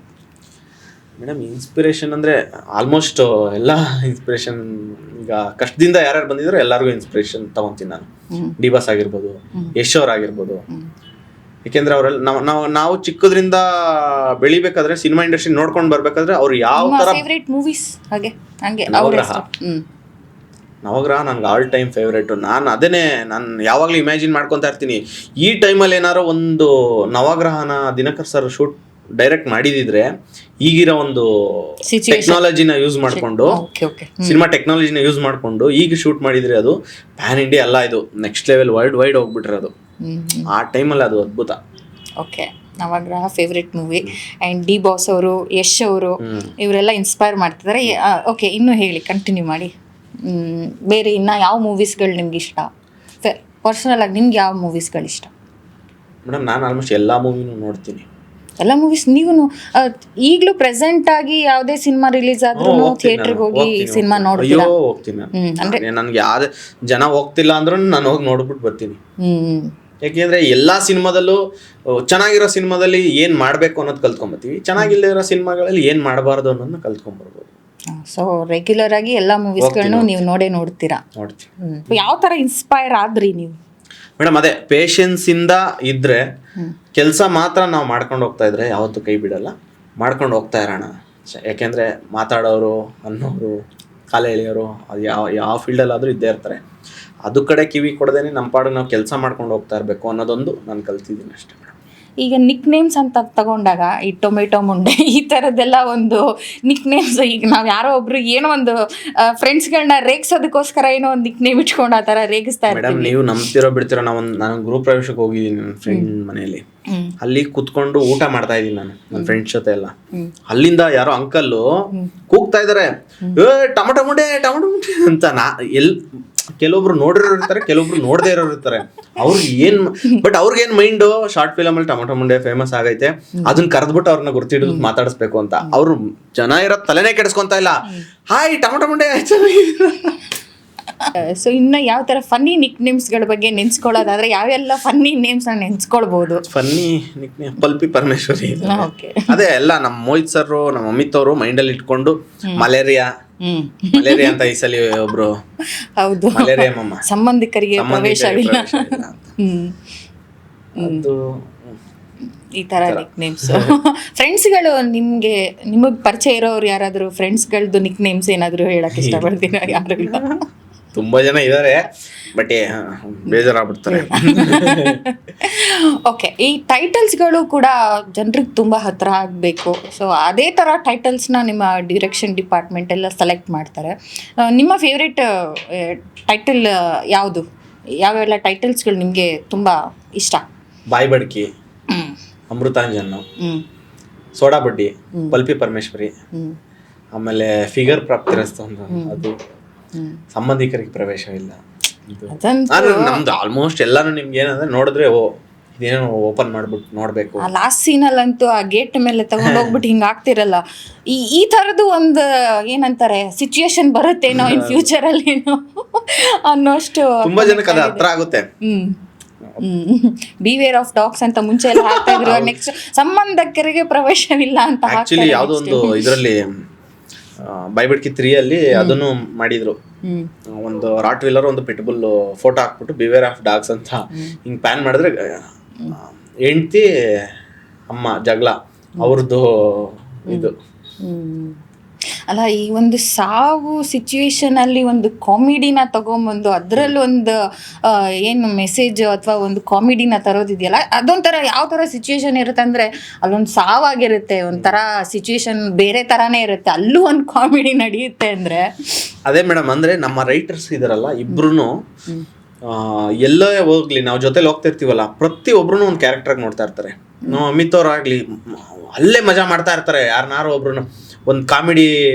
ಮೇಡಮ್? ಇನ್ಸ್ಪಿರೇಷನ್ ಅಂದ್ರೆ ಆಲ್ಮೋಸ್ಟ್ ಎಲ್ಲ ಇನ್ಸ್ಪಿರೇಷನ್. ಈಗ ಕಷ್ಟದಿಂದ ಯಾರ್ಯಾರು ಬಂದಿದ್ರು ಎಲ್ಲರಿಗೂ ಇನ್ಸ್ಪಿರೇಷನ್ ತಗೊಂತೀನಿ ನಾನು. ಡಿ ಬಾಸ್ ಆಗಿರ್ಬೋದು, ಯಶ್ ಅವ್ರ ಆಗಿರ್ಬೋದು. ಯಾಕೆಂದ್ರೆ ಅವರೆಲ್ಲ ನಾವು ಚಿಕ್ಕದ್ರಿಂದ ಬೆಳಿಬೇಕಾದ್ರೆ ಸಿನಿಮಾ ಇಂಡಸ್ಟ್ರಿ ನೋಡ್ಕೊಂಡು ಬರ್ಬೇಕಾದ್ರೆ ಅವ್ರು ಯಾವ ತರ ಫೇವರೇಟ್ ಮೂವೀಸ್ ಹಾಗೆ ಹಂಗೆ ನವಗ್ರಹ ನನ್ಗೆ ಆಲ್ ಟೈಮ್ ಫೇವ್ರೇಟು. ನಾನು ಯಾವಾಗಲೂ ಇಮ್ಯಾಜಿನ್ ಮಾಡ್ಕೊತಾ ಇರ್ತೀನಿ, ಈ ಟೈಮಲ್ಲಿ ಏನಾರೋ ಒಂದು ನವಗ್ರಹನ ದಿನಕರ್ ಸರ್ ಶೂಟ್ ಡೈರೆಕ್ಟ್ ಮಾಡಿದಿದ್ರೆ ಈಗಿರೋ ಒಂದು ಟೆಕ್ನಾಲಜಿನ ಯೂಸ್ ಮಾಡಿಕೊಂಡು, ಸಿನಿಮಾ ಟೆಕ್ನಾಲಜಿನ ಯೂಸ್ ಮಾಡಿಕೊಂಡು ಈಗ ಶೂಟ್ ಮಾಡಿದ್ರೆ ಅದು ಪ್ಯಾನ್ ಇಂಡಿಯಾ ಅಲ್ಲ, ಇದು ನೆಕ್ಸ್ಟ್ ಲೆವೆಲ್ ವರ್ಲ್ಡ್ ವೈಡ್ ಹೋಗ್ಬಿಟ್ಟಿರೋದು. ಆ ಟೈಮಲ್ಲಿ ಅದು ಅದ್ಭುತ. Okay, Navagraha favourite movie. And D boss ಅವರು, ಯಶ್ ಅವರು, ಇವರೆಲ್ಲ ಇನ್ಸ್ಪೈರ್ ಮಾಡ್ತಿದ್ದಾರೆ. ಓಕೆ, ಇನ್ನೂ ಹೇಳಿ, ಕಂಟಿನ್ಯೂ ಮಾಡಿ. ಬೇರೆ ಇನ್ನು ಯಾವ ಮೂವೀಸ್ಗಳು ನಿಮ್ಗೆ ಇಷ್ಟ? ಪರ್ಸನಲ್ ಆಗಿ ನಿಮ್ಗೆ ಯಾವ ಮೂವೀಸ್ಗಳು ಇಷ್ಟ? ಮೇಡಮ್ ನಾನು ಆಲ್ಮೋಸ್ಟ್ ಎಲ್ಲ ಮೂವಿನೂ ನೋಡ್ತೀನಿ. ಎಲ್ಲ ಮೂವೀಸ್ ನೀವು ಈಗಲೂ ಪ್ರೆಸೆಂಟ್ ಆಗಿ ಯಾವುದೇ ಸಿನಿಮಾ ರಿಲೀಸ್ ಆದ್ರೂ ಥಿಯೇಟರ್ಗೆ ಹೋಗಿ ಸಿನಿಮಾ ನೋಡ್ತೀರಾ? ಹೋಗ್ತೀನಿ ನನ್ಗೆ ಯಾವ್ದೇ ಜನ ಹೋಗ್ತಿಲ್ಲ ಅಂದ್ರೂ ನಾನು ಹೋಗಿ ನೋಡ್ಬಿಟ್ಟು ಬರ್ತೀನಿ. ಯಾಕೆಂದ್ರೆ ಎಲ್ಲಾ ಸಿನಿಮಾದಲ್ಲೂ ಚೆನ್ನಾಗಿರೋ ಸಿನಿಮಾದಲ್ಲಿ ಏನ್ ಮಾಡ್ಬೇಕು ಅನ್ನೋದು ಕಲ್ತ್ಕೊಂಡ್ಬರ್ತೀವಿ, ಚೆನ್ನಾಗಿಲ್ಲದೆ ಇರೋ ಸಿನಿಮಾಗಳಲ್ಲಿ ಏನ್ ಮಾಡಬಾರ್ದು ಅನ್ನೋದನ್ನ ಕಲ್ತ್ಕೊಂಡ್ಬರ್ಬೋದು. ಸೊ ರೆಗ್ಯುಲರ್ ಆಗಿ ಎಲ್ಲಾ ಮೂವೀಸ್ಗಳನ್ನು ನೀವು ನೋಡ್ತೀರಾ? ಯಾವ ತರ ಇನ್ಸ್ಪೈರ್ ಆದ್ರಿ ನೀವು? ಮೇಡಮ್ ಅದೇ ಪೇಷನ್ಸ್ ಇಂದ ಇದ್ರೆ ಕೆಲಸ ಮಾತ್ರ ನಾವು ಮಾಡ್ಕೊಂಡು ಹೋಗ್ತಾ ಇದ್ರೆ ಯಾವತ್ತೂ ಕೈ ಬಿಡಲ್ಲ. ಮಾಡ್ಕೊಂಡು ಹೋಗ್ತಾ ಇರೋಣ. ಯಾಕೆಂದ್ರೆ ಮಾತಾಡೋರು, ಅನ್ನೋರು, ಕಾಲ ಎಳೆಯೋರು ಅದು ಯಾವ ಫೀಲ್ಡಲ್ಲಾದರೂ ಇದ್ದೇ ಇರ್ತಾರೆ. ಅದು ಕಡೆ ಕಿವಿ ಕೊಡದೇನೆ ನಮ್ಮ ಪಾಡಿಗೆ ನಾವು ಕೆಲಸ ಮಾಡ್ಕೊಂಡು ಹೋಗ್ತಾ ಇರಬೇಕು ಅನ್ನೋದೊಂದು ನಾನು ಕಲ್ತಿದ್ದೀನಿ ಅಷ್ಟೇ ಮೇಡಮ್. ಈಗ ನಿಕ್ ನೇಮ್ಸ್ ಅಂತ ತಗೊಂಡಾಗ ಈ ಟೊಮೆಟೊ ಮುಂಡೆ ಈ ಥರದ್ದೆಲ್ಲ ಒಂದು ನಿಕ್ ನೇಮ್ಸ್, ಈಗ ನಾವು ಯಾರೋ ಒಬ್ರು ಏನೋ ಒಂದು ಫ್ರೆಂಡ್ಸ್ಗಳನ್ನ ರೇಗಿಸೋದಕ್ಕೋಸ್ಕರ ಏನೋ ಒಂದು ನಿಕ್ ನೇಮ್ ಇಟ್ಕೊಂಡು ಆ ಥರ ರೇಗಿಸ್ತಾ ಇರ್ತೀವಿ. ಮೇಡಮ್ ನೀವು ನಂಬ್ತಿರೋ ಬಿಡ್ತಿರೋ, ನಾನು ಗೃಹ ಪ್ರವೇಶಕ್ಕೆ ಹೋಗಿದ್ದೀನಿ ನನ್ನ ಫ್ರೆಂಡ್ ಮನೆಯಲ್ಲಿ. ಅಲ್ಲಿ ಕುತ್ಕೊಂಡು ಊಟ ಮಾಡ್ತಾ ಇದ್ದೀನಿ ನಾನು ನನ್ನ ಫ್ರೆಂಡ್ಸ್ ಜೊತೆ ಎಲ್ಲ. ಅಲ್ಲಿಂದ ಯಾರೋ ಅಂಕಲ್ಲು ಕೂಗ್ತಾ ಇದಾರೆ, ಟೊಮೆಟೊ ಮುಂಡೆ ಅಂತ. ಕೆಲವೊಬ್ರು ನೋಡಿರೋರು ಇರ್ತಾರೆ, ಕೆಲವೊಬ್ರು ನೋಡದೇ ಇರೋರು ಇರ್ತಾರೆ. ಅವ್ರಿಗೇನ್ ಮೈಂಡ್ ಶಾರ್ಟ್ ಫಿಲಮ್ ಅಲ್ಲಿ ಟೊಮೆಟೊ ಮುಂಡೆ ಫೇಮಸ್ ಆಗೈತೆ, ಅದನ್ನ ಕರೆದ್ಬಿಟ್ಟು ಅವ್ರನ್ನ ಗುರ್ತಿಡಿದು ಮಾತಾಡಿಸ್ಬೇಕು ಅಂತ. ಅವ್ರು ಜನ ಇರೋ ತಲೆನೇ ಕೆಡಿಸ್ಕೊಂತ ಇಲ್ಲ, ಹಾಯ್ ಟೊಮೆಟೊ ಮುಂಡೆ ಆಯ್ತು. ಸೊ ಇನ್ನು ಯಾವ ತರ ಫನ್ನಿ ನಿಕ್ ನೇಮ್ಸ್ಗಳ ಬಗ್ಗೆ ನೆನ್ಸ್ಕೊಳ್ಳೋದಾದ್ರೆ ಯಾವೆಲ್ಲ ಫನ್ನಿ ನೇಮ್ಸ್ ನೆನ್ಸ್ಕೊಳ್ಬಹುದು? ಫನ್ನಿ ನಿಕ್ ನೇಮ್ ಪಲ್ಪಿ ಪರಮೇಶ್ವರಿ, ಅದೇ ಎಲ್ಲ ನಮ್ಮ ಮೋಹಿತ್ ಸರ್, ನಮ್ಮ ಅಮಿತ್ ಅವರು ಮೈಂಡಲ್ಲಿ ಇಟ್ಕೊಂಡು ಮಲೇರಿಯಾ ಅಂತ ಈ ಸಲ ಒಬ್ರು ಹೌದು ಮಲೇರಿಯಾ ಮಮ್ಮ ಸಂಬಂಧಿಕರಿಗೆ ಪ್ರವೇಶವಿಲ್ಲ ಈ ತರ ನಿಕ್ ನೇಮ್ಸ್. ಫ್ರೆಂಡ್ಸ್ಗಳು ನಿಮಗೆ ಪರಿಚಯ ಇರೋರು ಯಾರಾದ್ರೂ ಫ್ರೆಂಡ್ಸ್ಗಳದ್ದು ನಿಕ್ ನೇಮ್ಸ್ ಏನಾದ್ರು ಹೇಳಕ್ ಇಷ್ಟಪಡ್ತೀರಾ? ಯಾರು ಇಲ್ಲ, ತುಂಬಾ ಜನ ಇದ್ದಾರೆ, ಬಟ್ ಬೇಜಾರಾಗ್ಬಿಡ್ತಾರೆ. ಓಕೆ, ಈ ಟೈಟಲ್ಸ್ಗಳು ಕೂಡ ಜನರಿಗೆ ತುಂಬ ಹತ್ರ ಆಗಬೇಕು. ಸೊ ಅದೇ ಥರ ಟೈಟಲ್ಸ್ನ ನಿಮ್ಮ ಡಿರೆಕ್ಷನ್ ಡಿಪಾರ್ಟ್ಮೆಂಟ್ ಎಲ್ಲ ಸೆಲೆಕ್ಟ್ ಮಾಡ್ತಾರೆ. ನಿಮ್ಮ ಫೇವ್ರೆಟ್ ಟೈಟಲ್ ಯಾವುದು? ಯಾವೆಲ್ಲ ಟೈಟಲ್ಸ್ಗಳು ನಿಮಗೆ ತುಂಬ ಇಷ್ಟ? ಬಾಯಿ ಬಡ್ಕಿ, ಅಮೃತಾಂಜನ್, ಸೋಡಾ ಬಡ್ಡಿ, ಪಲ್ಪಿ ಪರಮೇಶ್ವರಿ, ಆಮೇಲೆ ಫಿಗರ್ ಪ್ರಾಪ್ತಿರಸ್ತು ಅದು, ಸಂಬಂಧಿಕರಿಗೆ ಪ್ರವೇಶವಿಲ್ಲ. ನಮ್ದು ಆಲ್ಮೋಸ್ಟ್ ಎಲ್ಲಾನು ನಿಮ್ಗೆ ಏನಂದ್ರೆ ನೋಡಿದ್ರೆ ಇದೇನೋ ಓಪನ್ ಮಾಡ್ಬಿಟ್ಟು ನೋಡ್ಬೇಕು. ಲಾಸ್ಟ್ ಸೀನಲ್ಲಂತೂ ಆ ಗೇಟ್ ಮೇಲೆ ತಗೊಂಡೋಗ್ಬಿಟ್ಟು ಹಿಂಗ ಆಗ್ತಿರಲ್ಲ, ಈ ತರದ್ದು ಒಂದು ಏನಂತಾರೆ ಸಿಚುಯೇಷನ್ ಬರುತ್ತೇನೋ ಇನ್ ಫ್ಯೂಚರ್ ಅಲ್ಲಿ ಅನ್ನೋಷ್ಟು ತುಂಬಾ ಜನಕ್ಕೆ ಅದು ಹತ್ರ ಆಗುತ್ತೆ. ಬಿವೇರ್ ಆಫ್ ಡಾಗ್ಸ್ ಅಂತ ಮುಂಚೆ ಎಲ್ಲ ಹಾಕ್ತಾ ಇದ್ರು, ನೆಕ್ಸ್ಟ್ ಸಂಬಂಧಕರಿಗೆ ಪ್ರವೇಶವಿಲ್ಲ ಅಂತ ಆಕ್ಚುಲಿ ಯಾವುದೋ ಒಂದು ಇದರಲ್ಲಿ ಬೈಬಿಟ್ಕಿ 3 ಅಲ್ಲಿ ಅದನ್ನು ಮಾಡಿದ್ರು. ಒಂದು ರಾಟ್ ವೀಲರ್ ಒಂದು ಪಿಟ್ಬುಲ್ ಫೋಟೋ ಹಾಕ್ಬಿಟ್ಟು ಬಿವೇರ್ ಆಫ್ ಡಾಗ್ಸ್ ಅಂತ ಹಿಂಗ್ ಪ್ಯಾನ್ ಮಾಡಿದ್ರೆ ಹೆಂಡ್ತಿ ಅಮ್ಮ ಜಗಳ ಅವ್ರದ್ದು ಇದು. ಅಲ್ಲ, ಈ ಒಂದು ಸಾವು ಸಿಚುವೇಶನ್ ಅಲ್ಲಿ ಒಂದು ಕಾಮಿಡಿನ ತಗೊಂಬಂದು ಅದ್ರಲ್ಲಿ ಒಂದು ಏನು ಮೆಸೇಜ್ ಅಥವಾ ಒಂದು ಕಾಮಿಡಿನ ತರೋದಿದೆಯಲ್ಲ, ಅದೊಂಥರ ಯಾವ ಥರ ಸಿಚುವೇಶನ್ ಇರುತ್ತೆ ಅಂದರೆ ಅಲ್ಲೊಂದು ಸಾವಾಗಿರುತ್ತೆ, ಒಂಥರ ಸಿಚುವೇಶನ್ ಬೇರೆ ಥರನೇ ಇರುತ್ತೆ, ಅಲ್ಲೂ ಒಂದು ಕಾಮಿಡಿ ನಡೆಯುತ್ತೆ ಅಂದರೆ. ಅದೇ ಮೇಡಮ್, ಅಂದರೆ ನಮ್ಮ ರೈಟರ್ಸ್ ಇದಾರಲ್ಲ ಇಬ್ರು ಎಲ್ಲೇ ಹೋಗ್ಲಿ ನಾವು ಜೊತೆಲಿ ಹೋಗ್ತಾ ಇರ್ತೀವಲ್ಲ, ಪ್ರತಿಯೊಬ್ರು ಒಂದು ಕ್ಯಾರೆಕ್ಟರ್ ನೋಡ್ತಾ ಇರ್ತಾರೆ. ನಾವು ಅಮಿತ್ ಅವ್ರಾಗ್ಲಿ ಅಲ್ಲೇ ಮಜಾ ಮಾಡ್ತಾ ಇರ್ತಾರೆ, ಯಾರನ್ನಾರು ಒಬ್ರು ಒಂದು ಕಾಮಿಡಿ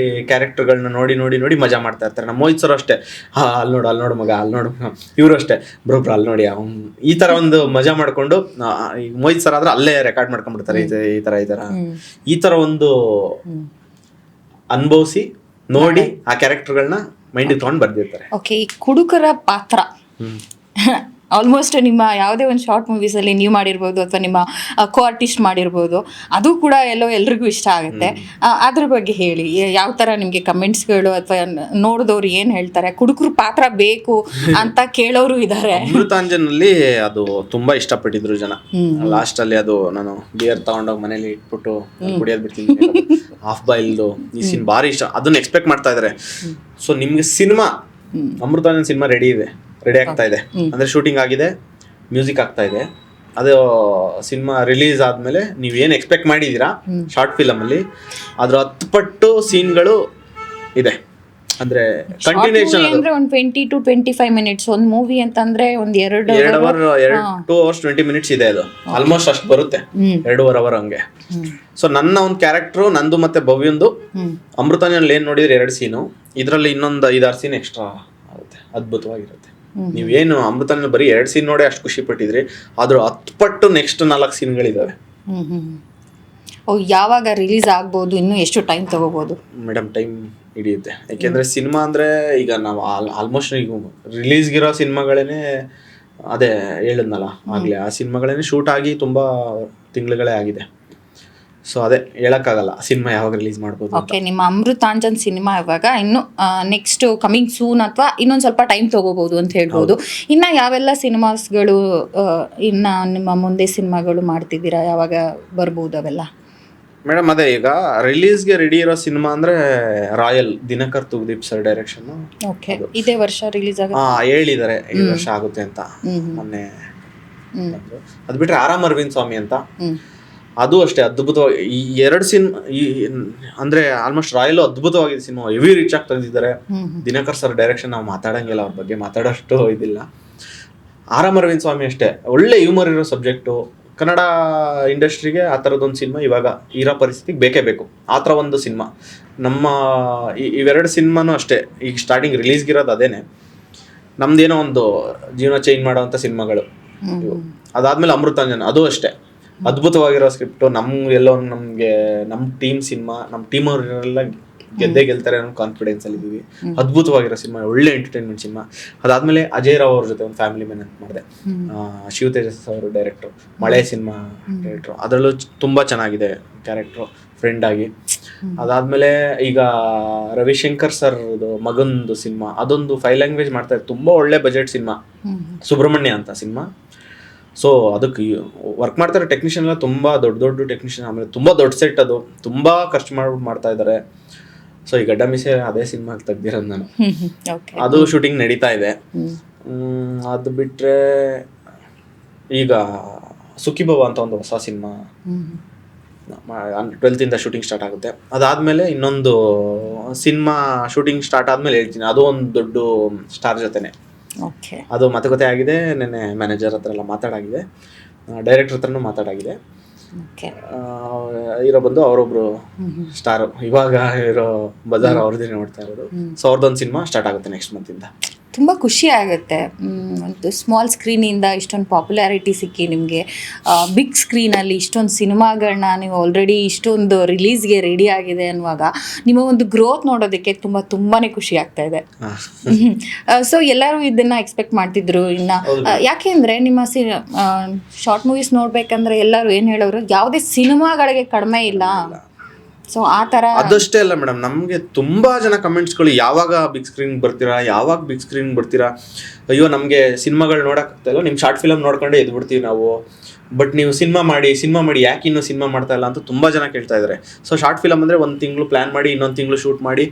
ಕ್ಯಾರೆಕ್ಟರ್ಗಳನ್ನ ನೋಡಿ ನೋಡಿ ನೋಡಿ ಮಜಾ ಮಾಡ್ತಾ ಇರ್ತಾರೆ. ನಮ್ಮ ಮೋಹಿತ್ ಸರ್ ಅಷ್ಟೇ, ಅಲ್ಲಿ ನೋಡು ಮಗ, ಅಲ್ಲಿ ನೋಡು, ಇವರು ಅಷ್ಟೇ ಬ್ರೊಬ್ರು ಅಲ್ಲಿ ನೋಡಿ, ಈ ಥರ ಒಂದು ಮಜಾ ಮಾಡಿಕೊಂಡು ಮೋಹಿತ್ ಸರ್ ಆದ್ರೆ ಅಲ್ಲೇ ರೆಕಾರ್ಡ್ ಮಾಡ್ಕೊಂಡ್ಬಿಡ್ತಾರೆ, ಈ ಥರ ಒಂದು ಅನುಭವಿಸಿ ನೋಡಿ ಆ ಕ್ಯಾರೆಕ್ಟರ್ಗಳನ್ನ ಮೈಂಡಿಗೆ ತೊಗೊಂಡು ಬರ್ದಿರ್ತಾರೆ. ಓಕೆ, ಈ ಕುಡುಕರ ಪಾತ್ರ ಆಲ್ಮೋಸ್ಟ್ ನಿಮ್ಮ ಯಾವುದೇ ಒಂದು ಶಾರ್ಟ್ ಮೂವೀಸಲ್ಲಿ ನೀವು ಮಾಡಿರ್ಬೋದು ಅಥವಾ ನಿಮ್ಮ ಕೋ ಆರ್ಟಿಸ್ಟ್ ಮಾಡಿರ್ಬೋದು, ಅದು ಕೂಡ ಎಲ್ರಿಗೂ ಇಷ್ಟ ಆಗುತ್ತೆ. ಅದ್ರ ಬಗ್ಗೆ ಹೇಳಿ, ಯಾವ ಥರ ನಿಮಗೆ ಕಮೆಂಟ್ಸ್ಗಳು ಅಥವಾ ನೋಡಿದವ್ರು ಏನು ಹೇಳ್ತಾರೆ? ಕುಡುಕರು ಪಾತ್ರ ಬೇಕು ಅಂತ ಕೇಳೋರು ಇದ್ದಾರೆ. ಅಮೃತಾಂಜನಲ್ಲಿ ಅದು ತುಂಬಾ ಇಷ್ಟಪಟ್ಟಿದ್ರು ಜನ. ಲಾಸ್ಟ್ ಅಲ್ಲಿ ಅದು ನಾನು ಬಿಯರ್ ತಗೊಂಡೋಗಿ ಮನೇಲಿ ಇಟ್ಬಿಟ್ಟು ಕುಡಿಯೋದು ಬಿಡ್ತೀನಿ, ಹಾಫ್ ಬಾಯ್ಲ್ದು ಈ ಸೀನ್ ಭಾರಿ ಇಷ್ಟ, ಅದನ್ನ ಎಕ್ಸ್ಪೆಕ್ಟ್ ಮಾಡ್ತಾ ಇದ್ದಾರೆ. ಸೊ ನಿಮ್ಗೆ ಸಿನಿಮಾ ಅಮೃತಾಂಜನ್ ಸಿನಿಮಾ ರೆಡಿ ಆಗ್ತಾ ಇದೆ, ಅಂದ್ರೆ ಶೂಟಿಂಗ್ ಆಗಿದೆ, ಮ್ಯೂಸಿಕ್ ಆಗ್ತಾ ಇದೆ. ಅದು ಸಿನಿಮಾ ರಿಲೀಸ್ ಆದ್ಮೇಲೆ ನೀವೇನು ಎಕ್ಸ್ಪೆಕ್ಟ್ ಮಾಡಿದೀರಾ ಶಾರ್ಟ್ ಫಿಲಮ್ ಅಲ್ಲಿ ಅದ್ರ 10 ಪಟ್ಟು ಸೀನ್ಗಳು ಇದೆ. ಅಂದ್ರೆ ಕಂಟಿನ್ಯೂಷನ್ ಅಂದ್ರೆ ಒಂದು 20 to 25 ಮಿನಿಟ್ಸ್ ಒಂದು ಮೂವಿ ಅಂತಂದ್ರೆ ಒಂದು 2 hours 20 minutes ಇದೆ. ಅದು ಆಲ್ಮೋಸ್ಟ್ ಅಷ್ಟು ಬರುತ್ತೆ, 2.5 hours ಹಂಗೆ. ಸೊ ನನ್ನ ಒಂದು ಕ್ಯಾರೆಕ್ಟರ್ ನಂದು ಮತ್ತೆ ಭವ್ಯಂದು ಅಮೃತಾಂಜನಲ್ಲಿ ಏನ್ ನೋಡಿದ್ರೆ 2 ಸೀನು, ಇದ್ರಲ್ಲಿ ಇನ್ನೊಂದು 5-6 ಸೀನ್ ಎಕ್ಸ್ಟ್ರಾ ಆಗುತ್ತೆ, ಅದ್ಭುತವಾಗಿರುತ್ತೆ. ನೀವೇನು ಅಮೃತಾಂಜನ್ ಬರೀ 2 ಸೀನ್ ನೋಡಿ ಅಷ್ಟು ಖುಷಿ ಪಟ್ಟಿದ್ರಿ, ಆದ್ರೂ 10 ಪಟ್ಟು ನೆಕ್ಸ್ಟ್ 4 ಸೀನ್ಗಳಿದಾವೆ. ಯಾವಾಗ ರಿಲೀಸ್ ಆಗ್ಬೋದು, ಇನ್ನು ಎಷ್ಟು ಟೈಮ್ ತಗೋಬಹುದು? ಮೇಡಮ್ ಟೈಮ್ ಹಿಡಿಯುತ್ತೆ, ಯಾಕೆಂದ್ರೆ ಸಿನಿಮಾ ಅಂದ್ರೆ ಈಗ ನಾವು ಆಲ್ಮೋಸ್ಟ್ ಈಗ ರಿಲೀಸ್ಗಿರೋ ಸಿನಿಮಾಗಳೇನೆ, ಅದೇ ಹೇಳಿದ್ನಲ್ಲ ಆಗ್ಲೇ, ಆ ಸಿನಿಮಾಗಳೇನೆ ಶೂಟ್ ಆಗಿ ತುಂಬಾ ತಿಂಗಳುಗಳೇ ಆಗಿದೆ. ಸೊ ಅದೇ ಹೇಳಕ್ಕಾಗಲ್ಲ ಸಿನಿಮಾ ಯಾವಾಗ ರಿಲೀಸ್ ಮಾಡ್ಬೋದು. ಓಕೆ, ನಿಮ್ಮ ಅಮೃತಾಂಜನ್ ಸಿನಿಮಾ ಇವಾಗ ಇನ್ನು ನೆಕ್ಸ್ಟ್ ಕಮಿಂಗ್ ಸೂನ್ ಅಥವಾ ಇನ್ನೊಂದು ಸ್ವಲ್ಪ ಟೈಮ್ ತಗೋಬಹುದು ಅಂತ ಹೇಳ್ಬೋದು. ಇನ್ನ ಯಾವೆಲ್ಲ ಸಿನಿಮಾಸ್ಗಳು ಇನ್ನ ನಿಮ್ಮ ಮುಂದೆ ಸಿನಿಮಾಗಳು ಮಾಡ್ತಿದ್ದೀರಾ, ಯಾವಾಗ ಬರ್ಬೋದು ಅವೆಲ್ಲ? ಮೇಡಮ್ ಅದೇ ಈಗ ರಿಲೀಸ್ಗೆ ರೆಡಿ ಇರೋ ಸಿನಿಮಾ ಅಂದ್ರೆ royal, Dinakar Thoogudeep sir direction. Okay, ಇದೇ ವರ್ಷ ರಿಲೀಸ್ ಆಗುತ್ತೆ ಹೇಳಿದ್ದಾರೆ, ಈ ವರ್ಷ ಆಗುತ್ತೆ ಅಂತ ಮೊನ್ನೆ. ಅದು ಬಿಟ್ರೆ ಆರಾಮ್ ಅರವಿಂದ್ ಸ್ವಾಮಿ ಅಂತ, ಅದು ಅಷ್ಟೇ ಅದ್ಭುತವಾಗಿ. ಈ 2 ಸಿನಿಮಾ ಅಂದ್ರೆ ಆಲ್ಮೋಸ್ಟ್ ರಾಯಲ್ ಅದ್ಭುತವಾಗಿದೆ ಸಿನಿಮಾ, ಹೆವಿ ರಿಚ್ ಆಗಿ ತೆಗೆದಿದ್ದಾರೆ. ದಿನಕರ್ ಸರ್ ಡೈರೆಕ್ಷನ್ ನಾವು ಮಾತಾಡಂಗಿಲ್ಲ, ಅವ್ರ ಬಗ್ಗೆ ಮಾತಾಡೋಷ್ಟು ಇದಿಲ್ಲ. ಆರಾಮ್ ಅರವಿಂದ್ ಸ್ವಾಮಿ ಅಷ್ಟೇ, ಒಳ್ಳೆ ಹ್ಯೂಮರ್ ಇರೋ ಸಬ್ಜೆಕ್ಟು. ಕನ್ನಡ ಇಂಡಸ್ಟ್ರಿಗೆ ಆ ಥರದೊಂದು ಸಿನಿಮಾ ಇವಾಗ ಇರೋ ಪರಿಸ್ಥಿತಿಗೆ ಬೇಕೇ ಬೇಕು, ಆ ಥರ ಒಂದು ಸಿನಿಮಾ. ನಮ್ಮ ಇವೆರಡು ಸಿನಿಮಾನು ಅಷ್ಟೇ, ಈಗ ಸ್ಟಾರ್ಟಿಂಗ್ ರಿಲೀಸ್ಗಿರೋದು ಅದೇನೆ. ನಮ್ದೇನೋ ಒಂದು ಜೀವನ ಚೇಂಜ್ ಮಾಡೋವಂಥ ಸಿನಿಮಾಗಳು. ಅದಾದ್ಮೇಲೆ ಅಮೃತಾಂಜನ್, ಅದು ಅಷ್ಟೇ ಅದ್ಭುತವಾಗಿರೋ ಸ್ಕ್ರಿಪ್ಟು. ನಮಗೆ ನಮ್ಮ ಟೀಮ್ ಸಿನಿಮಾ, ನಮ್ಮ ಟೀಮ್ ಅವರೆಲ್ಲ ಗೆಲ್ತಾರೆ ಅನ್ನೋ ಕಾನ್ಫಿಡೆನ್ಸ್ ಅಲ್ಲಿ ಇದೀವಿ. ಅದ್ಭುತವಾಗಿರೋ ಸಿನಿಮಾ, ಒಳ್ಳೆ ಎಂಟರ್ಟೈನ್ಮೆಂಟ್ ಸಿನಿಮಾ. ಅದಾದ್ಮೇಲೆ ಅಜಯ್ ರಾವ್ ಅವ್ರ ಜೊತೆ ಒಂದು ಫ್ಯಾಮಿಲಿ ಮ್ಯಾನ್ ಅಂತ ಮಾಡಿದೆ, ಶಿವ ತೇಜಸ್ ಅವರು ಡೈರೆಕ್ಟ್ರು, ಮಳೆ ಸಿನಿಮಾ ಡೈರೆಕ್ಟ್ರು. ಅದರಲ್ಲೂ ತುಂಬಾ ಚೆನ್ನಾಗಿದೆ ಕ್ಯಾರೆಕ್ಟ್ರು, ಫ್ರೆಂಡ್ ಆಗಿ. ಅದಾದ್ಮೇಲೆ ಈಗ ರವಿಶಂಕರ್ ಸರ್ ಮಗಂದು ಸಿನಿಮಾ, ಅದೊಂದು 5 ಲ್ಯಾಂಗ್ವೇಜ್ ಮಾಡ್ತಾರೆ, ತುಂಬಾ ಒಳ್ಳೆ ಬಜೆಟ್ ಸಿನಿಮಾ, ಸುಬ್ರಹ್ಮಣ್ಯ ಅಂತ ಸಿನಿಮಾ. ಸೊ ಅದಕ್ಕೆ ವರ್ಕ್ ಮಾಡ್ತಾರೆ ಟೆಕ್ನಿಷಿಯನ್ ಎಲ್ಲ, ತುಂಬ ದೊಡ್ಡ ಟೆಕ್ನಿಷಿಯನ್. ಆಮೇಲೆ ತುಂಬ ದೊಡ್ಡ ಸೆಟ್, ಅದು ತುಂಬ ಖರ್ಚು ಮಾಡ್ತಾ ಇದ್ದಾರೆ. ಸೊ ಈ ಗಡ್ಡ ಮಿಸೆ ಅದೇ ಸಿನಿಮಾ ತೆಗ್ದಿರೋದು ನಾನು, ಅದು ಶೂಟಿಂಗ್ ನಡೀತಾ ಇದೆ. ಅದು ಬಿಟ್ಟರೆ ಈಗ ಸುಖಿಭವ ಅಂತ ಒಂದು ಹೊಸ ಸಿನಿಮಾ 12th ಶೂಟಿಂಗ್ ಸ್ಟಾರ್ಟ್ ಆಗುತ್ತೆ. ಅದಾದಮೇಲೆ ಇನ್ನೊಂದು ಸಿನಿಮಾ ಶೂಟಿಂಗ್ ಸ್ಟಾರ್ಟ್ ಆದಮೇಲೆ ಹೇಳ್ತೀನಿ, ಅದು ಒಂದು ದೊಡ್ಡ ಸ್ಟಾರ್ ಜೊತೆನೆ. ಅದು ಮಾತುಕತೆ ಆಗಿದೆ, ನೆನ್ನೆ ಮ್ಯಾನೇಜರ್ ಹತ್ರ ಎಲ್ಲ ಮಾತಾಡಾಗಿದೆ, ಡೈರೆಕ್ಟರ್ ಹತ್ರನೂ ಮಾತಾಡಾಗಿದೆ. ಇರೋ ಬಂದು ಅವರೊಬ್ರು ಸ್ಟಾರ್, ಇವಾಗ ಇರೋ ಬಜಾರ್ ಅವ್ರದ್ದೇ ನೋಡ್ತಾ ಇರೋದು. ಸೊ ಅವ್ರದ್ದೊಂದು ಸಿನಿಮಾ ಸ್ಟಾರ್ಟ್ ಆಗುತ್ತೆ ನೆಕ್ಸ್ಟ್ ಮಂತ್ ಇಂದ. ತುಂಬ ಖುಷಿ ಆಗುತ್ತೆ. ಒಂದು ಸ್ಮಾಲ್ ಸ್ಕ್ರೀನಿಂದ ಇಷ್ಟೊಂದು ಪಾಪ್ಯುಲಾರಿಟಿ ಸಿಕ್ಕಿ ನಿಮಗೆ ಬಿಗ್ ಸ್ಕ್ರೀನಲ್ಲಿ ಇಷ್ಟೊಂದು ಸಿನಿಮಾಗಳನ್ನ ನೀವು ಆಲ್ರೆಡಿ ಇಷ್ಟೊಂದು ರಿಲೀಸ್ಗೆ ರೆಡಿ ಆಗಿದೆ ಅನ್ನುವಾಗ ನಿಮ್ಮ ಒಂದು ಗ್ರೋತ್ ನೋಡೋದಕ್ಕೆ ತುಂಬಾ ಖುಷಿ ಆಗ್ತಾ ಇದೆ. ಸೊ ಎಲ್ಲರೂ ಇದನ್ನು ಎಕ್ಸ್ಪೆಕ್ಟ್ ಮಾಡ್ತಿದ್ರು. ಇನ್ನು ಯಾಕೆಂದರೆ ನಿಮ್ಮ ಶಾರ್ಟ್ ಮೂವೀಸ್ ನೋಡ್ಬೇಕಂದ್ರೆ ಎಲ್ಲರೂ ಏನು ಹೇಳೋರು, ಯಾವುದೇ ಸಿನಿಮಾಗಳಿಗೆ ಕಡಿಮೆ ಇಲ್ಲ. ಸೊ ಆ ಥರ ಅದಷ್ಟೇ ಅಲ್ಲ ಮೇಡಮ್, ನಮಗೆ ತುಂಬಾ ಜನ ಕಮೆಂಟ್ಸ್ಗಳು, ಯಾವಾಗ ಬಿಗ್ ಸ್ಕ್ರೀನ್ ಬರ್ತೀರಾ, ಯಾವಾಗ ಬಿಗ್ ಸ್ಕ್ರೀನ್ ಬರ್ತೀರಾ, ಅಯ್ಯೋ ನಮಗೆ ಸಿನಿಮಾಗಳು ನೋಡೋಕ್ಕಾಗ್ತಾ ಇಲ್ಲ, ನಿಮ್ಮ ಶಾರ್ಟ್ ಫಿಲಮ್ ನೋಡ್ಕೊಂಡೆ ಎದ್ಬಿಡ್ತೀವಿ ನಾವು, ಬಟ್ ನೀವು ಸಿನಿಮಾ ಮಾಡಿ ಯಾಕೆ ಇನ್ನೂ ಸಿನಿಮಾ ಮಾಡ್ತಾ ಇಲ್ಲ ಅಂತ ತುಂಬ ಜನ ಕೇಳ್ತಾ ಇದ್ದಾರೆ. ಸೊ ಶಾರ್ಟ್ ಫಿಲಮ್ ಅಂದರೆ 1 ತಿಂಗಳು ಪ್ಲ್ಯಾನ್ ಮಾಡಿ ಇನ್ನೊಂದು ತಿಂಗಳು ಶೂಟ್ ಮಾಡಿ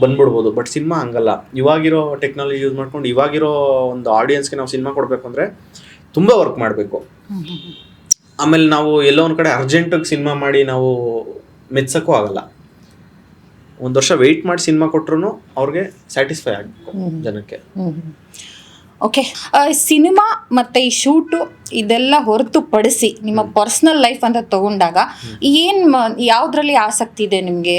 ಬಂದ್ಬಿಡ್ಬೋದು. ಬಟ್ ಸಿನಿಮಾ ಹಂಗಲ್ಲ. ಇವಾಗಿರೋ ಟೆಕ್ನಾಲಜಿ ಯೂಸ್ ಮಾಡ್ಕೊಂಡು ಇವಾಗಿರೋ ಒಂದು ಆಡಿಯನ್ಸ್ಗೆ ನಾವು ಸಿನಿಮಾ ಕೊಡಬೇಕು ಅಂದರೆ ತುಂಬ ವರ್ಕ್ ಮಾಡಬೇಕು. ಆಮೇಲೆ ನಾವು ಎಲ್ಲೋ ಒಂದು ಕಡೆ ಅರ್ಜೆಂಟಿಗೆ ಸಿನಿಮಾ ಮಾಡಿ ನಾವು ಮೆಚ್ಚೋಕ್ಕೂ ಆಗಲ್ಲ. 1 ವರ್ಷ ವೆಯ್ಟ್ ಮಾಡಿ ಸಿನಿಮಾ ಕೊಟ್ರು ಅವ್ರಿಗೆ ಸ್ಯಾಟಿಸ್ಫೈ ಆಗಬೇಕು ಜನಕ್ಕೆ. ಓಕೆ, ಸಿನಿಮಾ ಮತ್ತು ಈ ಶೂಟು ಇದೆಲ್ಲ ಹೊರತುಪಡಿಸಿ ನಿಮ್ಮ ಪರ್ಸ್ನಲ್ ಲೈಫ್ ಅಂತ ತಗೊಂಡಾಗ ಯಾವುದ್ರಲ್ಲಿ ಆಸಕ್ತಿ ಇದೆ ನಿಮಗೆ?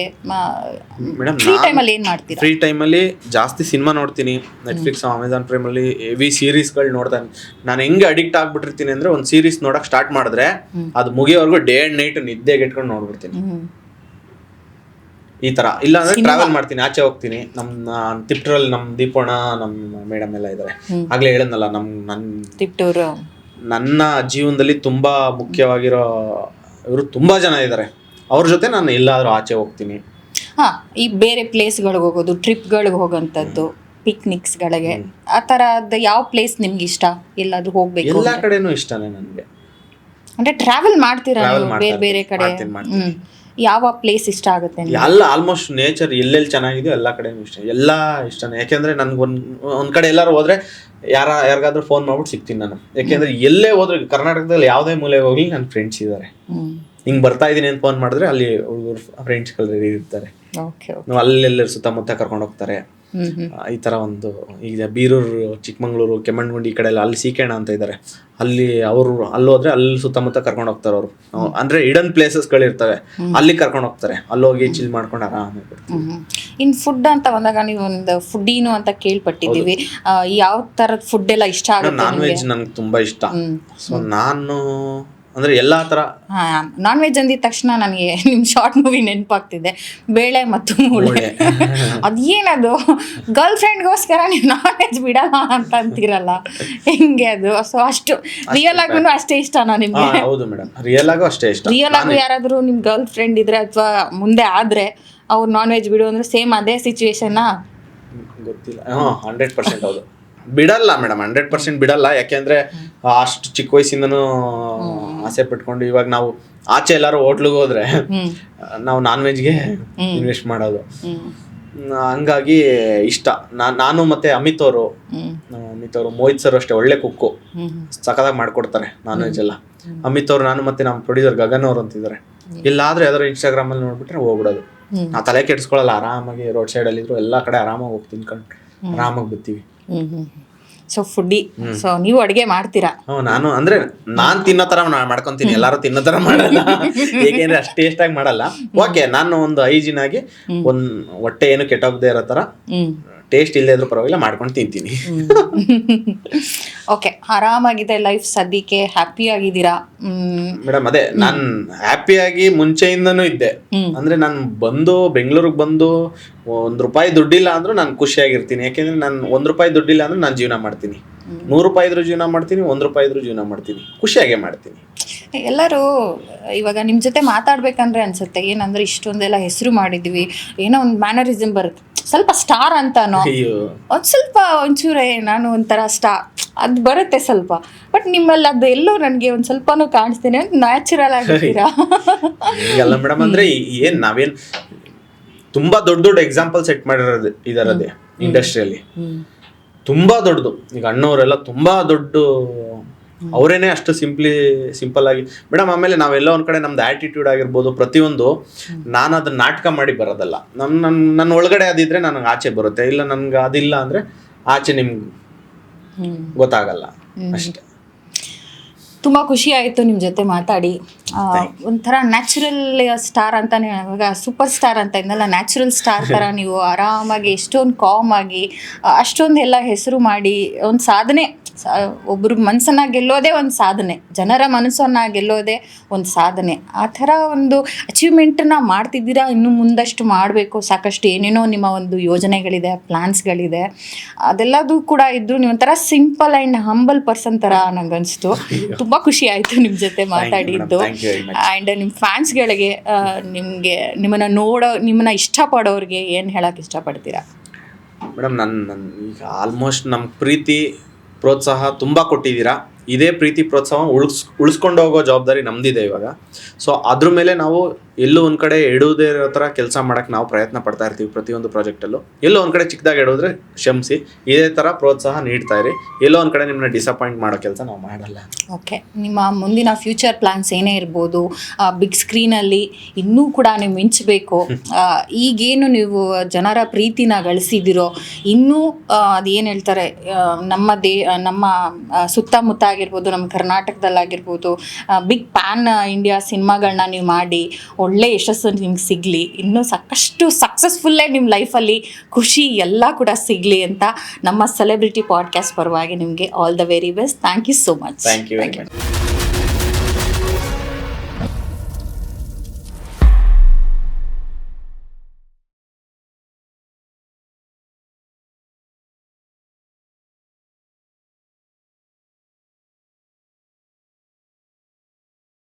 ಮೇಡಮ್, ಫ್ರೀ ಟೈಮಲ್ಲಿ ಏನು ಮಾಡ್ತೀರಾ? ಫ್ರೀ ಟೈಮಲ್ಲಿ ಜಾಸ್ತಿ ಸಿನಿಮಾ ನೋಡ್ತೀನಿ. ನೆಟ್ಫ್ಲಿಕ್ಸ್, ಅಮೆಝಾನ್ ಪ್ರೈಮಲ್ಲಿ ಹೆವಿ ಸೀರೀಸ್ಗಳು ನೋಡ್ತಾನೆ. ನಾನು ಹೆಂಗೆ ಅಡಿಕ್ಟ್ ಆಗ್ಬಿಟ್ಟಿರ್ತೀನಿ ಅಂದರೆ, ಒಂದು ಸೀರೀಸ್ ನೋಡೋಕೆ ಸ್ಟಾರ್ಟ್ ಮಾಡಿದ್ರೆ ಅದು ಮುಗಿಯೋವರೆಗೂ ಡೇ ಆ್ಯಂಡ್ ನೈಟ್ ನಿದ್ದೆಗೆ ಇಟ್ಕೊಂಡು ನೋಡ್ಬಿಡ್ತೀನಿ. ಈ ಥರ. ಇಲ್ಲ ಅಂದರೆ ಟ್ರಾವೆಲ್ ಮಾಡ್ತೀನಿ, ಆಚೆ ಹೋಗ್ತೀನಿ. ನಮ್ಮ ತಿಪ್ಟೂರಲ್ಲಿ ನಮ್ಮ ದೀಪೋಣ, ನಮ್ಮ ಮೇಡಮ್ ಎಲ್ಲ ಇದ್ದಾರೆ. ಆಗಲೇ ಹೇಳದ್ನಲ್ಲ, ತಿಪ್ಟೂರು ನನ್ನ ಜೀವನದಲ್ಲಿ ತುಂಬ ಮುಖ್ಯವಾಗಿರೋ ಇವರು ತುಂಬ ಜನ ಇದ್ದಾರೆ. ಅವ್ರ ಜೊತೆ ನಾನು ಎಲ್ಲಾದರೂ ಆಚೆ ಹೋಗ್ತೀನಿ. ಹಾಂ, ಈ ಬೇರೆ ಪ್ಲೇಸ್ಗಳಿಗೆ ಹೋಗೋದು, ಟ್ರಿಪ್ಗಳಿಗೆ ಹೋಗೋಂಥದ್ದು, ಪಿಕ್ನಿಕ್ಸ್ಗಳಿಗೆ, ಆ ಥರದ ಯಾವ ಪ್ಲೇಸ್ ನಿಮ್ಗೆ ಇಷ್ಟ? ಎಲ್ಲಾದರೂ ಹೋಗ್ಬೇಕು? ಎಲ್ಲ ಕಡೆನೂ ಇಷ್ಟನೇ ನನಗೆ. ಅಂದರೆ ಟ್ರಾವೆಲ್ ಮಾಡ್ತೀರಾ ಬೇರೆ ಬೇರೆ ಕಡೆ? ಯಾವ ಪ್ಲೇಸ್ ಇಷ್ಟ ಆಗುತ್ತೆ? ಎಲ್ಲ ಆಲ್ಮೋಸ್ಟ್ ನೇಚರ್ ಎಲ್ಲೆಲ್ಲಿ ಚೆನ್ನಾಗಿದೆಯೋ ಎಲ್ಲ ಕಡೆನೂ ಇಷ್ಟ. ಎಲ್ಲ ಇಷ್ಟನೇ. ಯಾಕೆಂದರೆ ನನಗೆ ಒಂದು ಕಡೆ ಎಲ್ಲರೂ ಹೋದರೆ ಯಾರಿಗಾದ್ರೂ ಫೋನ್ ಮಾಡ್ಬಿಟ್ಟು ಸಿಗ್ತೀನಿ ನಾನು. ಯಾಕೆಂದರೆ ಎಲ್ಲೇ ಹೋದ್ರೆ ಕರ್ನಾಟಕದಲ್ಲಿ ಯಾವುದೇ ಮೂಲೆ ಹೋಗ್ಲಿ ನನ್ನ ಫ್ರೆಂಡ್ಸ್ ಇದ್ದಾರೆ. ಹಿಂಗೆ ಬರ್ತಾ ಇದ್ದೀನಿ ಅಂತ ಫೋನ್ ಮಾಡಿದ್ರೆ ಅಲ್ಲಿ ಹುಡುಗರು ಫ್ರೆಂಡ್ಸ್ಗಳು ರೆಡಿ ಇರ್ತಾರೆ. ನಾವು ಅಲ್ಲೆಲ್ಲರೂ ಸುತ್ತಮುತ್ತ ಕರ್ಕೊಂಡು ಹೋಗ್ತಾರೆ. ಈ ಥರ ಒಂದು ಈಗ ಬೀರೂರು, ಚಿಕ್ಕಮಂಗ್ಳೂರು, ಕೆಮ್ಮಣ್ಣುಗುಂಡಿ ಈ ಕಡೆ ಎಲ್ಲ, ಅಲ್ಲಿ ಸೀಕೆಣ ಅಂತ ಇದ್ದಾರೆ, ಅಲ್ಲಿ ಅವರು ಅಲ್ಲಿ ಹೋದ್ರೆ ಅಲ್ಲಿ ಸುತ್ತಮುತ್ತ ಕರ್ಕೊಂಡು ಹೋಗ್ತಾರೆ ಅವರು. ಅಂದರೆ ಹಿಡನ್ ಪ್ಲೇಸಸ್ಗಳಿರ್ತವೆ, ಅಲ್ಲಿ ಕರ್ಕೊಂಡು ಹೋಗ್ತಾರೆ. ಅಲ್ಲಿ ಹೋಗಿ ಚಿಲ್ ಮಾಡ್ಕೊಂಡು ಆರಾಮಾಗಿ ಬರ್ತೀವಿ. ಇನ್ನು ಫುಡ್ ಅಂತ ಬಂದಾಗ ನೀವು ಒಂದು ಫುಡ್ಡೀನು ಅಂತ ಕೇಳ್ಪಟ್ಟಿದ್ದೀವಿ. ಯಾವ ಥರದ ಫುಡ್ ಎಲ್ಲ ಇಷ್ಟ ಆಗುತ್ತೆ? ನಾನ್ ವೆಜ್ ನನಗೆ ತುಂಬ ಇಷ್ಟ. ಸೊ ನಾನು ಅಂದರೆ ಎಲ್ಲ ಥರ. ನಾನ್ ವೆಜ್ ಅಂದಿದ ತಕ್ಷಣ ನನಗೆ ನಿಮ್ಮ ಶಾರ್ಟ್ ಮೂವಿ ನೆನಪಾಗ್ತಿದೆ, ಬೇಳೆ ಮತ್ತು ಮೂಳೆ. ಅದೇನದು, ಗರ್ಲ್ ಫ್ರೆಂಡ್ಗೋಸ್ಕರ ನೀವು ನಾನ್ ವೆಜ್ ಬಿಡಲ್ಲ ಅಂತ ಅಂತೀರಲ್ಲ, ಹೆಂಗೆ ಅದು? ಸೊ ಅಷ್ಟು ರಿಯಲ್ ಆಗೂ ಅಷ್ಟೇ ಇಷ್ಟನಾ ನಿಮಗೆ? ಹೌದು ಮೇಡಮ್, ರಿಯಲ್ ಆಗು ಅಷ್ಟೇ ಇಷ್ಟ. ರಿಯಲ್ ಆಗು ಯಾರಾದರೂ ನಿಮ್ಮ ಗರ್ಲ್ ಫ್ರೆಂಡ್ ಇದ್ರೆ ಅಥವಾ ಮುಂದೆ ಆದರೆ ಅವ್ರು ನಾನ್ ವೆಜ್ ಬಿಡು ಅಂದ್ರೆ ಸೇಮ್ ಅದೇ ಸಿಚುವೇಶನ್ನ? ಗೊತ್ತಿಲ್ಲ. 100% ಹೌದು, ಬಿಡಲ್ಲ ಮೇಡಮ್, 100% ಬಿಡಲ್ಲ. ಯಾಕೆಂದ್ರೆ ಅಷ್ಟು ಚಿಕ್ಕ ವಯಸ್ಸಿಂದನೂ ಆಸೆ ಪಟ್ಕೊಂಡು ಇವಾಗ ನಾವು ಆಚೆ ಎಲ್ಲಾರು ಹೋಟ್ಲಿಗೆ ಹೋದ್ರೆ ನಾವು ನಾನ್ ವೆಜ್ಗೆ ಇನ್ವೆಸ್ಟ್ ಮಾಡೋದು. ಹಂಗಾಗಿ ಇಷ್ಟ. ನಾನು ಮತ್ತೆ ಅಮಿತ್ ಅವರು ಮೋಹಿತ್ ಸರ್ ಅಷ್ಟೇ ಒಳ್ಳೆ ಕುಕ್ಕು, ಸಖತ್ತಾಗಿ ಮಾಡ್ಕೊಡ್ತಾರೆ ನಾನ್ ವೆಜ್ ಎಲ್ಲ. ಅಮಿತ್ ಅವರು, ನಾನು ಮತ್ತೆ ನಮ್ಮ ಪ್ರೊಡ್ಯೂಸರ್ ಗಗನ್ ಅವರು ಅಂತಿದ್ದಾರೆ. ಎಲ್ಲಾದ್ರೂ ಯಾವ್ದಾದ್ರು ಇನ್ಸ್ಟಾಗ್ರಾಮ್ ಅಲ್ಲಿ ನೋಡ್ಬಿಟ್ರೆ ಹೋಗ್ಬಿಡೋದು. ನಾವು ತಲೆ ಕೆಡಿಸ್ಕೊಳ್ಳಲ್ಲ, ಆರಾಮಾಗಿ ರೋಡ್ ಸೈಡ್ ಅಲ್ಲಿ ಇದ್ರು ಎಲ್ಲಾ ಕಡೆ ಆರಾಮಾಗಿ ಹೋಗಿ ತಿನ್ಕೊಂಡು ಆರಾಮಾಗಿ ಬರ್ತೀವಿ. So foodie. ಸೊ ನೀವು ಅಡುಗೆ ಮಾಡ್ತೀರಾ? ನಾನು ಅಂದ್ರೆ ನಾನ್ ತಿನ್ನೋ ತರ ಮಾಡ್ಕೊಂತೀನಿ, ಎಲ್ಲಾರು ತಿನ್ನೋ ತರ ಮಾಡಲ್ಲ. ಏಕೆಂದ್ರೆ ಅಷ್ಟು ಟೇಸ್ಟ್ ಆಗಿ ಮಾಡಲ್ಲ. ಓಕೆ, ನಾನು ಒಂದು ಹೈಜಿನ್ ಆಗಿ ಒಂದ್ ಹೊಟ್ಟೆ ಏನು ಕೆಟ್ಟೋಗದೆ ಇರೋ ತರ, ಟೇಸ್ಟ್ ಇಲ್ಲದೆ ಇದ್ರೂ ಪರವಾಗಿಲ್ಲ ಮಾಡ್ಕೊಂಡು ತಿಂತೀನಿ. ಓಕೆ, ಆರಾಮಾಗಿದೆ ಲೈಫ್ ಸದ್ಯಕ್ಕೆ, ಹ್ಯಾಪಿ ಆಗಿದ್ದೀರಾ ಮೇಡಮ್? ಅದೇ, ನಾನು ಹ್ಯಾಪಿಯಾಗಿ ಮುಂಚೆಯಿಂದನೂ ಇದ್ದೆ. ಅಂದ್ರೆ ನಾನು ಬೆಂಗಳೂರಿಗೆ ಬಂದು ₹1 ದುಡ್ಡಿಲ್ಲ ಅಂದ್ರೂ ನಾನು ಖುಷಿಯಾಗಿರ್ತೀನಿ. ಯಾಕೆಂದ್ರೆ ನಾನು ₹1 ದುಡ್ಡಿಲ್ಲ ಅಂದ್ರೆ ನಾನು ಜೀವನ ಮಾಡ್ತೀನಿ. ₹100 ಇದ್ರೂ ಜೀವನ ಮಾಡ್ತೀನಿ, ₹1 ಇದ್ರೂ ಜೀವನ ಮಾಡ್ತೀನಿ, ಖುಷಿಯಾಗೇ ಮಾಡ್ತೀನಿ. ಎಲ್ಲರೂ ಇವಾಗ ನಿಮ್ಮ ಜೊತೆ ಮಾತಾಡ್ಬೇಕಂದ್ರೆ ಅನ್ಸುತ್ತೆ, ಏನಂದ್ರೆ ಇಷ್ಟೊಂದೆಲ್ಲ ಹೆಸರು ಮಾಡಿದ್ವಿ, ಏನೋ ಒಂದು ಮ್ಯಾನರಿಸಮ್ ಬರುತ್ತೆ, ಸ್ವಲ್ಪ ಸ್ಟಾರ್ ಅಂತಾನೋ, ಒಂದು ಸ್ವಲ್ಪ ಒಂಚೂರೇ ನಾನು ಒಂಥರ ಸ್ಟಾರ್ ಅದು ಬರುತ್ತೆ ಸ್ವಲ್ಪ. ಬಟ್ ನಿಮ್ಮಲ್ಲಿ ಅದು ಎಲ್ಲೋ ನನಗೆ ಒಂದು ಸ್ವಲ್ಪನೂ ಕಾಣಿಸ್ತೀನಿ, ನ್ಯಾಚುರಲ್ ಆಗಿರ್ತೀರಾ. ಎಲ್ಲ ಮೇಡಮ್, ಅಂದ್ರೆ ಏನ್ ನಾವೇನ್ ತುಂಬಾ ದೊಡ್ಡ ಎಕ್ಸಾಂಪಲ್ ಸೆಟ್ ಮಾಡಿರೋದು ಇದರದೇ ಇಂಡಸ್ಟ್ರಿಯಲ್ಲಿ, ತುಂಬಾ ದೊಡ್ಡದು. ಈಗ ಅಣ್ಣವರೆಲ್ಲ ತುಂಬಾ ದೊಡ್ಡ, ಅವರೇನೆ ಅಷ್ಟು ಸಿಂಪಲ್ ಆಗಿ ಮೇಡಮ್. ಆಮೇಲೆ ನಾವೆಲ್ಲ ಒಂದ್ ಕಡೆ ನಮ್ದು ಆಟಿಟ್ಯೂಡ್ ಆಗಿರ್ಬೋದು, ಪ್ರತಿಯೊಂದು ನಾನು ಅದನ್ನ ನಾಟಕ ಮಾಡಿ ಬರೋದಲ್ಲ. ನನ್ನ ಒಳಗಡೆ ಅದಿದ್ರೆ ನನಗೆ ಆಚೆ ಬರುತ್ತೆ, ಇಲ್ಲ ನನ್ಗೆ ಅದಿಲ್ಲ ಅಂದ್ರೆ ಆಚೆ ನಿಮ್ಗೆ ಗೊತ್ತಾಗಲ್ಲ ಅಷ್ಟೇ. ತುಂಬ ಖುಷಿ ಆಯಿತು ನಿಮ್ಮ ಜೊತೆ ಮಾತಾಡಿ. ಒಂಥರ ನ್ಯಾಚುರಲ್ ಸ್ಟಾರ್ ಅಂತಾನೆ, ಇವಾಗ ಸೂಪರ್ ಸ್ಟಾರ್ ಅಂತ ಇನ್ನಲ್ಲ, ನ್ಯಾಚುರಲ್ ಸ್ಟಾರ್ ಥರ ನೀವು ಆರಾಮಾಗಿ ಎಷ್ಟೊಂದು ಕಾಮ್ ಆಗಿ ಅಷ್ಟೊಂದು ಎಲ್ಲ ಹೆಸರು ಮಾಡಿ ಒಂದು ಸಾಧನೆ, ಒಬ್ಬರು ಮನಸ್ಸನ್ನ ಗೆಲ್ಲೋದೇ ಒಂದು ಸಾಧನೆ, ಜನರ ಮನಸ್ಸನ್ನು ಗೆಲ್ಲೋದೇ ಒಂದು ಸಾಧನೆ. ಆ ಥರ ಒಂದು ಅಚೀವ್ಮೆಂಟನ್ನ ಮಾಡ್ತಿದ್ದೀರಾ. ಇನ್ನು ಮುಂದಷ್ಟು ಮಾಡಬೇಕು, ಸಾಕಷ್ಟು ಏನೇನೋ ನಿಮ್ಮ ಒಂದು ಯೋಜನೆಗಳಿದೆ, ಪ್ಲ್ಯಾನ್ಸ್ಗಳಿದೆ, ಅದೆಲ್ಲದೂ ಕೂಡ ಇದ್ದರೂ ನೀವು ಒಂಥರ ಸಿಂಪಲ್ ಆ್ಯಂಡ್ ಹಂಬಲ್ ಪರ್ಸನ್ ಥರ ನನಗನ್ನಿಸ್ತು. ತುಂಬ ಖುಷಿ ಆಯಿತು ನಿಮ್ಮ ಜೊತೆ ಮಾತಾಡಿದ್ದು. ಆ್ಯಂಡ್ ನಿಮ್ಮ ಫ್ಯಾನ್ಸ್ಗಳಿಗೆ, ನಿಮ್ಮನ್ನ ಇಷ್ಟಪಡೋರಿಗೆ ಏನು ಹೇಳೋಕ್ಕೆ ಇಷ್ಟಪಡ್ತೀರಾ? ಮೇಡಮ್, ನನ್ನ ಈಗ ಆಲ್ಮೋಸ್ಟ್ ನಮ್ಮ ಪ್ರೀತಿ ಪ್ರೋತ್ಸಾಹ ತುಂಬ ಕೊಟ್ಟಿದ್ದೀರಾ. ಇದೇ ಪ್ರೀತಿ ಪ್ರೋತ್ಸಾಹ ಉಳಿಸ್ಕೊಂಡು ಹೋಗೋ ಜವಾಬ್ದಾರಿ ನಮ್ದಿದೆ ಇವಾಗ. ಸೊ ಅದ್ರ ಮೇಲೆ ನಾವು ಎಲ್ಲೋ ಒಂದು ಕಡೆ ಎಡುವುದೇ ಇರೋ ಥರ ಕೆಲಸ ಮಾಡೋಕ್ಕೆ ನಾವು ಪ್ರಯತ್ನ ಪಡ್ತಾ ಇರ್ತೀವಿ. ಪ್ರತಿಯೊಂದು ಪ್ರಾಜೆಕ್ಟಲ್ಲೂ ಎಲ್ಲೋ ಒಂದು ಕಡೆ ಚಿಕ್ಕದಾಗಿ ಎಡೋದ್ರೆ ಕ್ಷಮಿಸಿ, ಇದೇ ಥರ ಪ್ರೋತ್ಸಾಹ ನೀಡ್ತಾ ಇರಿ. ಎಲ್ಲೋ ಒಂದು ಕಡೆ ನಿಮ್ಮನ್ನ ಡಿಸಪಾಯಿಂಟ್ ಮಾಡೋ ಕೆಲಸ ನಾವು ಮಾಡಲ್ಲ. ಓಕೆ, ನಿಮ್ಮ ಮುಂದಿನ ಫ್ಯೂಚರ್ ಪ್ಲ್ಯಾನ್ಸ್ ಏನೇ ಇರ್ಬೋದು, ಬಿಗ್ ಸ್ಕ್ರೀನಲ್ಲಿ ಇನ್ನೂ ಕೂಡ ನೀವು ಮಿಂಚಬೇಕು. ಈಗೇನು ನೀವು ಜನರ ಪ್ರೀತಿನ ಗಳಿಸಿದಿರೋ, ಇನ್ನೂ ಅದೇನು ಹೇಳ್ತಾರೆ, ನಮ್ಮ ಸುತ್ತಮುತ್ತ ಆಗಿರ್ಬೋದು, ನಮ್ಮ ಕರ್ನಾಟಕದಲ್ಲಾಗಿರ್ಬೋದು, ಬಿಗ್ ಪ್ಯಾನ್ ಇಂಡಿಯಾ ಸಿನಿಮಾಗಳನ್ನ ನೀವು ಮಾಡಿ ಒಳ್ಳೆ ಯಶಸ್ಸು ನಿಮ್ಗೆ ಸಿಗಲಿ. ಇನ್ನೂ ಸಾಕಷ್ಟು ಸಕ್ಸಸ್ಫುಲ್ಲೇ ನಿಮ್ಮ ಲೈಫಲ್ಲಿ ಖುಷಿ ಎಲ್ಲ ಕೂಡ ಸಿಗಲಿ ಅಂತ ನಮ್ಮ ಸೆಲೆಬ್ರಿಟಿ ಪಾಡ್ಕಾಸ್ಟ್ ಪರವಾಗಿ ನಿಮಗೆ all the very best. Thank you so much. Thank you very much.